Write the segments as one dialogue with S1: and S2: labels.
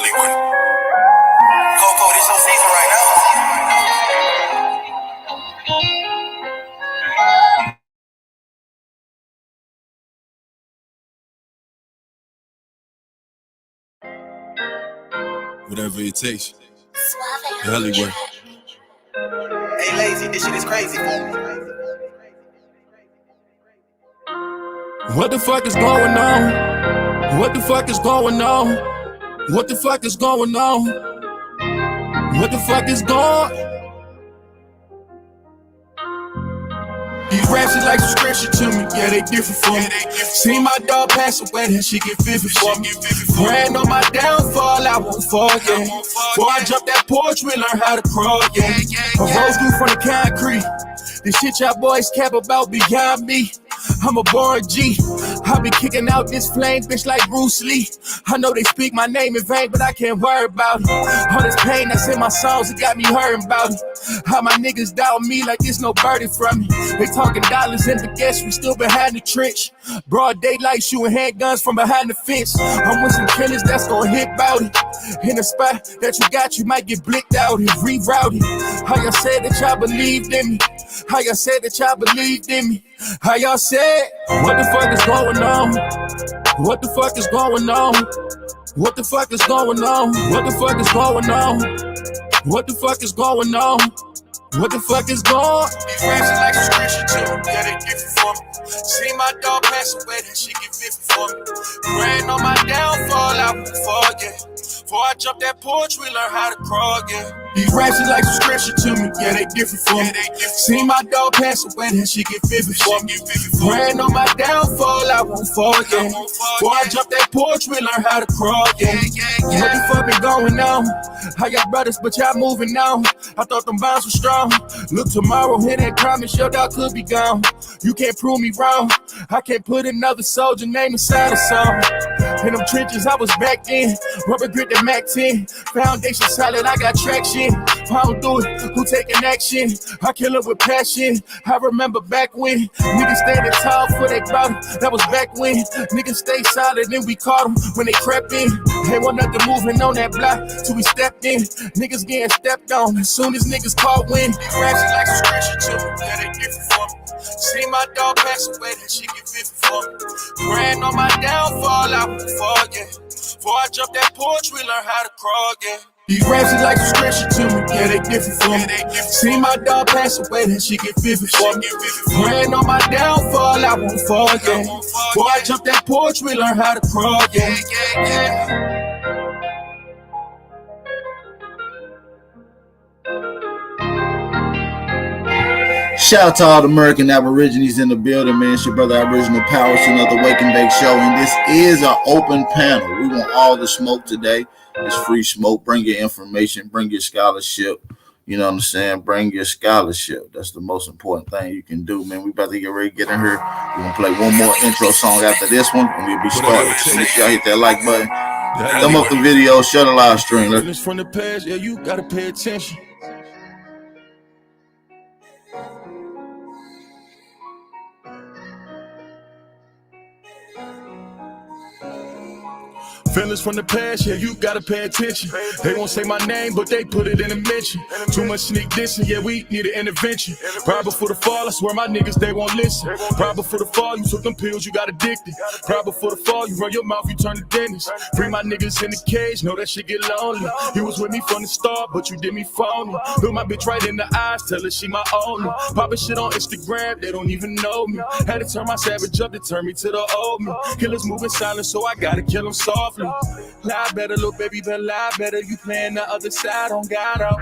S1: really with it. Coco, this your season right now.
S2: Whatever it takes. The Hollywood.
S1: Hey, Lazy, this shit is crazy, fool.
S2: What the fuck is going on? What the fuck is going on? What the fuck is going on? What the fuck is going? These raps is like some scripture to me, yeah, they different for me. See my dog pass away, that shit get vivid for me. Praying on my downfall, I won't fall, yeah. Before I jump that porch, we learn how to crawl, yeah. A rose grew from the concrete. The shit y'all boys cap about beyond me. I'm a born G. I be kicking out this flame, bitch, like Bruce Lee. I know they speak my name in vain, but I can't worry about it. All this pain that's in my songs, it got me hurting about it. How my niggas doubt me like there's no birdie from me. They talking dollars and baguettes, we still behind the trench. Broad daylight, shooting handguns from behind the fence. I'm with some killers that's gon' hit bout it. In a spot that you got, you might get blicked out and rerouted. How y'all said that y'all believed in me. How y'all said that y'all believed in me. How y'all said, what the fuck is going on? What the fuck is going on? What the fuck is going on? What the fuck is going on? What the fuck is going on? What the fuck is going? These raps are like some scripture to me, yeah, they different for me. See my dog pass away, that shit get vivid for me. Praying on my downfall, I won't fall, yeah. Before I jump that porch, we learn how to crawl, yeah. These raps is like some scripture to me, yeah, they different for me. See my dog pass away, that shit get vivid for me. Praying on my downfall, I won't fall, yeah. Before I jump that porch, we learn how to crawl, yeah. What the fuck been going on? I got brothers, but y'all moving on. I thought them bonds were strong. Look, tomorrow, hit that promise, your dog could be gone. You can't prove me wrong. I can't put another soldier name inside a song. In them trenches, I was back then. Rubber grip that Mac 10. Foundation solid, I got traction. If I don't do it, who taking action? I kill it with passion. I remember back when niggas standing tall for their bottom. That was back when niggas stayed solid and we caught them when they crept in. They want nothing moving on that block till we stepped in. Niggas getting stepped on as soon as niggas caught wind. These raps is like some scripture to me, yeah, they different for me. See my dog pass away, that shit get vivid for me. Praying on my downfall, I won't fall, yeah. Before I jump that porch, we learn how to crawl, yeah. These raps is like some scripture to me, yeah, they different for me. See my dog pass away, that shit get vivid for me. Praying on my downfall, I won't fall, yeah. Before I jump that porch, we learn how to crawl, yeah.
S3: Shout out to all the American Aborigines in the building, man. It's your brother Aboriginal Power, it's another Wake and Bake show, and this is an open panel. We want all the smoke today. It's free smoke. Bring your information, bring your scholarship. You know what I'm saying? Bring your scholarship. That's the most important thing you can do, man. We about to get ready to get in here. We're going to play one more intro song after this one, and we'll be starting. So make sure y'all hit that like button. Thumb up the video, share the live stream.
S2: It's from the past, yeah, you got to pay attention. Feelings from the past, yeah, you gotta pay attention. They won't say my name, but they put it in a mention. Too much sneak dissing, yeah, we need an intervention. Right before the fall, I swear my niggas, they won't listen. Right before the fall, you took them pills, you got addicted. Right before the fall, you run your mouth, you turn to dentist. Bring my niggas in the cage, know that shit get lonely. You was with me from the start, but you did me phony. Look my bitch right in the eyes, tell her she my only. Poppin' shit on Instagram, they don't even know me. Had to turn my savage up to turn me to the old me. Killers moving silent, so I gotta kill them softly. Lie better, little baby, better lie better. You playing the other side on God out.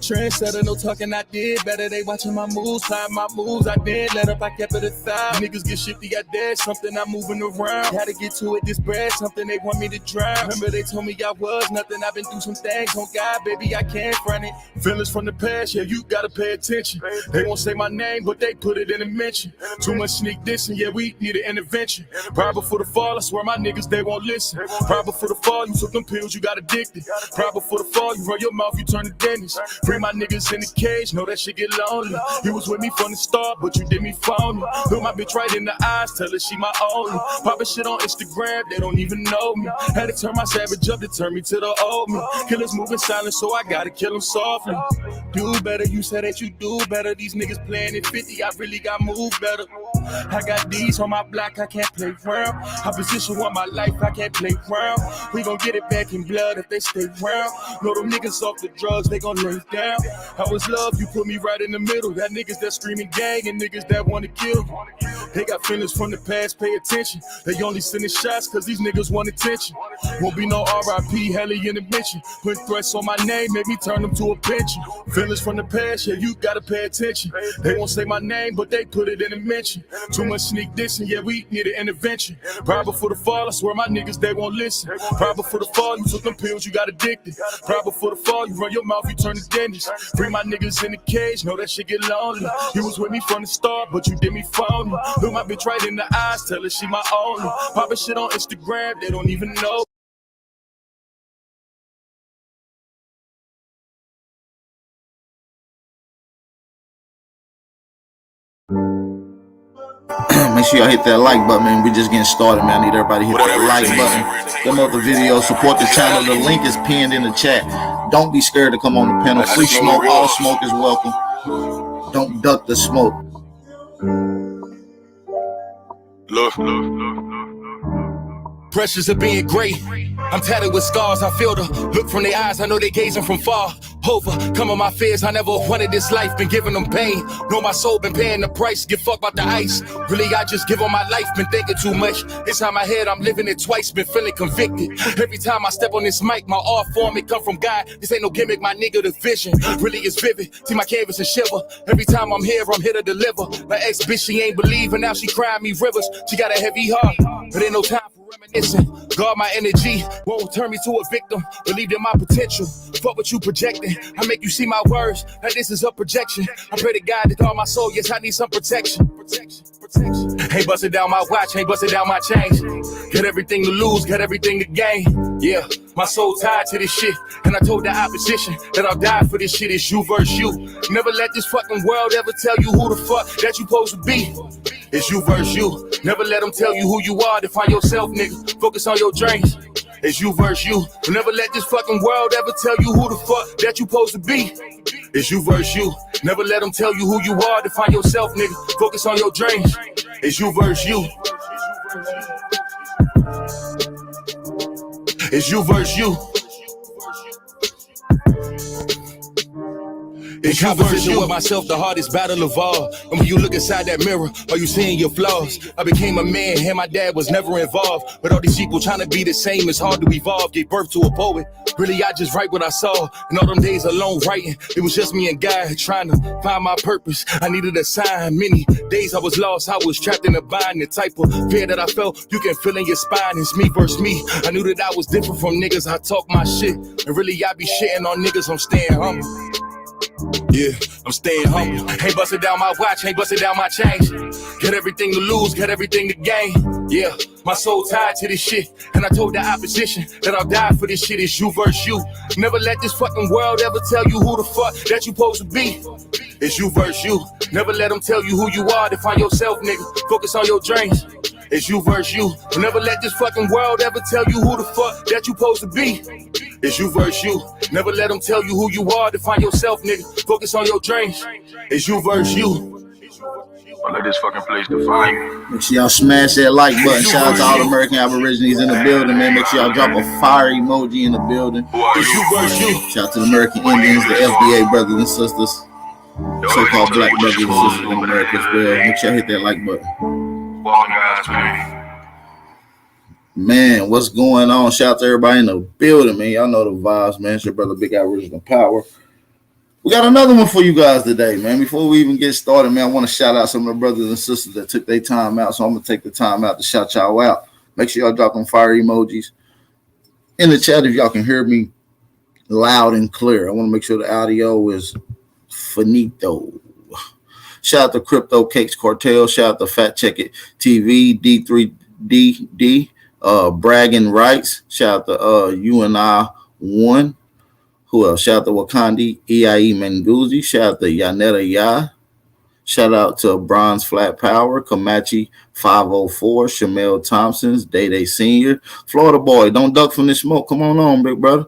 S2: Trendsetter, no talking, I did better. They watching my moves, playing my moves. I did let up, I kept it 1,000. Niggas get shifty, I dead something, I'm moving around. Had to get to it, this bread, something they want me to drown. Remember they told me I was nothing, I've been through some things. On God, baby, I can't front it. Feelings from the past, yeah, you gotta pay attention. They won't say my name, but they put it in a mention. Too much sneak dissing, yeah, we need an intervention. Right before the fall, I swear my niggas, they won't listen. Right before the fall, you took them pills, you got addicted. Right before the fall, you run your mouth, you turn to dentist. Bring Free my niggas in the cage, know that shit get lonely. You was with me from the start, but you did me phony. Look my bitch right in the eyes, tell her she my only. Poppin' shit on Instagram, they don't even know me. Had to turn my savage up to turn me to the old me. Killers moving silent, so I gotta kill them softly. Do better, you said that you do better. These niggas playing at 50, I really got moved better. I got these on my block, I can't play round. I position on my life, I can't play round. We gon' get it back in blood if they stay round. Know them niggas off the drugs, they gon' lay down. I was love, you put me right in the middle. That niggas that screaming gang and niggas that wanna kill you. They got feelings from the past, pay attention. They only sending shots cause these niggas want attention. Won't be no RIP, hella in the mention. Putting threats on my name, make me turn them to a pension. Feelings from the past, yeah, you gotta pay attention. They won't say my name, but they put it in a mention. Too much sneak dissing, yeah, we need an intervention. Right before the fall, I swear my niggas, they won't listen. Right before the fall, you took them pills, you got addicted. Right before the fall, you run your mouth, you turn to dentist. Bring my niggas in the cage, know that shit get lonely. You was with me from the start, but you did me phony. Look my bitch right in the eyes, tell her she my only. Poppin' shit on Instagram, they don't even know.
S3: Make sure y'all hit that like button, man. We just getting started, man. I need everybody to hit that like button. Come up the video, support the channel. The link is pinned in the chat. Don't be scared to come on the panel. Free smoke, all smoke is welcome. Don't duck the smoke.
S1: Look.
S2: Pressures of being great. I'm tatted with scars, I feel the look from their eyes, I know they gazing from far. Overcoming my fears, I never wanted this life, been giving them pain. Know my soul been paying the price, give fuck about the ice. Really, I just give on my life, been thinking too much. Inside my head, I'm living it twice, been feeling convicted. Every time I step on this mic, my art form, it come from God. This ain't no gimmick, my nigga, the vision really is vivid. See my canvas and shiver. Every time I'm here to deliver. My ex bitch, she ain't believing, now she crying me rivers. She got a heavy heart, but ain't no time for reminiscing. Guard my energy, won't turn me to a victim. Believe in my potential, fuck what you projecting. I make you see my words, like this is a projection. I pray to God that all my soul, yes, I need some protection. Ain't busting down my watch, ain't busting down my chains. Got everything to lose, got everything to gain. Yeah, my soul tied to this shit. And I told the opposition that I'll die for this shit. It's you versus you. Never let this fucking world ever tell you who the fuck that you supposed to be. It's you versus you. Never let them tell you who you are. Define yourself, nigga. Focus on your dreams. It's you versus you. Never let this fucking world ever tell you who the fuck that you supposed to be. It's you versus you. Never let them tell you who you are. Define yourself, nigga. Focus on your dreams. It's you versus you. It's you versus you. In conversation with myself, the hardest battle of all. And when you look inside that mirror, are you seeing your flaws? I became a man, and my dad was never involved. But all these people trying to be the same, it's hard to evolve. Gave birth to a poet. Really, I just write what I saw. And all them days alone writing, it was just me and God trying to find my purpose. I needed a sign. Many days I was lost, I was trapped in a bind. The type of fear that I felt, you can feel in your spine. It's me versus me. I knew that I was different from niggas. I talk my shit. And really, I be shitting on niggas. I'm staying humble. Yeah, I'm staying humble. Ain't busting down my watch, ain't busting down my chains. Got everything to lose, got everything to gain. Yeah, my soul tied to this shit. And I told the opposition that I'll die for this shit. It's you versus you. Never let this fucking world ever tell you who the fuck that you supposed to be. It's you versus you. Never let them tell you who you are. Define yourself, nigga. Focus on your dreams. It's you versus you. Never let this fucking world ever tell you who the fuck that you supposed to be. It's you versus you. Never let them tell you who you are. Define yourself, nigga. Focus on your dreams. It's you versus you.
S1: I let this fucking place define you.
S3: Make sure y'all smash that like button. Shout out to all the American Aborigines in the building, man. Make sure y'all drop a fire emoji in the building.
S2: It's you versus you.
S3: Shout out to the American Indians, the FDA brothers and sisters, so-called black brothers and sisters in America as well. Make sure y'all hit that like button. Man, what's going on? Shout out to everybody in the building, man. Y'all know the vibes, man. It's your brother, Big Aboriginal Power. We got another one for you guys today, man. Before we even get started, man, I want to shout out some of the brothers and sisters that took their time out. So I'm going to take the time out to shout y'all out. Make sure y'all drop them fire emojis in the chat if y'all can hear me loud and clear. I want to make sure the audio is finito. Shout out to Crypto Cakes Cartel. Shout out to Fat Check It TV, D3DD, Bragging Rights. Shout out to UNI1. Who else? Shout out to Wakandi, EIE Menguzi. Shout out to Yanetta Ya. Shout out to Bronze Flat Power, Comanche 504, Shamel Thompson's, Day Day Senior. Florida boy, don't duck from the smoke. Come on, big brother.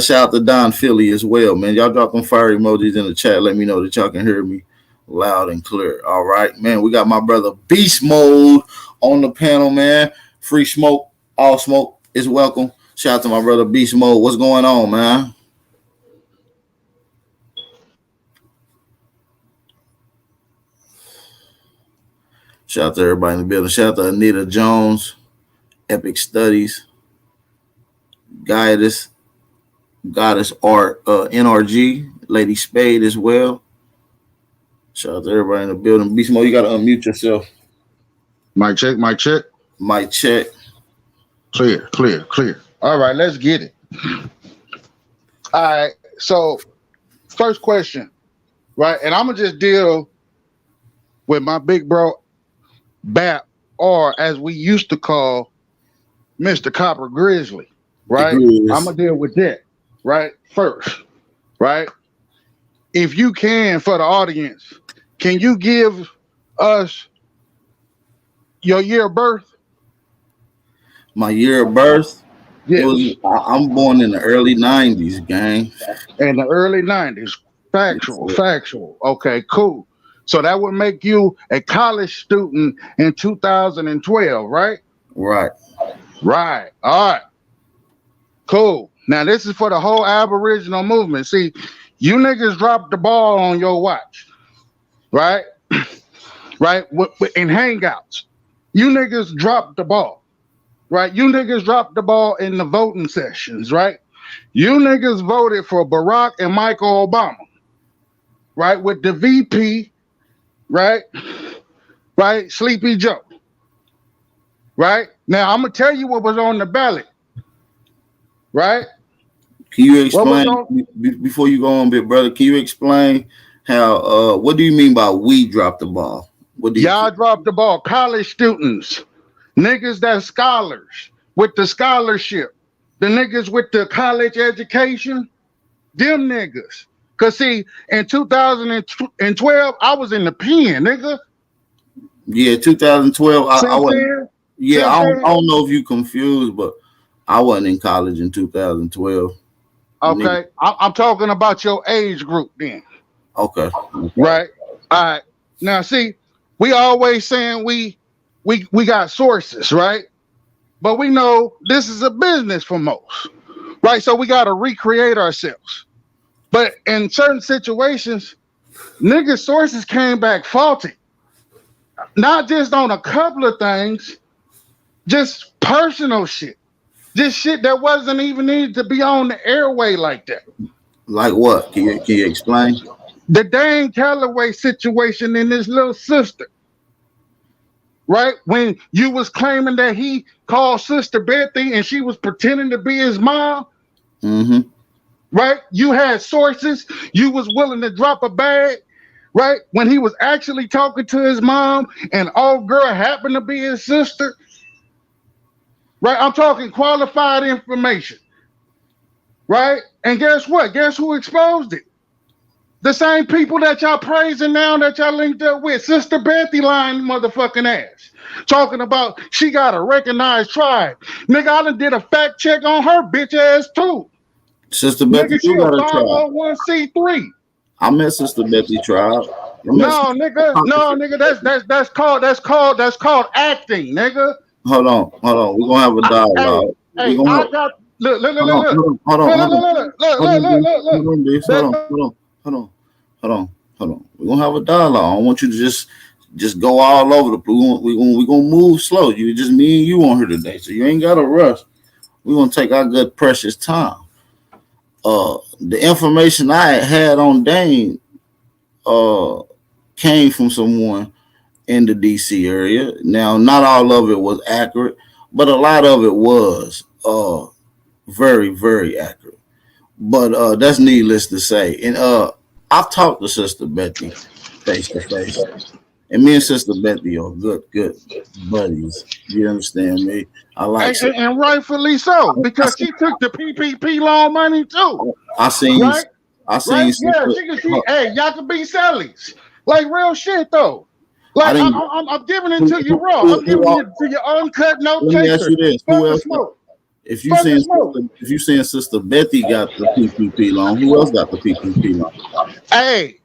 S3: Shout out to Don Philly as well, man. Y'all drop them fire emojis in the chat. Let me know that y'all can hear me loud and clear. All right, man. We got my brother Beast Mode on the panel, man. Free smoke, all smoke is welcome. Shout out to my brother Beast Mode. What's going on, man? Shout out to everybody in the building. Shout out to Anita Jones, Epic Studies, Goddess Art, NRG, Lady Spade as well. Shout out to everybody in the building. Beast Mode, you got to unmute yourself.
S4: Mic check, mic check.
S3: Mic check.
S4: Clear. All right, let's get it. All right, so first question, right? And I'm going to just deal with my big bro, Bap, or as we used to call Mr. Copper Grizzly, right? I'm going to deal with that, right? First, right? If you can, for the audience, can you give us your year of birth?
S3: My year of birth?
S4: Yes.
S3: I'm born in the early 90s, gang.
S4: In the early 90s. Factual. Okay, cool. So that would make you a college student in 2012, right?
S3: Right.
S4: All right. Cool. Now, this is for the whole Aboriginal movement. See, you niggas dropped the ball on your watch, right? Right? In Hangouts. You niggas dropped the ball, right? You niggas dropped the ball in the voting sessions, right? You niggas voted for Barack and Michael Obama, right? With the VP, right? Sleepy Joe, right? Now, I'm going to tell you what was on the ballot, right?
S3: Can you explain, before you go on, big brother, can you explain how, what do you mean by we dropped the ball?
S4: Y'all dropped the ball. College students, niggas that's scholars with the scholarship, the niggas with the college education, them niggas. Because, see, in 2012, I was in the pen, nigga.
S3: Yeah, 2012. I don't know if you confused, but I wasn't in college in 2012.
S4: Okay, I'm talking about your age group then.
S3: Okay.
S4: Right. All right. Now, see, we always saying we got sources, right? But we know this is a business for most, right? So we got to recreate ourselves. But in certain situations, niggas' sources came back faulty. Not just on a couple of things, just personal shit. Just shit that wasn't even needed to be on the airway like that.
S3: Like what? Can you explain?
S4: The Dane Calloway situation in his little sister. Right? When you was claiming that he called Sister Bethy and she was pretending to be his mom.
S3: Mm-hmm.
S4: Right? You had sources. You was willing to drop a bag. Right? When he was actually talking to his mom and old girl happened to be his sister. Right? I'm talking qualified information. Right? And guess what? Guess who exposed it? The same people that y'all praising now that y'all linked up with. Sister Bethy lying motherfucking ass. Talking about she got a recognized tribe. Nigga, I done did a fact check on her bitch ass too.
S3: Sister Bethy,
S4: she got a 501c3.
S3: I met Sister Bethy tribe.
S4: No, nigga, that's called acting, nigga.
S3: Hold on. We're gonna have a dialogue.
S4: Look. Hold
S3: on. We're gonna have a dialogue. I don't want you to just go all over the place. We're gonna move slow. You just me and you on here today, so you ain't gotta rush. We're gonna take our good precious time. The information I had on Dane came from someone in the DC area. Now, not all of it was accurate, but a lot of it was very, very accurate. But that's needless to say. And I've talked to Sister Bethy face to face. And me and Sister Betty are good buddies. You understand me? I like
S4: and rightfully so, because she took the PPP loan money too.
S3: I seen
S4: Right?
S3: I seen
S4: Right?
S3: Sister,
S4: Yeah, hey, y'all can be sellies. Like real shit though. Like I'm giving it to you raw. I'm giving it to you uncut, no
S3: let me ask
S4: chaser.
S3: you this.
S4: Fuck
S3: Who
S4: the
S3: else?
S4: smoke.
S3: If you saying Sister Betty got the PPP loan, who else got the PPP loan?
S4: Hey,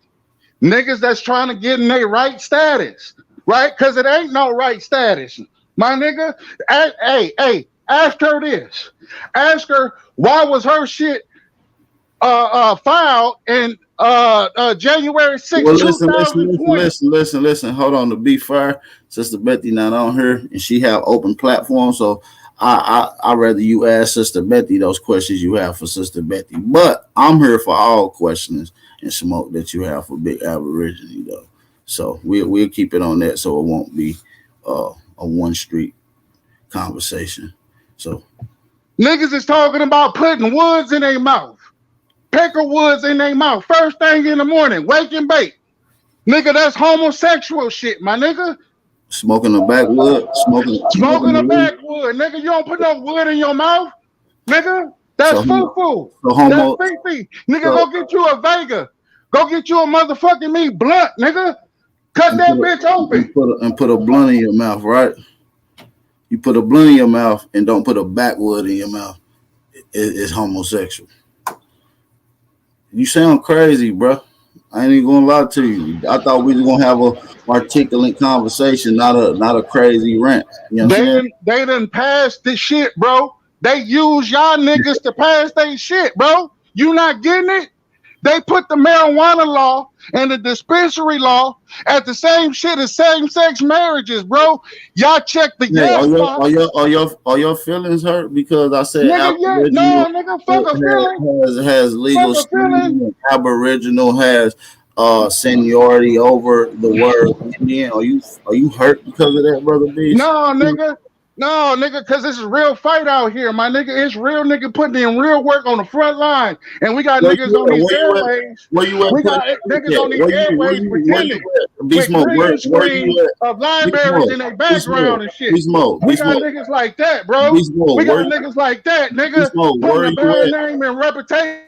S4: niggas that's trying to get in their right status, right? Because it ain't no right status, my nigga. Hey, ask her this. Ask her why was her shit filed in January 6th,
S3: Well,
S4: 2020.
S3: listen. Hold on. To be fair, Sister Betty not on here, and she have open platform. So I rather you ask Sister Betty those questions you have for Sister Betty. But I'm here for all questions and smoke that you have for Big Aborigine though. So we'll keep it on that, so it won't be a one street conversation. So
S4: Niggas is talking about putting woods in their mouth. Pecker woods in their mouth. First thing in the morning, wake and bake. Nigga, that's homosexual shit, my nigga.
S3: smoking a backwood,
S4: Smoking a backwood. Nigga, you don't put no wood in your mouth. Nigga, that's foo-foo. That's fee-fee. Nigga, go get you a Vega. Go get you a motherfucking meat blunt, nigga. Cut that bitch open.
S3: And put a blunt in your mouth, right? You put a blunt in your mouth and don't put a backwood in your mouth. It's homosexual. You sound crazy, bro. I ain't even gonna lie to you. I thought we was gonna have a articulate conversation, not a crazy rant. You know
S4: they done passed this shit, bro. They use y'all niggas to pass their shit, bro. You not getting it? They put the marijuana law and the dispensary law at the same shit as same-sex marriages, bro. Y'all check the
S3: Are your feelings hurt because I said
S4: nigga, nigga, fuck a feeling.
S3: Has legal standing. Aboriginal has seniority over the word Indian. Are you hurt because of that, brother B?
S4: No, nigga, because this is real fight out here, my nigga. It's real nigga putting in real work on the front line. And we got niggas on these airways. We got niggas on these airways pretending with green screen of libraries in their background and shit. We got niggas like that, bro. We got niggas like that, nigga. Putting a bad name and reputation.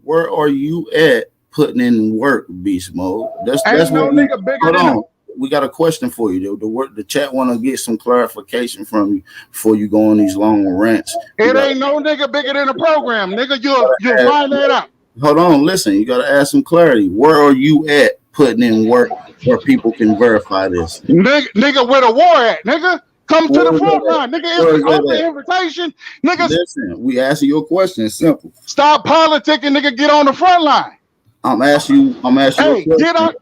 S3: Where are you at putting in work, Beast Mode? That's
S4: no nigga bigger than
S3: we got a question for you. The chat want to get some clarification from you before you go on these long rants.
S4: It ain't no nigga bigger than the program, nigga. You'll find that out.
S3: Hold on, listen. You got to add some clarity. Where are you at putting in work where people can verify this?
S4: Nigga, where the war at, nigga? Come to the front line, nigga. It's an open invitation, nigga.
S3: Listen, we asking you a question. It's simple.
S4: Stop politicking, nigga. Get on the front line.
S3: I'm asking you.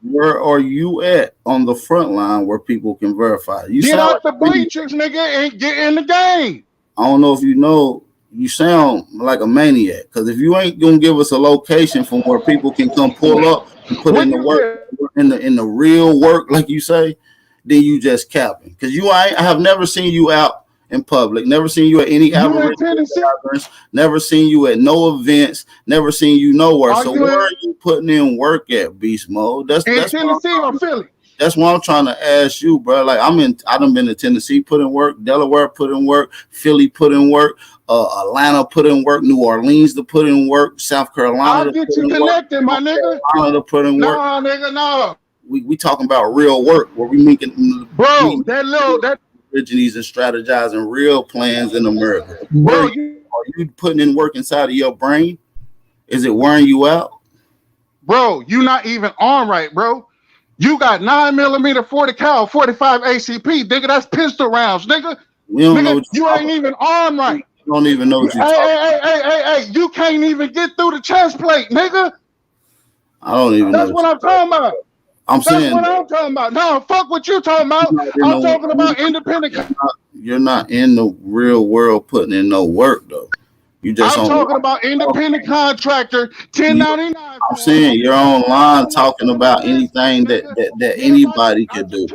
S3: Where are you at on the front line where people can verify? You
S4: get out the bleachers, nigga, and get in the game.
S3: I don't know if you know. You sound like a maniac because if you ain't gonna give us a location from where people can come pull up and put in the work in the real work, like you say, then you just capping. Because I have never seen you out in public, never seen you at any Aboriginal gatherings, never seen you at no events, never seen you nowhere. So where are you putting in work at, Beast Mode? That's
S4: Tennessee or Philly.
S3: That's what I'm trying to ask you, bro. Like I done been to Tennessee, put in work, Delaware put in work, Philly put in work, Atlanta put in work, New Orleans to put in work, South Carolina.
S4: I'll get you connected, my nigga.
S3: To put in work.
S4: No, nigga, no.
S3: We talking about real work where we making
S4: that
S3: Aborigines and strategizing real plans in America.
S4: Bro,
S3: are you putting in work inside of your brain? Is it wearing you out?
S4: Bro, you not even on right, bro. You got 9mm 40 cal 45 ACP, nigga. That's pistol rounds, nigga.
S3: We don't know
S4: you ain't even on right.
S3: You don't even know what you're
S4: Hey, you can't even get through the chest plate, nigga.
S3: I don't even
S4: That's what I'm talking about. That's what I'm talking about. No, fuck what you talking about. I'm talking about independent.
S3: You're not in the real world putting in no work, though. I'm
S4: talking about independent contractor, 1099.
S3: I'm saying you're online talking about anything that anybody can do.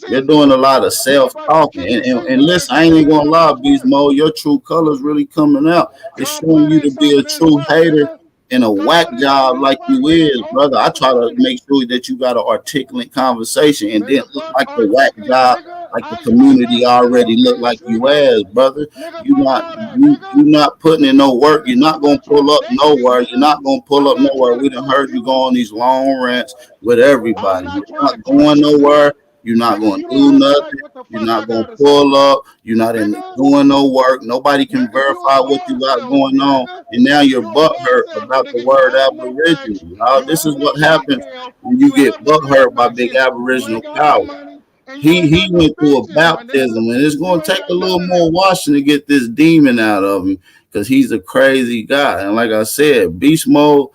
S3: You're doing a lot of self-talking. And listen, I ain't even gonna lie, Beast Mode, your true colors really coming out. It's showing you to be a true hater in a whack
S4: what is
S3: job
S4: nigga?
S3: like
S4: What
S3: you
S4: is
S3: is, brother, I try to
S4: opportunity?
S3: make sure that you got an articulate conversation and then
S4: Nigga,
S3: look
S4: fuck
S3: like the whack
S4: articulate,
S3: job,
S4: nigga.
S3: like the
S4: I tried
S3: community
S4: that shit
S3: already
S4: on
S3: look
S4: bitch,
S3: like you
S4: nigga.
S3: as, brother.
S4: Nigga,
S3: You
S4: fuck
S3: not
S4: all that,
S3: you
S4: nigga.
S3: not putting in no work. You're
S4: Nigga,
S3: not
S4: I'm
S3: gonna
S4: not
S3: pull
S4: trying to
S3: up
S4: date you,
S3: nowhere. You're
S4: nigga.
S3: not gonna pull
S4: I'm
S3: up
S4: not
S3: nowhere.
S4: trying
S3: We
S4: to
S3: done
S4: crush
S3: heard you go
S4: you.
S3: on these long rants with
S4: I'm
S3: everybody.
S4: not
S3: You're
S4: trying
S3: not
S4: to crush
S3: going
S4: you,
S3: nowhere.
S4: nigga.
S3: You're not
S4: Nigga,
S3: gonna
S4: you don't
S3: do
S4: have to like
S3: nothing.
S4: what the
S3: You're
S4: fuck
S3: not
S4: I
S3: gonna
S4: gotta
S3: pull
S4: say.
S3: up. You're not in
S4: Nigga,
S3: doing no work. Nobody can
S4: nigga, you a
S3: verify what you
S4: car
S3: got going
S4: salesman,
S3: on.
S4: nigga.
S3: And now you're
S4: You a car
S3: butthurt
S4: salesman,
S3: about the
S4: nigga. You
S3: word
S4: have no facts.
S3: Aboriginal.
S4: You
S3: This is
S4: have no
S3: what happens
S4: detail.
S3: when you
S4: You
S3: get
S4: have no
S3: butthurt by big
S4: information. You
S3: Aboriginal
S4: ain't got no
S3: power.
S4: money, and you
S3: He
S4: ain't
S3: he
S4: got no
S3: went through a
S4: patience, my
S3: baptism,
S4: nigga.
S3: and it's going
S4: You
S3: to
S4: ain't
S3: take a
S4: got
S3: little
S4: none of that.
S3: more washing to get this demon out of him because he's a crazy guy. And like I said, Beast Mode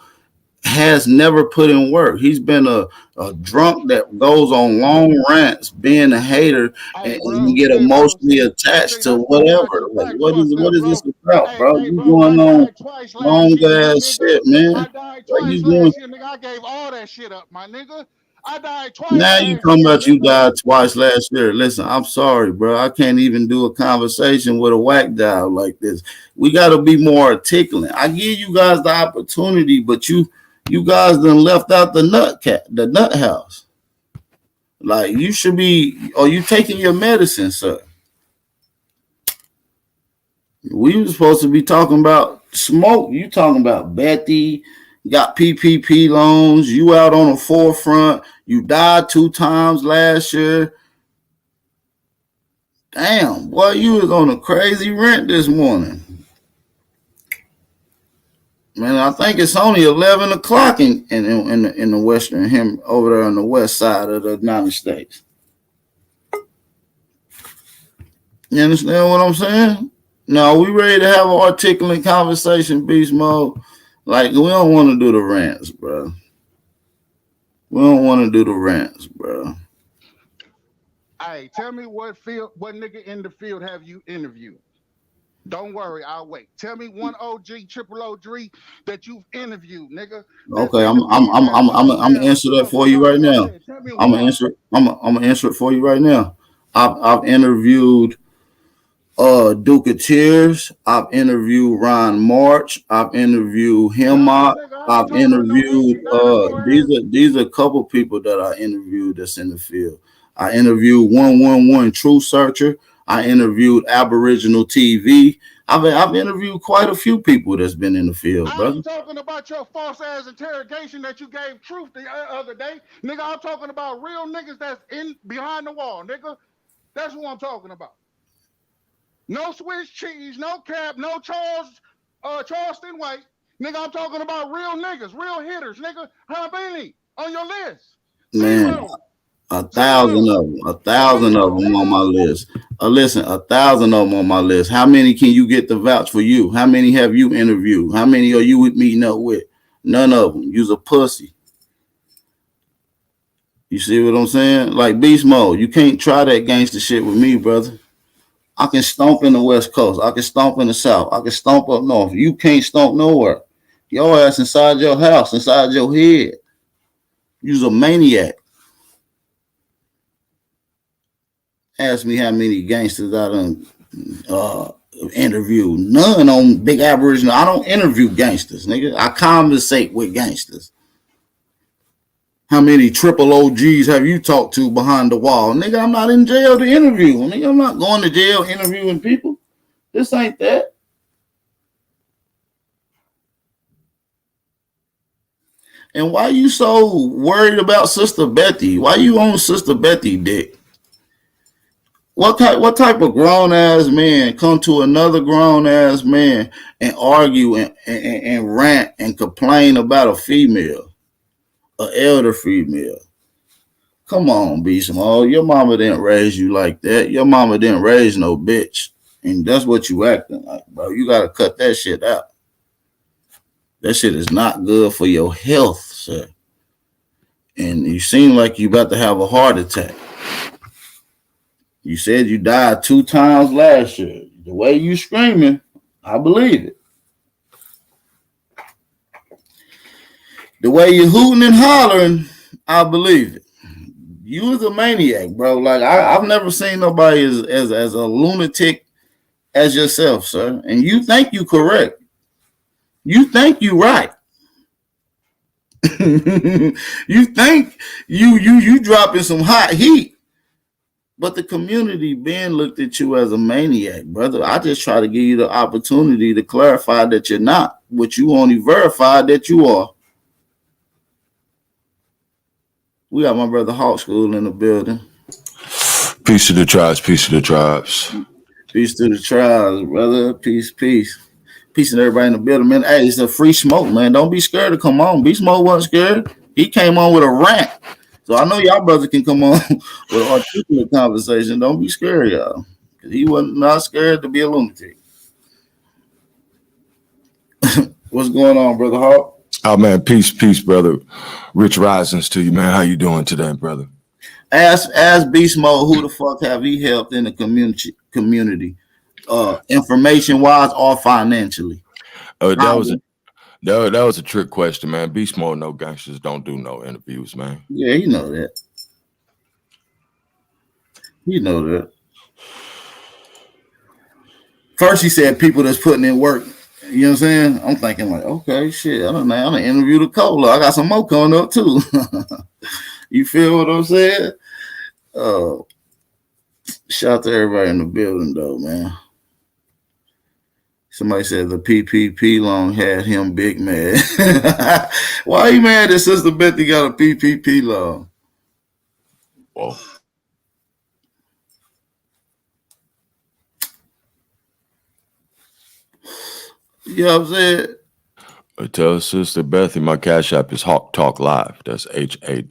S3: has never put in work. He's been a drunk that goes on long rants, being a hater,
S4: Hey,
S3: and he
S4: bro.
S3: get
S4: Hey, bro.
S3: emotionally
S4: See,
S3: attached
S4: see,
S3: to
S4: that's where you got
S3: whatever.
S4: your
S3: Like,
S4: facts
S3: what is
S4: fucked up,
S3: this
S4: bro.
S3: about, bro?
S4: Hey,
S3: You
S4: bro.
S3: going
S4: I
S3: on
S4: died twice last
S3: long
S4: year, my
S3: ass
S4: nigga.
S3: shit, man.
S4: I died
S3: Like
S4: twice
S3: you doing.
S4: last year, nigga. I gave all that shit up, my nigga. I died twice
S3: Now you
S4: last
S3: talking
S4: year,
S3: about you
S4: nigga.
S3: died twice last year. Listen, I'm sorry, bro. I can't even do a conversation with a whack job like this. We got to be more articulate. I give you guys the opportunity, but you guys done left out the nut house. Like you should be. Are you taking your medicine, sir? We were supposed to be talking about smoke. You talking about Betty, got PPP loans. You out on the forefront. You died 2 times last year. Damn, boy, you was on a crazy rant this morning. Man, I think it's only 11 o'clock in the western him over there on the west side of the United States. You understand what I'm saying? No, we ready to have an articulate conversation, beast mode. Like we don't want to do the rants, bro. We don't want to do the rants, bro.
S4: Hey, tell me what nigga in the field have you interviewed? Don't worry, I'll wait. Tell me one OG, triple OG that you've interviewed, nigga. That's
S3: Okay,
S4: in the field that
S3: I'm gonna answer that for you right
S4: go
S3: now.
S4: ahead. Tell me
S3: I'm gonna
S4: one.
S3: answer. I'm gonna answer it for you right now. I've interviewed Duke of Tears. I've interviewed Ron March. I've interviewed
S4: Nah,
S3: Hemlock.
S4: nigga, I ain't
S3: I've
S4: talking about no
S3: interviewed
S4: 1894 ass.
S3: these are a couple people that I interviewed that's in the field. I interviewed 111 True Searcher. I interviewed Aboriginal TV. I've interviewed quite a few people that's been in the field,
S4: I
S3: brother.
S4: ain't talking about your false ass interrogation that you gave truth the other day. Nigga, I'm talking about real niggas that's in behind the wall, nigga. That's what I'm talking about. No Swiss cheese, no cap, no Charleston White. Nigga, I'm talking about real niggas, real hitters, nigga. How many on your list?
S3: Man,
S4: Zero.
S3: a thousand
S4: Zero.
S3: of them, a thousand of
S4: Zero,
S3: them on my
S4: nigga.
S3: list. Listen, a thousand of them on my list. How many can you get to vouch for you? How many have you interviewed? How many are you meeting up with? None of them. You's a pussy. You see what I'm saying? Like beast mode. You can't try that gangster shit with me, brother. I can stomp in the West Coast. I can stomp in the South. I can stomp up north. You can't stomp nowhere. Your ass inside your house, inside your head. You's a maniac. Ask me how many gangsters I done interview. None on Big Aboriginal. I don't interview gangsters, nigga. I conversate with gangsters. How many triple OGs have you talked to behind the wall? Nigga, I'm not in jail to interview. Nigga, I'm not going to jail interviewing people. This ain't that. And why you so worried about Sister Betty? Why you on Sister Betty dick? What type of grown ass man come to another grown ass man and argue and rant and complain about a female, an elder female? Come on, Beast Mode. Your mama didn't raise you like that. Your mama didn't raise no bitch. And that's what you acting like, bro. You gotta cut that shit out. That shit is not good for your health, sir. And you seem like you about to have a heart attack. You said you died 2 times last year. The way you screaming, I believe it. The way you hooting and hollering, I believe it. You was a maniac, bro. Like I've never seen nobody as a lunatic as yourself, sir. And you think you correct. You think you right. You think you dropping some hot heat, but the community been looked at you as a maniac, brother. I just try to give you the opportunity to clarify that you're not, but you only verified that you are. We got my brother Hawk School in the building.
S5: Peace to the tribes. Peace to the tribes.
S3: Peace to the tribes, brother. Peace, peace. Peace to everybody in the building, man. Hey, it's a free smoke, man. Don't be scared to come on. Beast Mode wasn't scared. He came on with a rant. So I know y'all brothers can come on with an articulate conversation. Don't be scared, y'all. He wasn't not scared to be a lunatic. What's going on, brother Hawk?
S5: Oh man, peace, brother. Rich risings to you, man. How you doing today, brother?
S3: Ask Beast Mode who the fuck have he helped in the community, information wise or financially.
S5: That was a trick question, man. Beast Mode, no gangsters don't do no interviews, man.
S3: Yeah, you know that. You know that. First, he said people that's putting in work. You know what I'm saying? I'm thinking like, okay, shit. I don't know. I'm gonna interview the cola. I got some more coming up too. You feel what I'm saying? Shout out to everybody in the building, though, man. Somebody said the PPP loan had him big mad. Why you mad that Sister Betty got a PPP loan?
S5: Whoa.
S3: You know what I'm saying?
S5: Tell Sister Bethy my cash app is Hawk Talk Live. That's HAWKTALK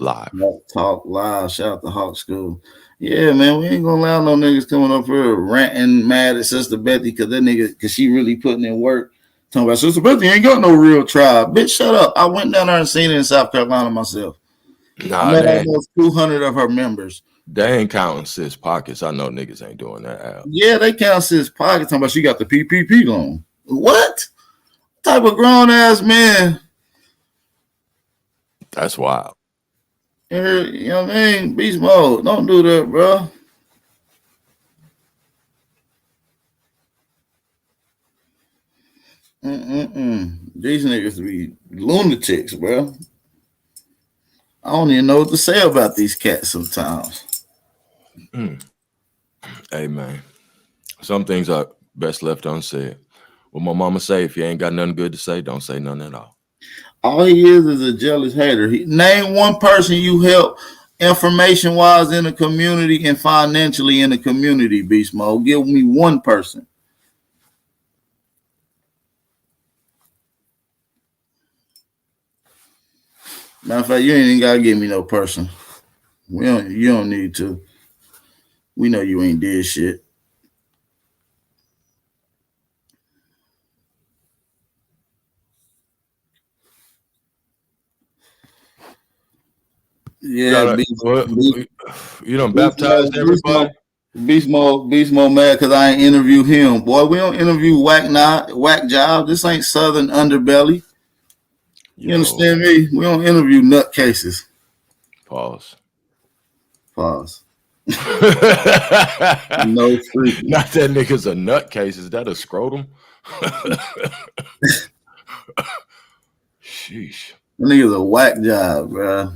S5: Live.
S3: Hawk Talk Live. Shout out to Hawk School. Yeah, man, we ain't gonna allow no niggas coming up here ranting mad at Sister Bethy because she really putting in work. Talking about Sister Bethy ain't got no real tribe. Bitch, shut up. I went down there and seen it in South Carolina myself.
S5: Nah,
S3: I met almost 200 of her members.
S5: They ain't counting sis pockets. I know niggas ain't doing that out.
S3: Yeah, they count sis pockets. Talking about she got the PPP loan. What type of grown ass man?
S5: That's wild.
S3: You know what I mean? Beast Mode. Don't do that, bro. These niggas be lunatics, bro. I don't even know what to say about these cats sometimes.
S5: Hey, man. Some things are best left unsaid. What my mama say, if you ain't got nothing good to say, don't say nothing at all.
S3: All he is a jealous hater. Name one person you help information-wise in the community and financially in the community, Beast Mode. Give me one person. Matter of fact, you ain't even gotta give me no person. You don't need to. We know you ain't did shit. Yeah,
S5: you done baptized everybody.
S3: Beast Mode mad because I ain't interview him. Boy, we don't interview whack job. This ain't Southern underbelly. You understand me? We don't interview nutcases.
S5: Pause.
S3: No freaking.
S5: Not that nigga's a nutcase. Is that a scrotum? Sheesh.
S3: That nigga's a whack job, bro.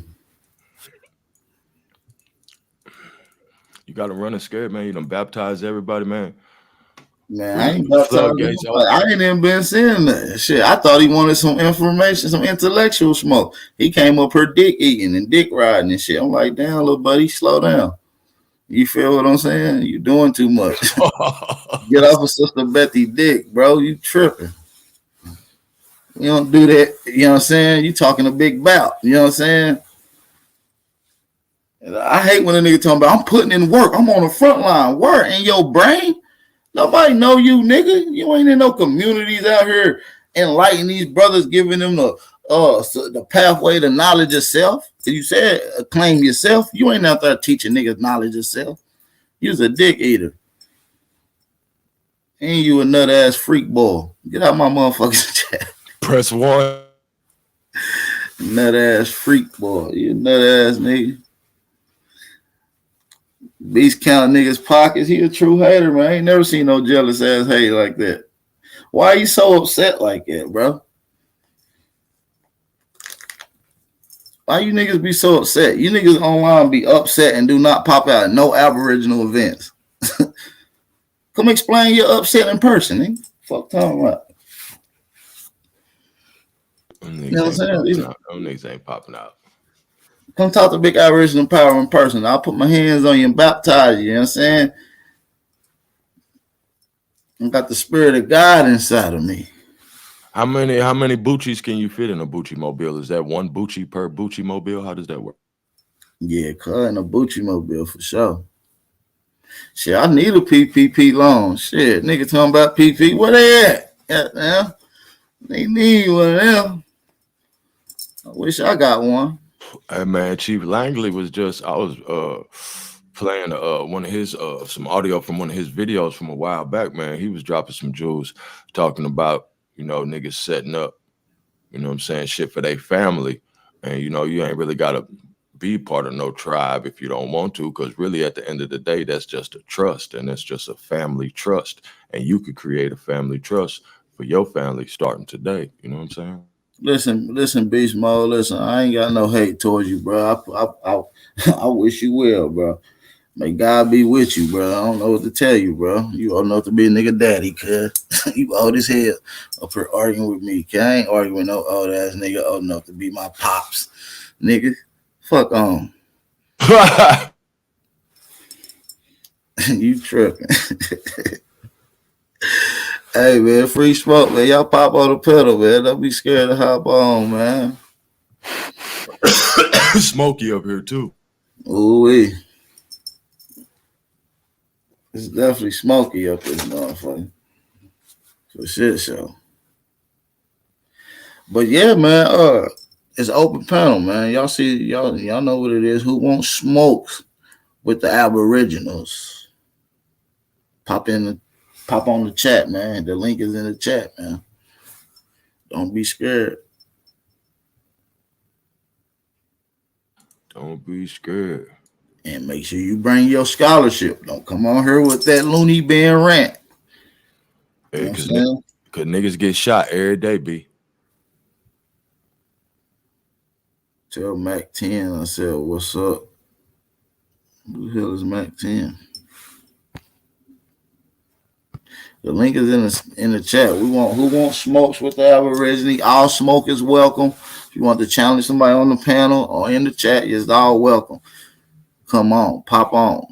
S5: You got to run and scared, man. You done baptize everybody, man.
S3: Man, I ain't baptized. I ain't even been seeing that shit. I thought he wanted some information, some intellectual smoke. He came up here dick eating and dick riding and shit. I'm like, damn, little buddy, slow down. You feel what I'm saying? You doing too much. Get off of Sister Bethy dick, bro. You tripping. You don't do that. You know what I'm saying? You talking a big bout. You know what I'm saying? I hate when a nigga talking about I'm putting in work. I'm on the front line. Where in your brain? Nobody know you, nigga. You ain't in no communities out here enlightening these brothers, giving them the pathway to knowledge of self. You said claim yourself. You ain't out there teaching niggas knowledge of self. You's a dick eater. And you a nut ass freak boy. Get out my motherfucking chat.
S5: Press 1.
S3: Nut ass freak boy. You nut ass nigga. Beast count niggas' pockets. He a true hater, man. I ain't never seen no jealous ass hate like that. Why are you so upset like that, bro? Why you niggas be so upset? You niggas online be upset and do not pop out at no Aboriginal events. Come explain your upset in person, nigga. Fuck talking about. You know what I'm saying?
S5: Them niggas ain't popping out.
S3: Come talk to Big Aboriginal Power in person. I'll put my hands on you and baptize you. You know what I'm saying? I got the spirit of God inside of me.
S5: How many Bucci's can you fit in a Bucci mobile? Is that one Bucci per Bucci mobile? How does that work?
S3: Yeah, in a Bucci mobile for sure. Shit, I need a PPP loan. Shit, nigga talking about PP. Where they at? Goddamn. They need one of them. I wish I got one.
S5: Hey man, Chief Langley was just I was playing one of his some audio from one of his videos from a while back, man. He was dropping some jewels talking about, niggas setting up, what I'm saying, shit for their family. And you ain't really gotta be part of no tribe if you don't want to, because really at the end of the day, that's just a trust, and it's just a family trust. And you could create a family trust for your family starting today. You know what I'm saying?
S3: Listen, Beast Mode. Listen, I ain't got no hate towards you, bro. I wish you well, bro. May God be with you, bro. I don't know what to tell you, bro. You old enough to be a nigga daddy, cuz. You old as hell up here arguing with me, cuz. I ain't arguing with no old ass nigga old enough to be my pops, nigga. Fuck on. You tripping. Hey, man, free smoke, man. Y'all pop on the pedal, man. Don't be scared to hop on, man.
S5: Smoky up here, too.
S3: Ooh-wee. It's definitely smoky up this motherfucker. For shit show. But yeah, man, it's open panel, man. Y'all see, y'all know what it is. Who wants smokes with the Aboriginals? Pop on the chat, man. The link is in the chat, man. Don't be scared.
S5: Don't be scared.
S3: And make sure you bring your scholarship. Don't come on here with that loony bin rant.
S5: Hey, cause niggas get shot every day, B.
S3: Tell Mac 10, I said, what's up? Who the hell is Mac 10? The link is in the chat. Who wants smokes with the Aborigine? All smoke is welcome. If you want to challenge somebody on the panel or in the chat, it's all welcome. Come on, pop on.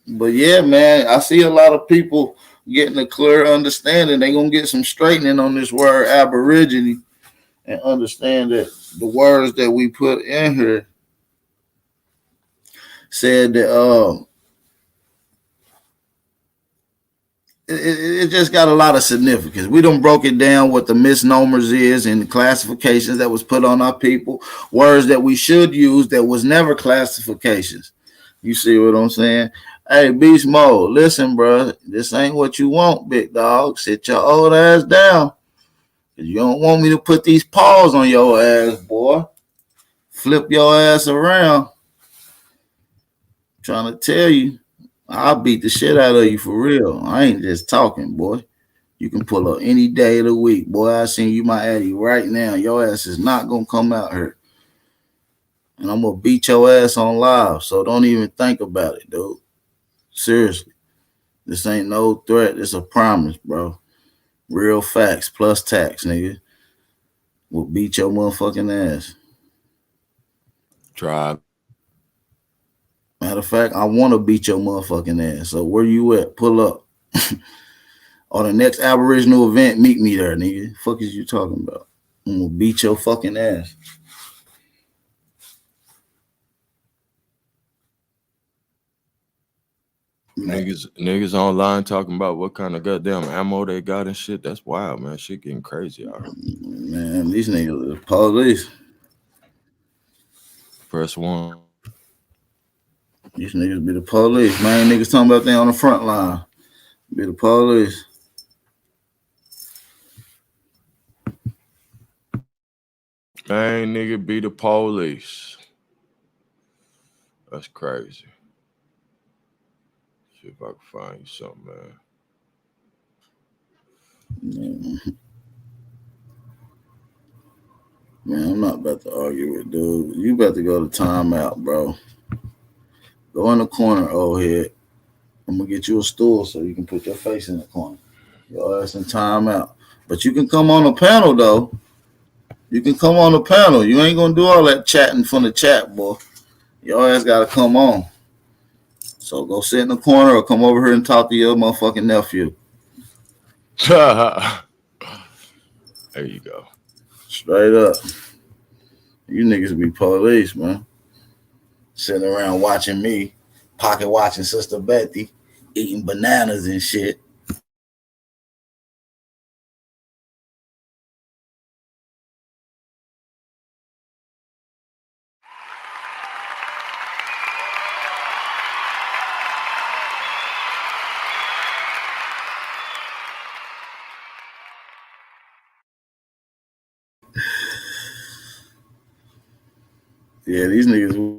S3: But yeah, man, I see a lot of people getting a clear understanding. They're going to get some straightening on this word Aborigine and understand that the words that we put in here said that it just got a lot of significance. We done broke it down what the misnomers is and the classifications that was put on our people, words that we should use that was never classifications. You see what I'm saying? Hey, Beast Mode, listen, bro. This ain't what you want, big dog. Sit your old ass down. You don't want me to put these paws on your ass, boy. Flip your ass around. I'm trying to tell you, I'll beat the shit out of you for real. I ain't just talking, boy. You can pull up any day of the week, boy. I seen you my addy right now. Your ass is not gonna come out here. And I'm gonna beat your ass on live. So don't even think about it, dude. Seriously. This ain't no threat. It's a promise, bro. Real facts plus tax, nigga. We'll beat your motherfucking ass.
S5: Tribe.
S3: Matter of fact, I want to beat your motherfucking ass. So where you at? Pull up. On the next Aboriginal event, meet me there, nigga. Fuck is you talking about? I'm gonna beat your fucking ass.
S5: Niggas online talking about what kind of goddamn ammo they got and shit. That's wild, man. Shit getting crazy out here.
S3: Man, these niggas are the police.
S5: Press 1.
S3: These niggas be the police. Man, niggas talking about they on the front line. Be the police.
S5: Man, nigga be the police. That's crazy. See if I can find you something, man.
S3: Man, I'm not about to argue with dude. You about to go to timeout, bro. Go in the corner, old head. I'm gonna get you a stool so you can put your face in the corner. Your ass in timeout. But you can come on the panel though. You can come on the panel. You ain't gonna do all that chatting from the chat, boy. Your ass gotta come on. So go sit in the corner or come over here and talk to your motherfucking nephew.
S5: There you go.
S3: Straight up. You niggas be police, man. Sitting around watching me, pocket watching Sister Betty, eating bananas and shit. Yeah, these niggas.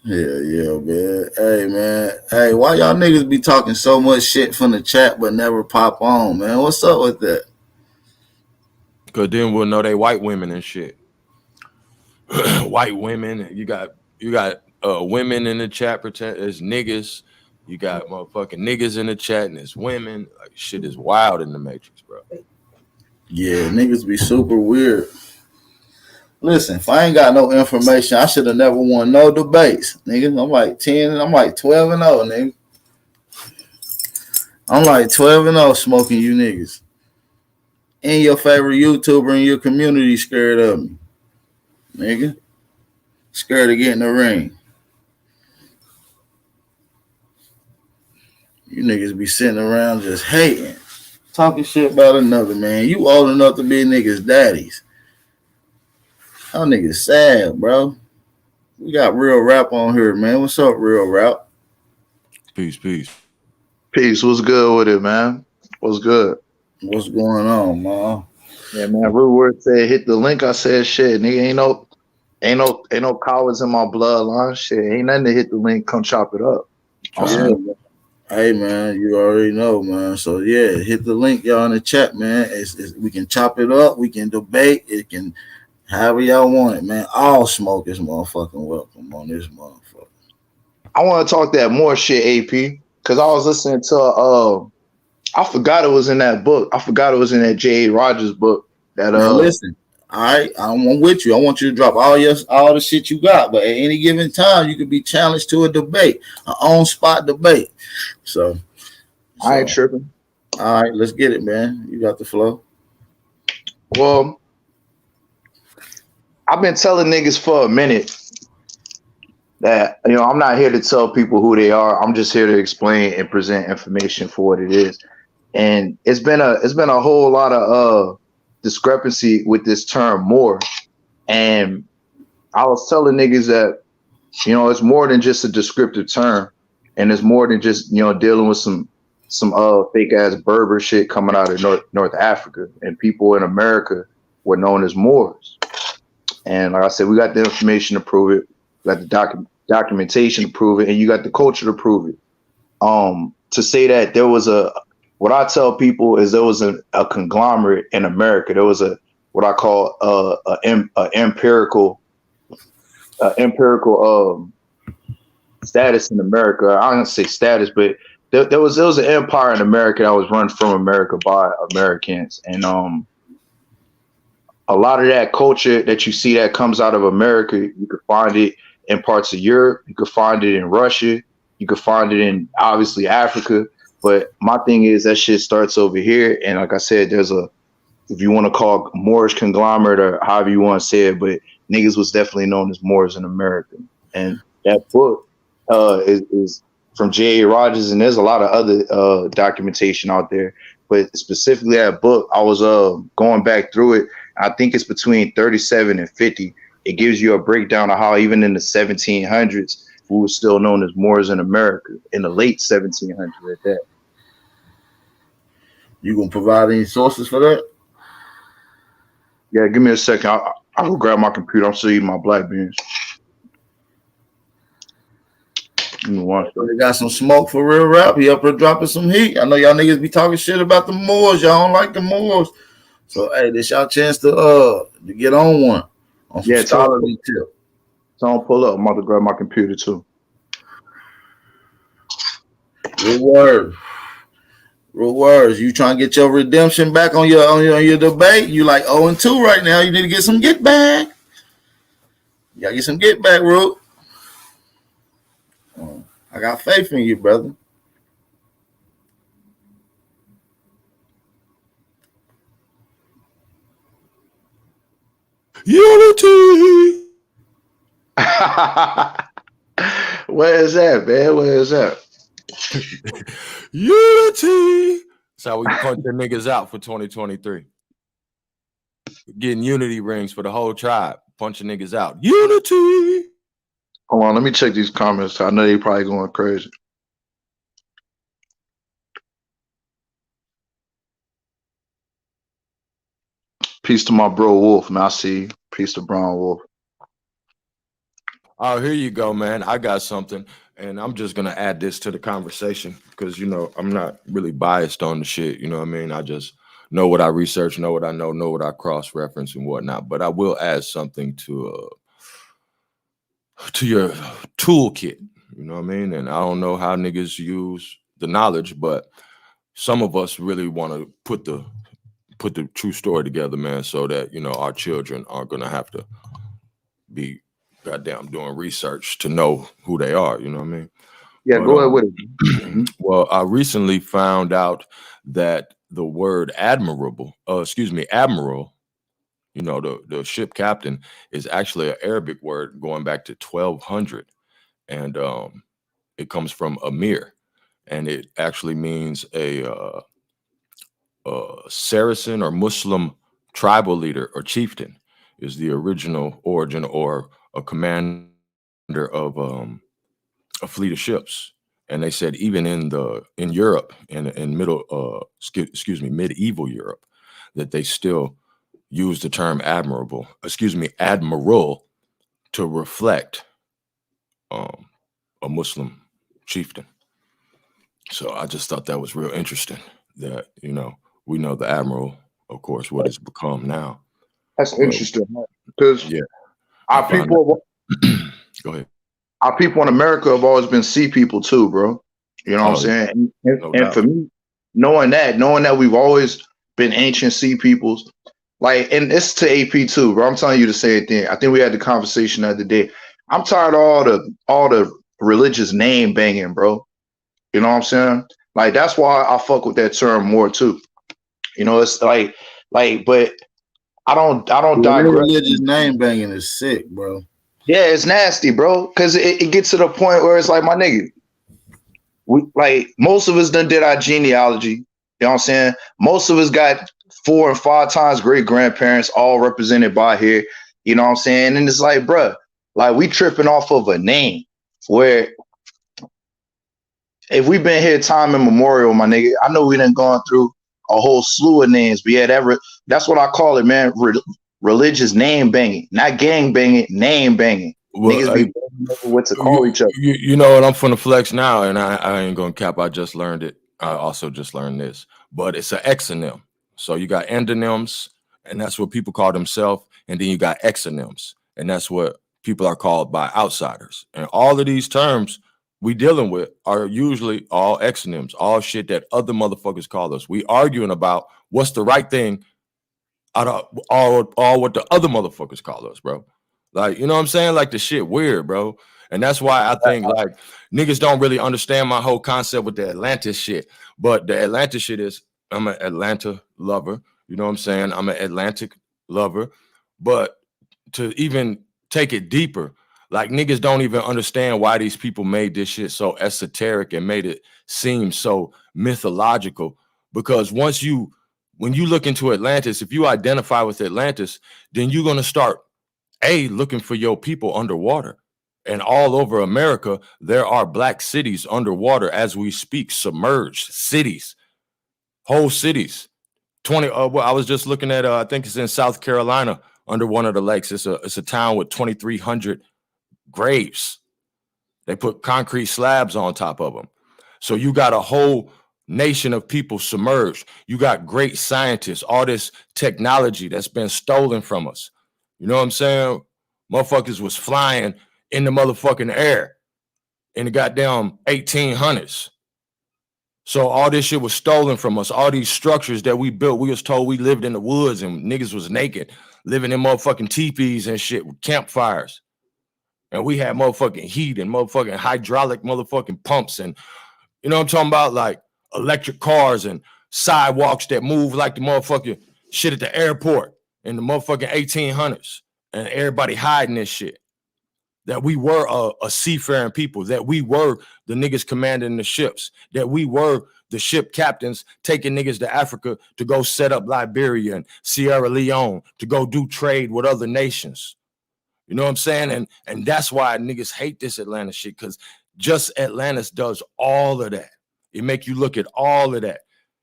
S3: Yeah, man. Hey, man. Hey, why y'all niggas be talking so much shit from the chat but never pop on, man? What's up with that?
S5: Cause then we'll know they white women and shit. White women. You got women in the chat pretend as niggas. You got motherfucking niggas in the chat and it's women. Like shit is wild in the Matrix, bro.
S3: Yeah, niggas be super weird. Listen, if I ain't got no information, I should have never won no debates, nigga. I'm like 10, I'm like 12 and 0, nigga. I'm like 12 and 0 smoking you niggas. And your favorite YouTuber in your community scared of me, nigga. Scared to get in the ring. You niggas be sitting around just hating, talking shit about another man. You old enough to be niggas' daddies. Y'all niggas sad, bro. We got real rap on here, man. What's up, real rap?
S5: Peace.
S6: Peace. What's good with it, man? What's good?
S3: What's going on, man?
S6: Yeah, man. Rude said hit the link. I said shit, nigga. Ain't no cowards in my bloodline. Shit, ain't nothing to hit the link. Come chop it up.
S3: Yeah. Hey, man, you already know, man. So yeah, hit the link, y'all, in the chat, man. We can chop it up. We can debate. It can. However y'all want it, man. All smoke is motherfucking welcome on this motherfucker.
S6: I want to talk that more shit, AP, because I was listening to I forgot it was in that book. I forgot it was in that J.A. Rogers book. That
S3: Now listen, all right, I'm with you. I want you to drop all the shit you got, but at any given time, you could be challenged to a debate, an on-spot debate. So
S6: I ain't tripping.
S3: All right, let's get it, man. You got the flow.
S6: Well, I've been telling niggas for a minute that, I'm not here to tell people who they are. I'm just here to explain and present information for what it is. And it's been a whole lot of discrepancy with this term more. And I was telling niggas that, it's more than just a descriptive term, and it's more than just, dealing with some fake ass Berber shit coming out of North Africa, and people in America were known as Moors. And like I said, we got the information to prove it, we got the documentation to prove it, and you got the culture to prove it. To say that there was what I tell people is there was a conglomerate in America. There was what I call a empirical status in America. I don't say status, but there was an empire in America that was run from America by Americans, and a lot of that culture that you see that comes out of America, you could find it in parts of Europe, you could find it in Russia, you could find it in obviously Africa. But my thing is that shit starts over here, and like I said, there's if you want to call Moorish conglomerate or however you want to say it, but niggas was definitely known as Moors in America. And that book is from J.A. Rogers, and there's a lot of other documentation out there. But specifically that book, I was going back through it. I think it's between 37 and 50. It gives you a breakdown of how even in the 1700s, we were still known as Moors in America, in the late 1700s at that.
S3: You gonna provide any sources for that?
S6: Yeah, give me a second. I'll go grab my computer. I'm still eating my black beans.
S3: They got some smoke for real rap. He up there dropping some heat. I know y'all niggas be talking shit about the Moors. Y'all don't like the Moors. So hey, this y'all chance to get on one. On some scholarly tip.
S6: So I'll pull up. I'm about to grab my computer too.
S3: Good word. Real words. You trying to get your redemption back on your debate? You like 0-2 right now. You need to get some get back. You gotta get some get back, Root. I got faith in you, brother.
S5: Unity.
S6: Where is that, man? Where is that?
S5: Unity. That's how we punch the niggas out for 2023. Getting unity rings for the whole tribe. Punching niggas out. Unity.
S6: Hold on, let me check these comments. I know they probably going crazy. Peace to my bro Wolf, man. I see you. Peace to Brown Wolf.
S5: Oh, here you go, man. I got something, and I'm just gonna add this to the conversation because I'm not really biased on the shit. You know what I mean? I just know what I research, know what I know what I cross-reference and whatnot. But I will add something to your toolkit. You know what I mean? And I don't know how niggas use the knowledge, but some of us really want to put the true story together, man, so that our children aren't gonna have to be goddamn doing research to know who they are. You know what I mean?
S6: Yeah, go ahead with it.
S5: Well, I recently found out that the word admiral, the ship captain, is actually an Arabic word going back to 1200, and it comes from Amir, and it actually means a Saracen or Muslim tribal leader or chieftain is the original origin, or a commander of a fleet of ships. And they said even in Europe, in medieval Europe, that they still use the term admiral to reflect a Muslim chieftain. So I just thought that was real interesting that, we know the admiral, of course, what it's become now.
S6: That's interesting, because our people
S5: go ahead.
S6: Our people in America have always been sea people too, bro. You know what I'm saying? And for me, knowing that we've always been ancient sea peoples, like, and it's to AP too, bro. I'm telling you the same thing. I think we had the conversation the other day. I'm tired of all the religious name banging, bro. You know what I'm saying? Like, that's why I fuck with that term more too. It's like, but I don't digress.
S3: Religious name banging is sick, bro.
S6: Yeah, it's nasty, bro. Because it gets to the point where it's like, my nigga, most of us done did our genealogy. You know what I'm saying? Most of us got 4 and 5 times great grandparents, all represented by here. You know what I'm saying? And it's like, bruh, like, we tripping off of a name where, if we've been here time immemorial, my nigga, I know we done gone through a whole slew of names, but yeah, that's what I call it, man. Religious name banging, not gang banging, name banging.
S5: Well,
S6: niggas be what to call each other.
S5: You know what? I'm finna flex now, and I ain't gonna cap. I just learned it. I also just learned this, but it's an exonym. So you got endonyms, and that's what people call themselves, and then you got exonyms, and that's what people are called by outsiders. And all of these terms we dealing with are usually all exonyms, all shit that other motherfuckers call us. We arguing about what's the right thing out of all what the other motherfuckers call us, bro. Like, you know what I'm saying? Like, the shit weird, bro. And that's why I think, like, niggas don't really understand my whole concept with the Atlantis shit. But the Atlantis shit is, I'm an Atlanta lover. You know what I'm saying? I'm an Atlantic lover. But to even take it deeper, like, niggas don't even understand why these people made this shit so esoteric and made it seem so mythological. Because when you look into Atlantis, if you identify with Atlantis, then you're going to start looking for your people underwater. And all over America, there are black cities underwater as we speak, submerged cities, whole cities. I was just looking at, I think it's in South Carolina, under one of the lakes. It's a town with 2,300 graves. They put concrete slabs on top of them. So you got a whole nation of people submerged. You got great scientists, all this technology that's been stolen from us. You know what I'm saying? Motherfuckers was flying in the motherfucking air in the goddamn 1800s. So all this shit was stolen from us. All these structures that we built, we was told we lived in the woods and niggas was naked, living in motherfucking teepees and shit with campfires. And we had motherfucking heat and motherfucking hydraulic motherfucking pumps and, you know what I'm talking about? Like electric cars and sidewalks that move like the motherfucking shit at the airport in the motherfucking 1800s. And everybody hiding this shit. That we were a seafaring people, that we were the niggas commanding the ships, that we were the ship captains taking niggas to Africa to go set up Liberia and Sierra Leone, to go do trade with other nations. You know what I'm saying? And that's why niggas hate this Atlanta shit, because just Atlantis does all of that. It make you look at all of that.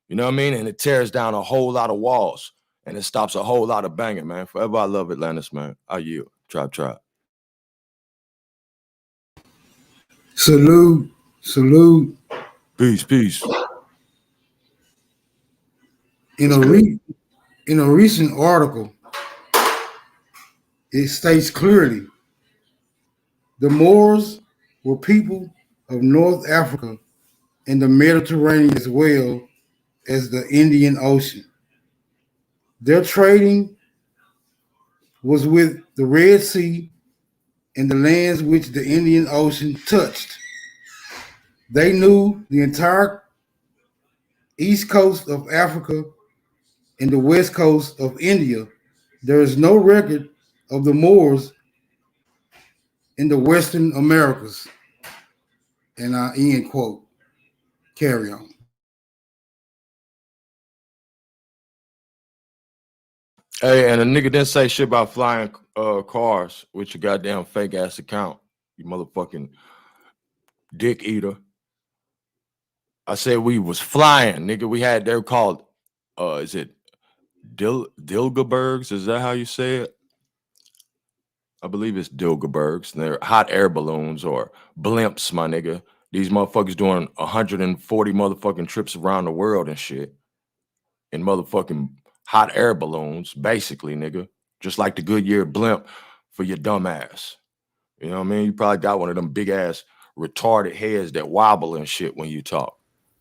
S5: You know what I mean? And it tears down a whole lot of walls and it stops a whole lot of banging, man. Forever I love Atlantis, man. I yield. Tribe.
S7: Salute.
S5: Peace.
S7: In a recent article, it states clearly the Moors were people of North Africa and the Mediterranean as well as the Indian Ocean. Their trading was with the Red Sea and the lands which the Indian Ocean touched. They knew the entire east coast of Africa and the west coast of India. There is no record of the Moors in the Western Americas. And I end quote. Carry on.
S5: Hey, and a nigga didn't say shit about flying cars with your goddamn fake ass account. You motherfucking dick eater. I said we was flying, nigga. We had, they're called, is it Dilgabergs? Is that how you say it? I believe it's Dilgabergs. And they're hot air balloons or blimps, my nigga. These motherfuckers doing 140 motherfucking trips around the world and shit. In motherfucking hot air balloons, basically, nigga. Just like the Goodyear blimp for your dumb ass. You know what I mean? You probably got one of them big ass retarded heads that wobble and shit when you talk.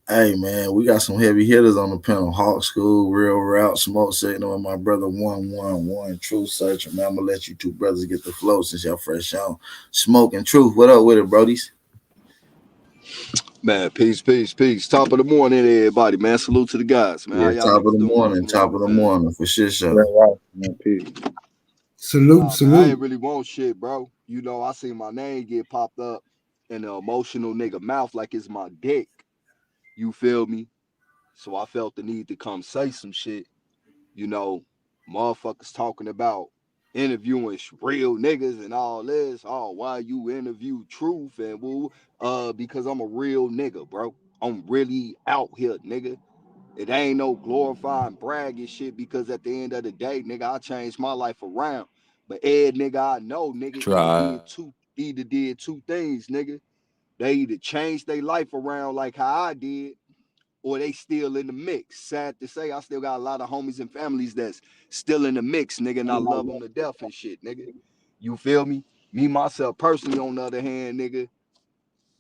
S3: Hey man, we got some heavy hitters on the panel. Hawk School, Real Route, Smoke Signal, and my brother 111, Truth Searcher. Man, I'm gonna let you two brothers get the flow since y'all fresh on. Smoke and Truth, what up with it, brodies?
S8: Man, peace. Top of the morning, everybody, man. Salute to the guys, man.
S3: Yeah,
S8: How y'all
S3: top of the
S8: doing?
S3: morning, top of the morning for shit show.
S6: Man, peace.
S7: Salute.
S8: Man, I ain't really want shit, bro. You know, I seen my name get popped up in the emotional nigga mouth like it's my dick. You feel me? So I felt the need to come say some shit. You know, motherfuckers talking about interviewing real niggas and all this. Oh, why you interview Truth and woo? Because I'm a real nigga, bro. I'm really out here, nigga. It ain't no glorifying bragging shit, because at the end of the day, nigga, I changed my life around. But nigga, I know, nigga, either did two things, nigga. They either changed their life around like how I did, or they still in the mix. Sad to say, I still got a lot of homies and families that's still in the mix, nigga, and I love them to death and shit, nigga. You feel me? Me, myself, personally, on the other hand, nigga,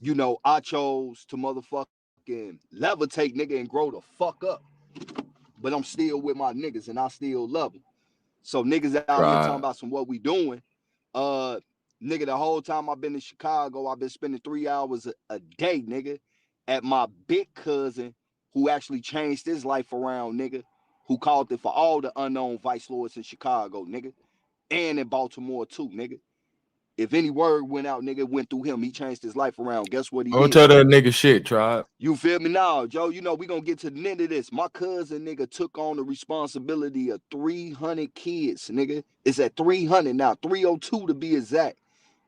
S8: you know, I chose to motherfucking levitate, nigga, and grow the fuck up. But I'm still with my niggas, and I still love them. So niggas out here talking about some what we doing. Nigga, the whole time I've been in Chicago, I've been spending 3 hours a day, nigga, at my big cousin who actually changed his life around, nigga, who called it for all the unknown vice lords in Chicago, nigga, and in Baltimore too, nigga. If any word went out, nigga, went through him. He changed his life around. Guess what he
S5: Don't
S8: did?
S5: tell that nigga shit, Tribe.
S8: You feel me now, Joe? You know, we gonna get to the end of this. My cousin, nigga, took on the responsibility of 300 kids, nigga. It's at 300 now, 302 to be exact.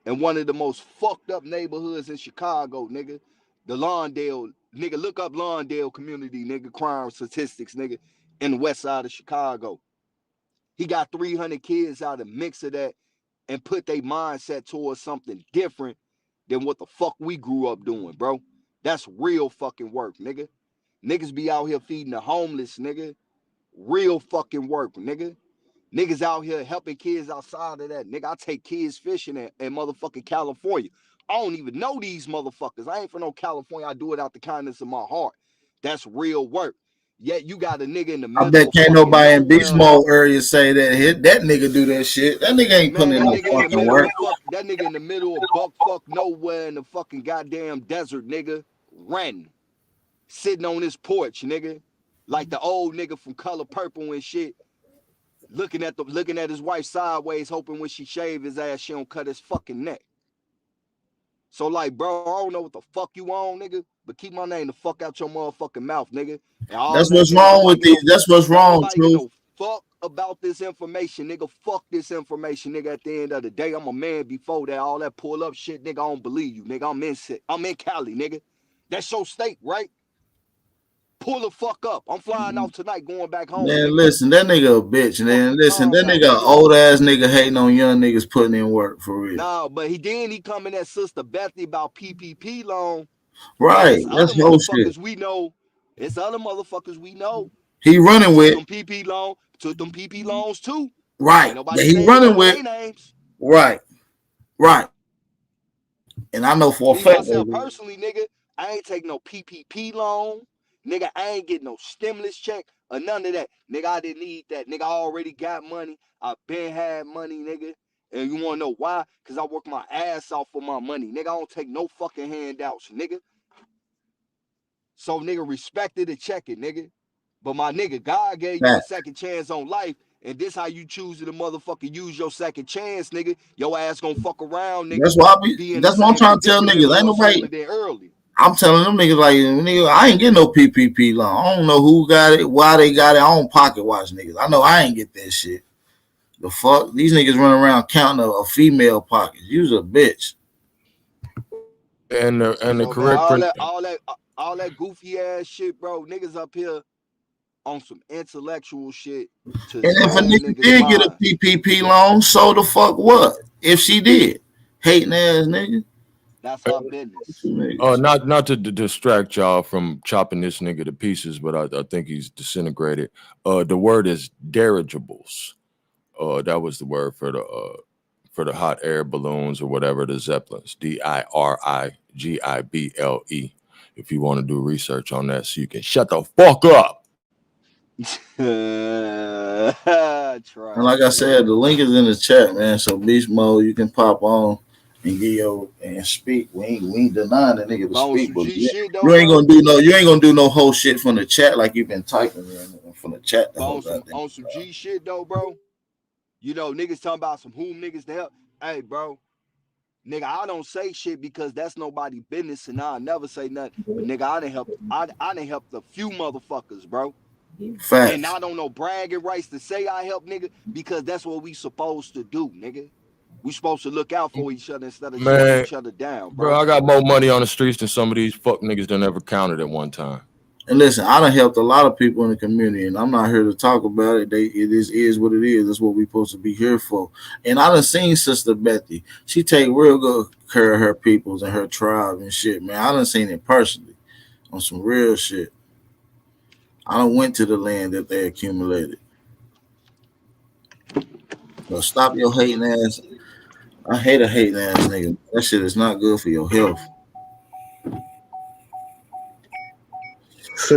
S8: And one of the most fucked up neighborhoods in Chicago, nigga. The Lawndale, nigga, look up Lawndale community, nigga, crime statistics, nigga, in the west side of Chicago. He got 300 kids out of the mix of that and put their mindset towards something different than what the fuck we grew up doing, bro. That's real fucking work, nigga. Niggas be out here feeding the homeless, nigga. Real fucking work, nigga. Niggas out here helping kids outside of that. Nigga, I take kids fishing in motherfucking California. I don't even know these motherfuckers. I ain't from no California. I do it out the kindness of my heart. That's real work. Yet you got a nigga in the
S3: I
S8: middle
S3: bet
S8: of
S3: can't
S8: fucking
S3: nobody in Beast
S8: nowhere.
S3: Mode area say that nigga do that shit. That nigga ain't
S8: Man,
S3: putting in
S8: that
S3: no
S8: nigga in the
S3: fucking
S8: middle
S3: work.
S8: of that nigga in the middle of buck fuck nowhere in the fucking goddamn desert, nigga. Renting. Sitting on his porch, nigga. Like the old nigga from Color Purple and shit. Looking at his wife sideways, hoping when she shave his ass, she don't cut his fucking neck. So like, bro, I don't know what the fuck you on, nigga, but keep my name the fuck out your motherfucking mouth, nigga. And all
S3: That's
S8: that,
S3: what's
S8: nigga,
S3: wrong with these. That's what's
S8: don't
S3: wrong,
S8: nobody get
S3: Truth.
S8: no fuck about this information, nigga. Fuck this information, nigga. At the end of the day, I'm a man before that. All that pull up shit, nigga, I don't believe you, nigga. I'm in Cali, nigga. That's your state, right? Pull the fuck up. I'm flying off tonight, going back home,
S3: Man,
S8: nigga.
S3: listen, that nigga a bitch,
S8: Fuck
S3: man.
S8: you
S3: Listen,
S8: talking
S3: that
S8: about,
S3: nigga
S8: nigga.
S3: old ass nigga hating on young niggas putting in work for real.
S8: Nah, but he coming at Sister Bethy about PPP loan. And
S3: Right,
S8: it's other
S3: that's your shit.
S8: motherfuckers we know. It's other motherfuckers we know.
S3: He running
S8: Took
S3: with
S8: them PP loans too. Ain't
S3: right.
S8: nobody
S3: That he
S8: saying
S3: running
S8: none of
S3: with
S8: their names.
S3: right, right. And I know for a
S8: Me,
S3: fact
S8: myself,
S3: that
S8: personally, nigga, I ain't taking no PPP loan. Nigga, I ain't getting no stimulus check or none of that. Nigga, I didn't need that. Nigga, I already got money. I been had money, nigga. And you wanna know why? Because I work my ass off for my money. Nigga, I don't take no fucking handouts, nigga. So, nigga, respect it and check it, nigga. But my nigga, God gave you a
S3: fact.
S8: second chance on life, and this how you choose to the motherfucker use your second chance, nigga. Your ass gonna fuck around, nigga,
S3: That's why I
S8: and
S3: be.
S8: be in the
S3: That's what I'm
S8: same
S3: trying to tell
S8: predicament
S3: niggas. Ain't
S8: more
S3: nobody.
S8: sooner than early.
S3: I'm telling them niggas like, nigga, I ain't getting no PPP loan. I don't know who got it, why they got it. I don't pocket watch niggas. I know I ain't get that shit. The fuck? These niggas run around counting a female pockets. You's a bitch.
S5: And the
S8: So man,
S5: correct print.
S8: all that goofy ass shit, bro. Niggas up here on some intellectual shit to
S3: And if a
S8: zoom
S3: nigga
S8: niggas'
S3: did get a
S8: mind.
S3: PPP loan, so the fuck what? If she did, hating ass nigga.
S8: That's her business.
S3: Niggas.
S5: Not to distract y'all from chopping this nigga to pieces, but I think he's disintegrated. The word is dirigibles. That was the word for the hot air balloons or whatever, the Zeppelins. Dirigible. If you want to do research on that, so you can shut the fuck up.
S3: And like I said, the link is in the chat, man. So beast mode, you can pop on and get your and speak. We ain't denying the nigga to
S8: But on
S3: speak,
S8: some
S3: but
S8: G shit though,
S3: you ain't
S8: bro.
S3: gonna do no whole shit from the chat like you've been typing from the chat the
S8: But
S3: whole goddamn
S8: on some
S3: time.
S8: G shit though, bro. You know, niggas talking about some whom niggas to help. Hey, bro. Nigga, I don't say shit because that's nobody business, and I never say nothing. But nigga, I done helped a few motherfuckers, bro. And
S3: Facts.
S8: I don't know bragging rights to say I help, nigga, because that's what we supposed to do, nigga. We supposed to look out for each other instead of shutting
S5: Man,
S8: each other down,
S5: bro,
S8: bro.
S5: I got more money on the streets than some of these fuck niggas done ever counted at one time.
S3: And listen, I done helped a lot of people in the community, and I'm not here to talk about it. It is what it is. That's what we supposed to be here for. And I done seen Sister Bethy. She take real good care of her peoples and her tribe and shit, man. I done seen it personally on some real shit. I done went to the land that they accumulated. So stop your hating ass. I hate a hating ass nigga. That shit is not good for your health.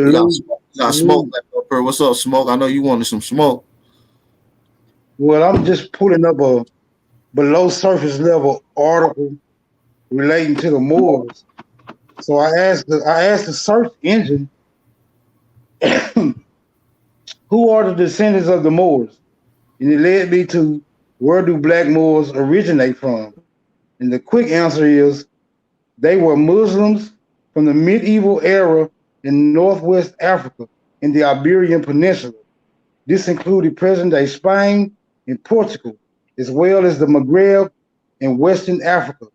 S3: We got
S7: Salute,
S3: smoke
S7: salute.
S3: back up here. What's up, smoke? I know you wanted some smoke.
S7: Well, I'm just pulling up a below surface level article relating to the Moors. So I asked the search engine, who are the descendants of the Moors? And it led me to where do black Moors originate from? And the quick answer is they were Muslims from the medieval era in northwest Africa in the Iberian Peninsula. This included present-day Spain and Portugal, as well as the Maghreb and Western Africa,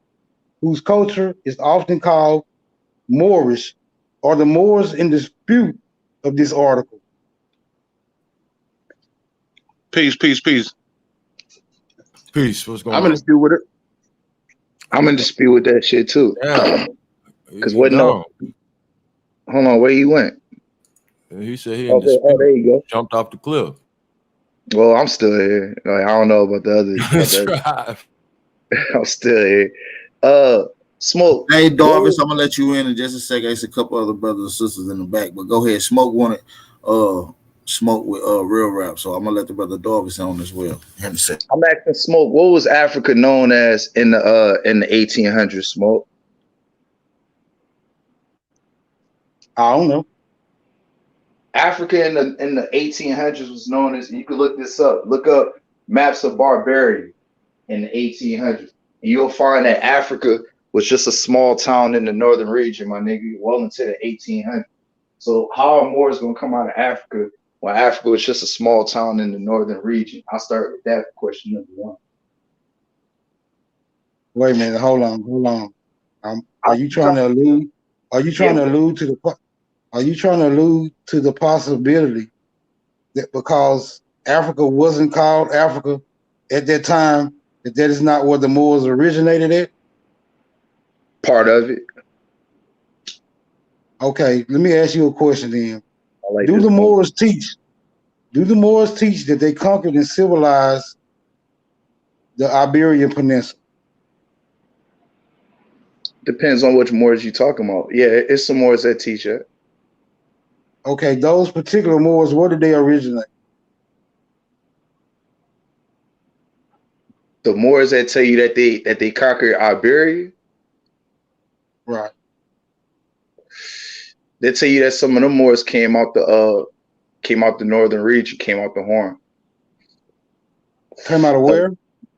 S7: whose culture is often called Moorish, or the Moors in dispute of this article.
S9: Peace, peace, peace.
S5: Peace. What's going
S9: I'm in
S5: on?
S9: dispute with it.
S6: I'm in dispute with that shit too.
S5: Damn,
S6: Cause
S5: he
S6: what
S5: gone.
S6: hold on, where he went?
S5: He said he in
S6: Okay, oh, there
S5: dispute.
S6: you go.
S5: Jumped off the cliff.
S6: Well, I'm still here. Like, I don't know about the other.
S5: Drive.
S6: I'm still here. Smoke.
S3: Hey,
S6: What
S3: Darvis, I'm gonna let you in just a second. There's a couple other brothers and sisters in the back, but go ahead. Smoke wanted smoke with real rap, so I'm gonna let the brother Darvis on as well. Him say.
S6: I'm asking Smoke. What was Africa known as in the 1800s? Smoke.
S7: I don't know.
S6: Africa in the 1800s was known as. You can look this up. Look up maps of barbarity in the 1800s, and you'll find that Africa was just a small town in the northern region, my nigga, well into the 1800s. So how are Moors gonna come out of Africa when Africa was just a small town in the northern region? I'll start with that question number one.
S7: Wait a minute. Hold on. Are you trying to allude? Are you trying to allude to the? Are you trying to allude to the possibility that because Africa wasn't called Africa at that time, that is not where the Moors originated at?
S6: Part of it.
S7: Okay, let me ask you a question then.
S6: Like
S7: Do the Moors teach that they conquered and civilized the Iberian Peninsula?
S6: Depends on which Moors you're talking about. Yeah, it's some Moors that teach it.
S7: Okay, those particular Moors, where did they originate?
S6: The Moors that tell you that they conquered Iberia.
S7: Right.
S6: They tell you that some of them Moors came out the northern region, came out the Horn.
S7: Came out of where?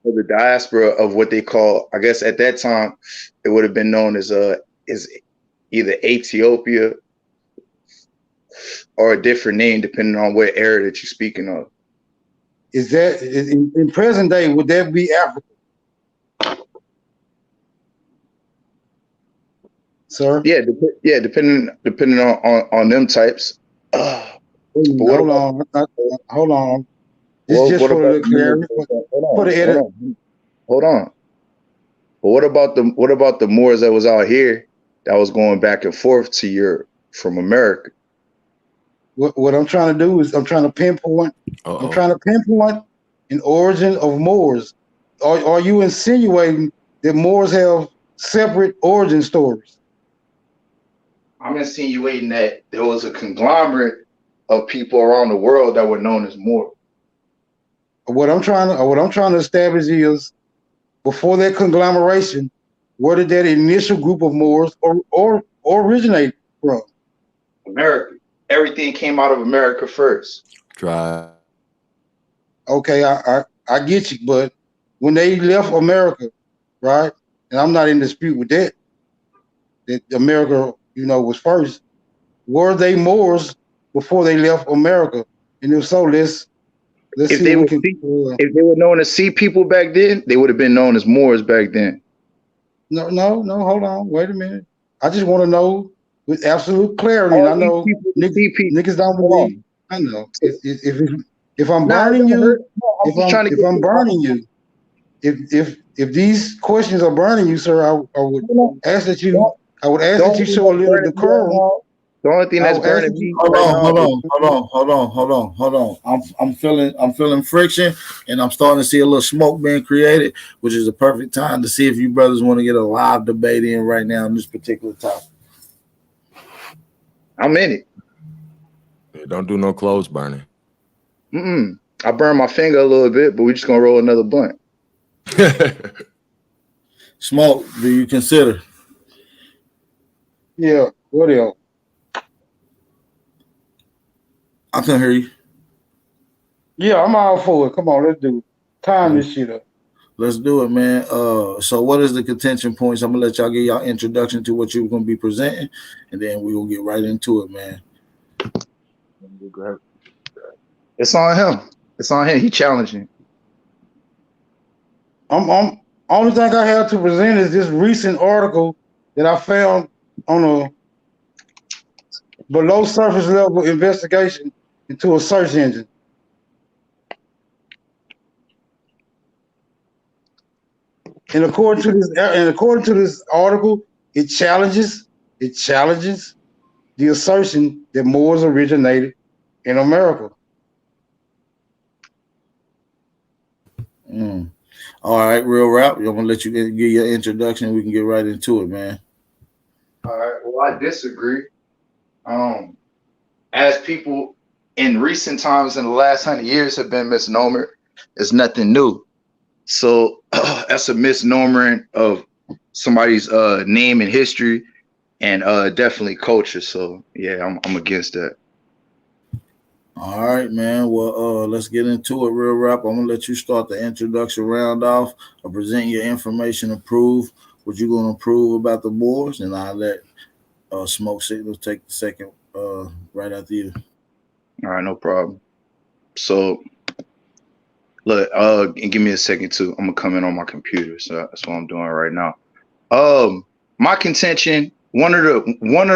S6: The diaspora of what they call, I guess at that time, it would have been known as either Ethiopia or a different name depending on what era that you're speaking of.
S7: Is that in present day? Would that be Africa, sir?
S6: Yeah, depending on them types.
S7: Hold on. This just for the clarity. For the edit.
S6: Hold on. But what about the Moors that was out here that was going back and forth to Europe from America?
S7: What I'm trying to do is I'm trying to pinpoint an origin of Moors. Are you insinuating that Moors have separate origin stories?
S6: I'm insinuating that there was a conglomerate of people around the world that were known as Moors.
S7: What I'm trying to establish is, before that conglomeration, where did that initial group of Moors or originate from?
S6: America. Everything came out of America first.
S5: Try.
S7: Okay, I get you, but when they left America, right? And I'm not in dispute with that America, was first. Were they Moors before they left America? And if so, let's
S6: if
S7: see
S6: they
S7: if we can.
S6: If they were known as sea people back then, they would have been known as Moors back then.
S7: No, hold on, wait a minute. I just want to know with absolute clarity. And I know niggas don't believe. I know if I'm burning you, if I'm burning you, if these questions are burning you, sir, I would ask that you show a little decorum.
S6: The only thing that's burning me.
S3: Hold on. I'm feeling friction, and I'm starting to see a little smoke being created, which is a perfect time to see if you brothers want to get a live debate in right now on this particular topic.
S6: I'm in it.
S5: Yeah, don't do no clothes burning.
S6: I burned my finger a little bit, but we're just gonna roll another blunt.
S3: Smoke, do you consider?
S7: Yeah, what else?
S3: I can hear you.
S7: Yeah, I'm all for it. Come on, let's do it. Time this shit up.
S3: Let's do it, man. So what is the contention points? I'm gonna let y'all get y'all introduction to what you're gonna be presenting, and then we will get right into it, man.
S6: It's on him. He challenging.
S7: I'm only thing I have to present is this recent article that I found on a below surface level investigation into a search engine. And according to this article, it challenges the assertion that Moors originated in America.
S3: All right, real rap. I'm gonna let you give your introduction. We can get right into it, man.
S6: All right. Well, I disagree. As people in recent times in the last 100 years have been misnomer, it's nothing new. So that's a misnomering of somebody's name and history and definitely culture. So yeah, I'm against that.
S3: All right, man. Well, let's get into it, real rap. I'm gonna let you start the introduction round off. Or present your information and prove what you're gonna prove about the Moors, and I'll let Smoke Signals take the second right after you.
S6: All right, no problem. So look, and give me a second too. I'm gonna come in on my computer, so that's what I'm doing right now. My contention, one of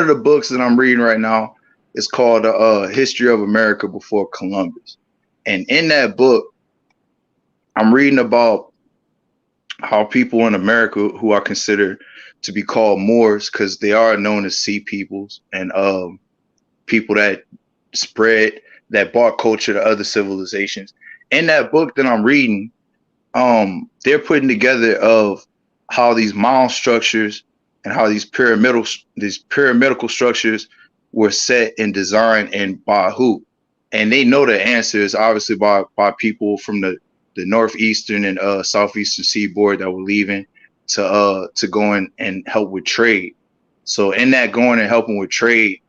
S6: the books that I'm reading right now is called History of America Before Columbus. And in that book, I'm reading about how people in America who are considered to be called Moors, because they are known as sea peoples and people that brought culture to other civilizations. In that book that I'm reading, they're putting together of how these mound structures and how these pyramidal structures were set and designed and by who. And they know the answer is obviously by people from the northeastern and southeastern seaboard that were leaving to go in and help with trade. So in that going and helping with trade,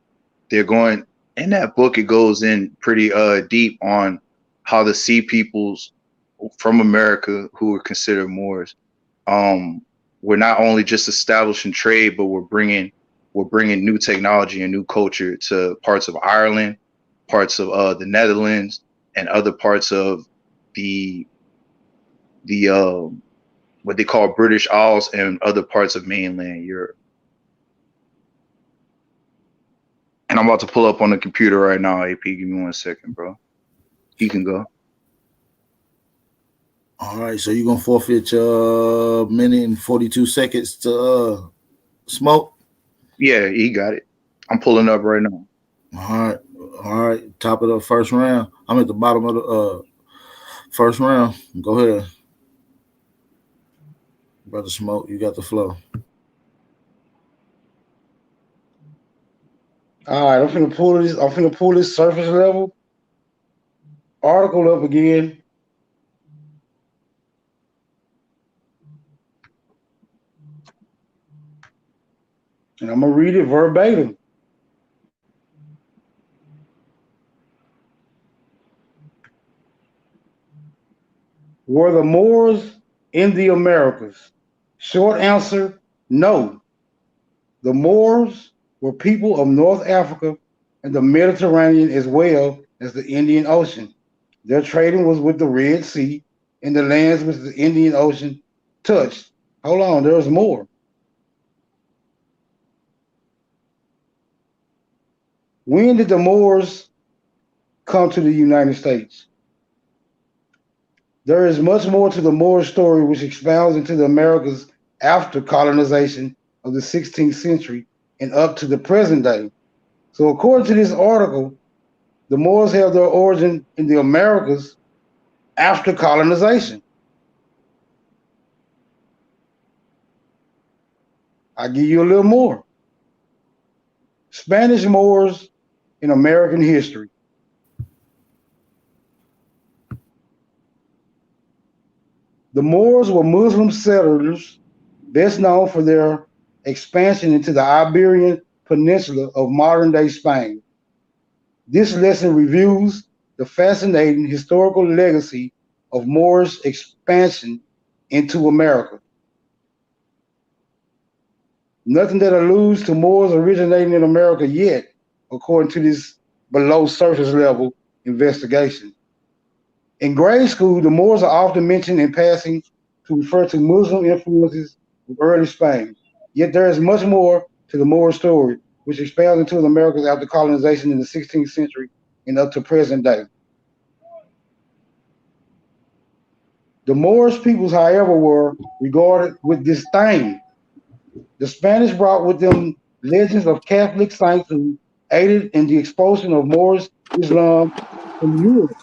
S6: they're going in that book. It goes in pretty deep on how the sea peoples from America who were considered Moors, we're not only just establishing trade, but we're bringing new technology and new culture to parts of Ireland, parts of the Netherlands, and other parts of the what they call British Isles and other parts of mainland Europe. And I'm about to pull up on the computer right now. AP, give me 1 second, bro. You can go.
S3: All right, so you're gonna forfeit your minute and 42 seconds to Smoke.
S6: Yeah, he got it. I'm pulling up right now.
S3: All right. Top of the first round. I'm at the bottom of the first round. Go ahead, brother Smoke. You got the flow.
S7: All right, I'm finna pull this surface level article up again. And I'm gonna read it verbatim. Were the Moors in the Americas? Short answer, no. The Moors were people of North Africa and the Mediterranean as well as the Indian Ocean. Their trading was with the Red Sea and the lands which the Indian Ocean touched. Hold on, there's more. When did the Moors come to the United States? There is much more to the Moor story which expounds into the Americas after colonization of the 16th century and up to the present day. So according to this article, the Moors have their origin in the Americas after colonization. I'll give you a little more. Spanish Moors in American history. The Moors were Muslim settlers best known for their expansion into the Iberian Peninsula of modern-day Spain. This lesson reviews the fascinating historical legacy of Moorish expansion into America. Nothing that alludes to Moors originating in America yet, according to this below surface level investigation. In grade school, the Moors are often mentioned in passing to refer to Muslim influences of early Spain. Yet there is much more to the Moor story, which expands into the Americas after colonization in the 16th century and up to present day. The Moorish peoples, however, were regarded with disdain. The Spanish brought with them legends of Catholic saints who aided in the expulsion of Moorish Islam from Europe.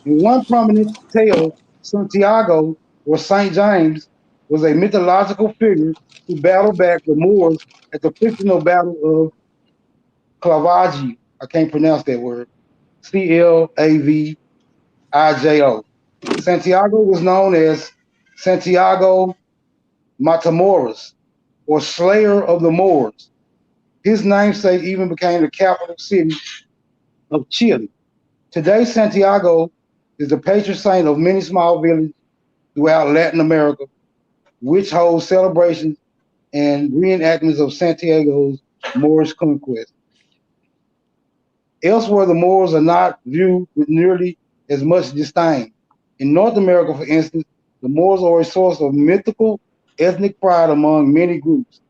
S7: In one prominent tale, Santiago, or Saint James, was a mythological figure who battled back the Moors at the fictional Battle of Clavajo. I can't pronounce that word. Clavijo. Santiago was known as Santiago Matamoros, or Slayer of the Moors. His namesake even became the capital city of Chile. Today, Santiago is the patron saint of many small villages throughout Latin America, which holds celebrations and reenactments of Santiago's Moorish conquest. Elsewhere, the Moors are not viewed with nearly as much disdain. In North America, for instance, the Moors are a source of mythical ethnic pride among many groups.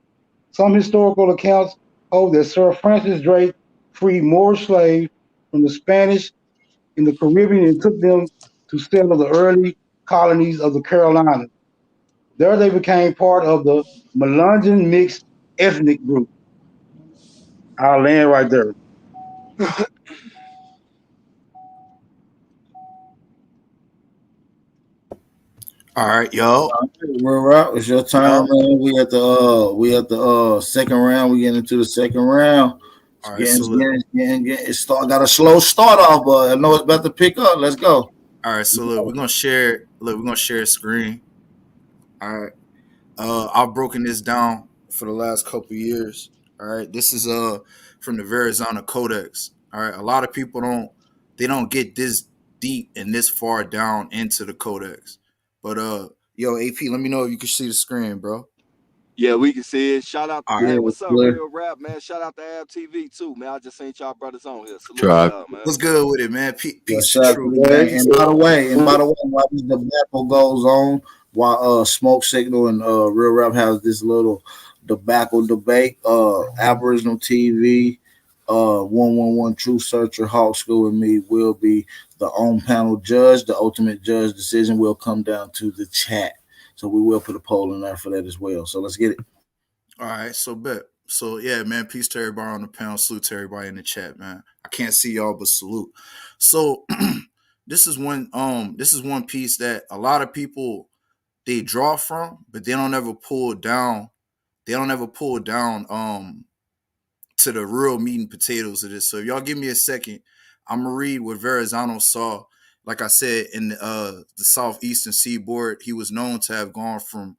S7: Some historical accounts hold that Sir Francis Drake freed Moorish slaves from the Spanish in the Caribbean and took them to settle the early colonies of the Carolinas. There they became part of the Melungeon mixed ethnic group. I'll land right there.
S1: All right, yo.
S3: Real Rock, it's your time, man. We at the second round. We get into the second round. It's
S1: All right, so look.
S3: got a slow start off, but I know it's about to pick up. Let's go.
S1: All right, so look, we're gonna share. Look, we're gonna share a screen. All right. I've broken this down for the last couple years. All right. This is from the Verizon Codex. All right. A lot of people don't get this deep and this far down into the Codex. But yo, AP, let me know if you can see the screen, bro.
S8: Yeah, we can see it. Shout out,
S1: All right.
S8: hey,
S3: Yeah,
S8: what's up,
S3: clear.
S8: Real Rap, man? Shout out to Ab TV too, man. I just seen y'all brothers on here. Salute to
S5: Tribe.
S8: y'all, man.
S1: What's good with it, man?
S3: Yeah,
S1: Peace to
S3: shout out to
S1: truth,
S3: the
S1: man.
S3: gang. And by the way, while this debacle goes on, while Smoke Signal and Real Rap has this little debacle debate, Aboriginal TV, 111 Truth Searcher, Hawk School, and me will be the on panel judge. The ultimate judge decision will come down to the chat. So we will put a poll in there for that as well. So let's get it.
S1: All right, so bet. So yeah, man, peace to everybody on the panel. Salute to everybody in the chat, man. I can't see y'all, but salute. So this is one piece that a lot of people they draw from, but they don't ever pull down. They don't ever pull down to the real meat and potatoes of this. So if y'all give me a second, I'm gonna read what Verrazano saw. Like I said, in the southeastern seaboard, he was known to have gone from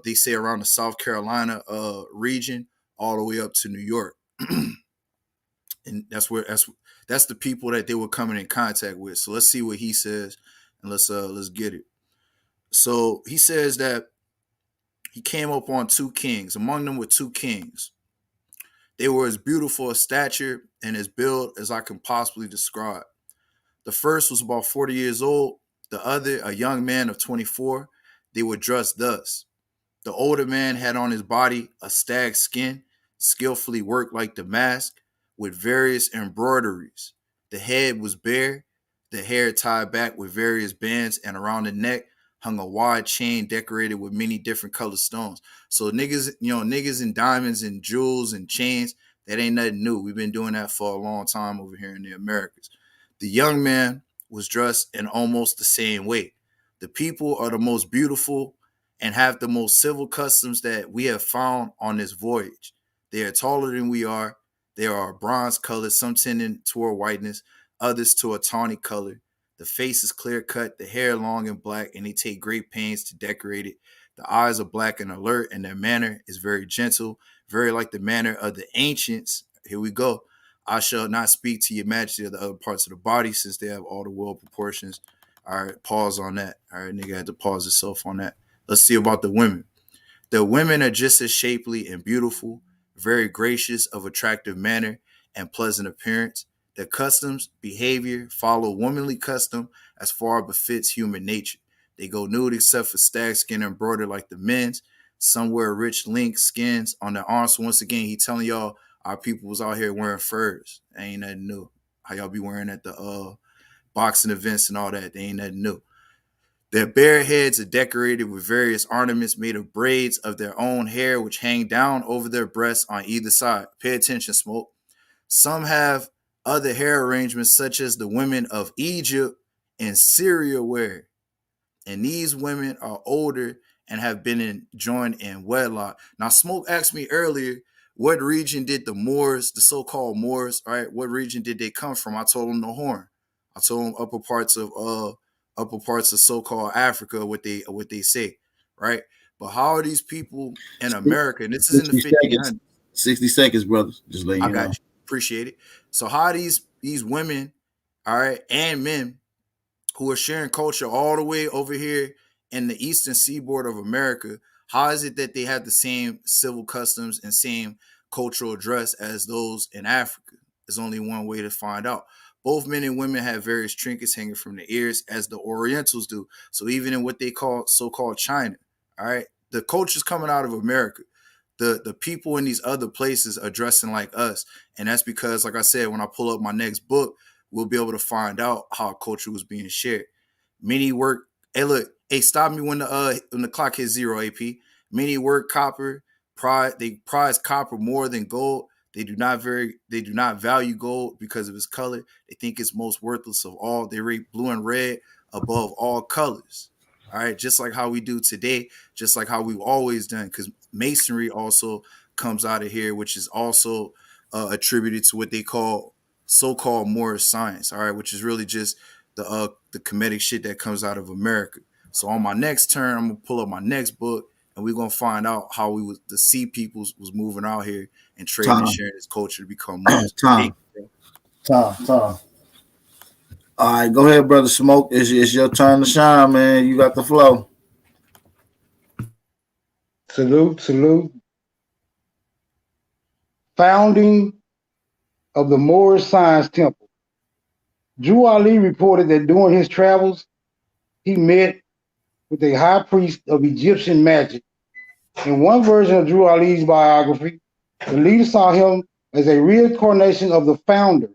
S1: they say around the South Carolina region all the way up to New York. And that's the people that they were coming in contact with. So let's see what he says and let's get it. So he says that he came up on two kings. Among them were two kings. They were as beautiful as stature and as built as I can possibly describe. The first was about 40 years old, the other a young man of 24. They were dressed thus. The older man had on his body a stag skin, skillfully worked like the mask, with various embroideries. The head was bare, the hair tied back with various bands, and around the neck hung a wide chain decorated with many different colored stones. So niggas and diamonds and jewels and chains, that ain't nothing new. We've been doing that for a long time over here in the Americas. The young man was dressed in almost the same way. The people are the most beautiful and have the most civil customs that we have found on this voyage. They are taller than we are. They are bronze colored, some tending toward whiteness, others to a tawny color. The face is clear cut, the hair long and black, and they take great pains to decorate it. The eyes are black and alert, and their manner is very gentle, very like the manner of the ancients. Here we go. I shall not speak to your majesty of the other parts of the body, since they have all the world proportions. All right, pause on that. All right, nigga had to pause himself on that. Let's see about the women. The women are just as shapely and beautiful, very gracious, of attractive manner and pleasant appearance. Their customs, behavior follow womanly custom as far befits human nature. They go nude except for stag skin embroidered like the men's. Some wear rich link skins on their arms. So once again, he telling y'all our people was out here wearing furs. Ain't nothing new. How y'all be wearing at the boxing events and all that. They ain't nothing new. Their bare heads are decorated with various ornaments made of braids of their own hair, which hang down over their breasts on either side. Pay attention, Smoke. Some have other hair arrangements, such as the women of Egypt and Syria wear. And these women are older and have been joined in wedlock. Now, Smoke asked me earlier, what region did the Moors, the so-called Moors, all right, what region did they come from? I told him the Horn. I told him upper parts of so-called Africa, what they say, right? But how are these people in America? And this is in the 1500s.
S3: 60 seconds, brothers. Just let you know.
S1: I got you. Appreciate it. So how are these women, all right, and men who are sharing culture all the way over here in the eastern seaboard of America, how is it that they have the same civil customs and same cultural dress as those in Africa? There's only one way to find out. Both men and women have various trinkets hanging from their ears, as the Orientals do. So even in what they call so-called China, all right, the culture's coming out of America. The people in these other places are dressing like us, and that's because, like I said, when I pull up my next book, we'll be able to find out how culture was being shared. Many work. Hey, look. Hey, stop me when the clock hits zero. AP. Many work copper. They prize copper more than gold. They do not value gold because of its color. They think it's most worthless of all. They rate blue and red above all colors. All right, just like how we do today, just like how we've always done, because masonry also comes out of here, which is also attributed to what they call so-called Moorish science. All right, which is really just the Kemetic shit that comes out of America. So on my next turn, I'm gonna pull up my next book, and we're gonna find out how the sea peoples was moving out here and trading and sharing this culture to become Moors.
S3: Time. All right, go ahead, brother Smoke. It's your turn to shine, man. You got the flow.
S7: Salute. Founding of the Moorish Science Temple. Drew Ali reported that during his travels, he met with a high priest of Egyptian magic. In one version of Drew Ali's biography, the leader saw him as a reincarnation of the founder.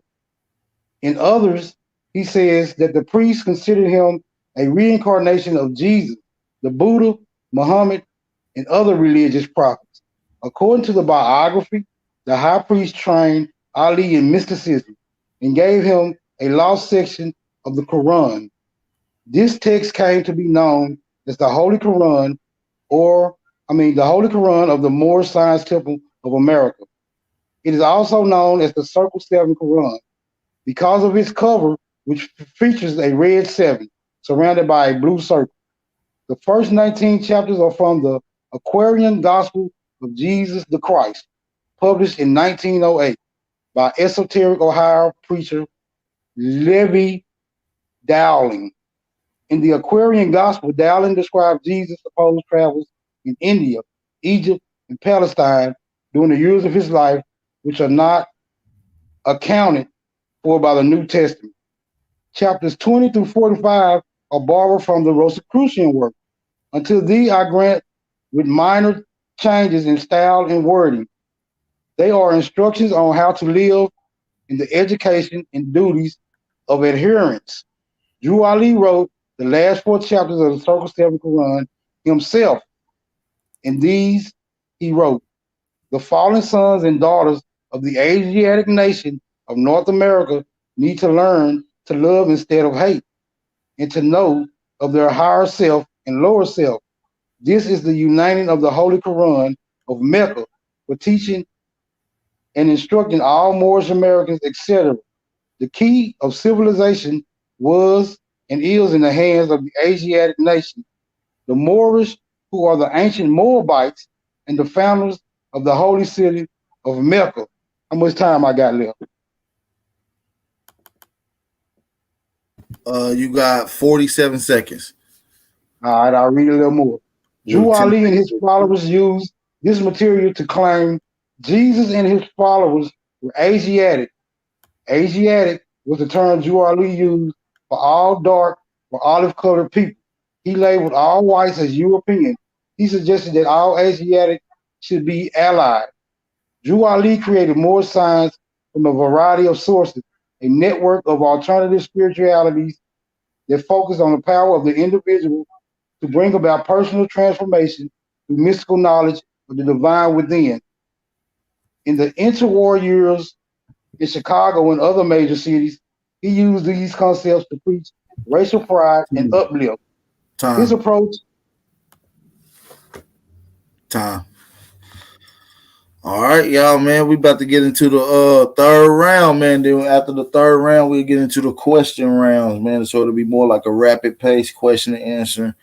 S7: In others, he says that the priest considered him a reincarnation of Jesus, the Buddha, Muhammad, and other religious prophets. According to the biography, the high priest trained Ali in mysticism and gave him a lost section of the Quran. This text came to be known as the Holy Quran, the Holy Quran of the Moorish Science Temple of America. It is also known as the Circle 7 Quran because of its cover, which features a red 7 surrounded by a blue circle. The first 19 chapters are from the Aquarian Gospel of Jesus the Christ, published in 1908 by esoteric Ohio preacher Levi Dowling. In the Aquarian Gospel, Dowling describes Jesus' supposed travels in India, Egypt, and Palestine during the years of his life, which are not accounted for by the New Testament. Chapters 20 through 45 are borrowed from the Rosicrucian work. Until thee I grant with minor changes in style and wording. They are instructions on how to live in the education and duties of adherence. Drew Ali wrote the last 4 chapters of the Circle 7 Quran himself. In these, he wrote, the fallen sons and daughters of the Asiatic nation of North America need to learn to love instead of hate, and to know of their higher self and lower self. This is the uniting of the Holy Quran of Mecca for teaching and instructing all Moorish Americans, etc. The key of civilization was and is in the hands of the Asiatic nation, the Moorish, who are the ancient Moabites and the founders of the holy city of Mecca. How much time I got left?
S3: You got 47 seconds.
S7: All right, I'll read a little more. Drew Ali and his followers used this material to claim Jesus and his followers were Asiatic. Asiatic was the term Drew Ali used for all dark or olive-colored people. He labeled all whites as European. He suggested that all Asiatic should be allied. Drew Ali created more science from a variety of sources, a network of alternative spiritualities that focus on the power of the individual to bring about personal transformation through mystical knowledge of the divine within. In the interwar years in Chicago and other major cities, he used these concepts to preach racial pride and uplift. His
S3: Time.
S7: approach.
S3: Time. All right, y'all, man. We about to get into the third round, man. Then after the third round, we'll get into the question rounds, man. So it'll be more like a rapid pace question and answer.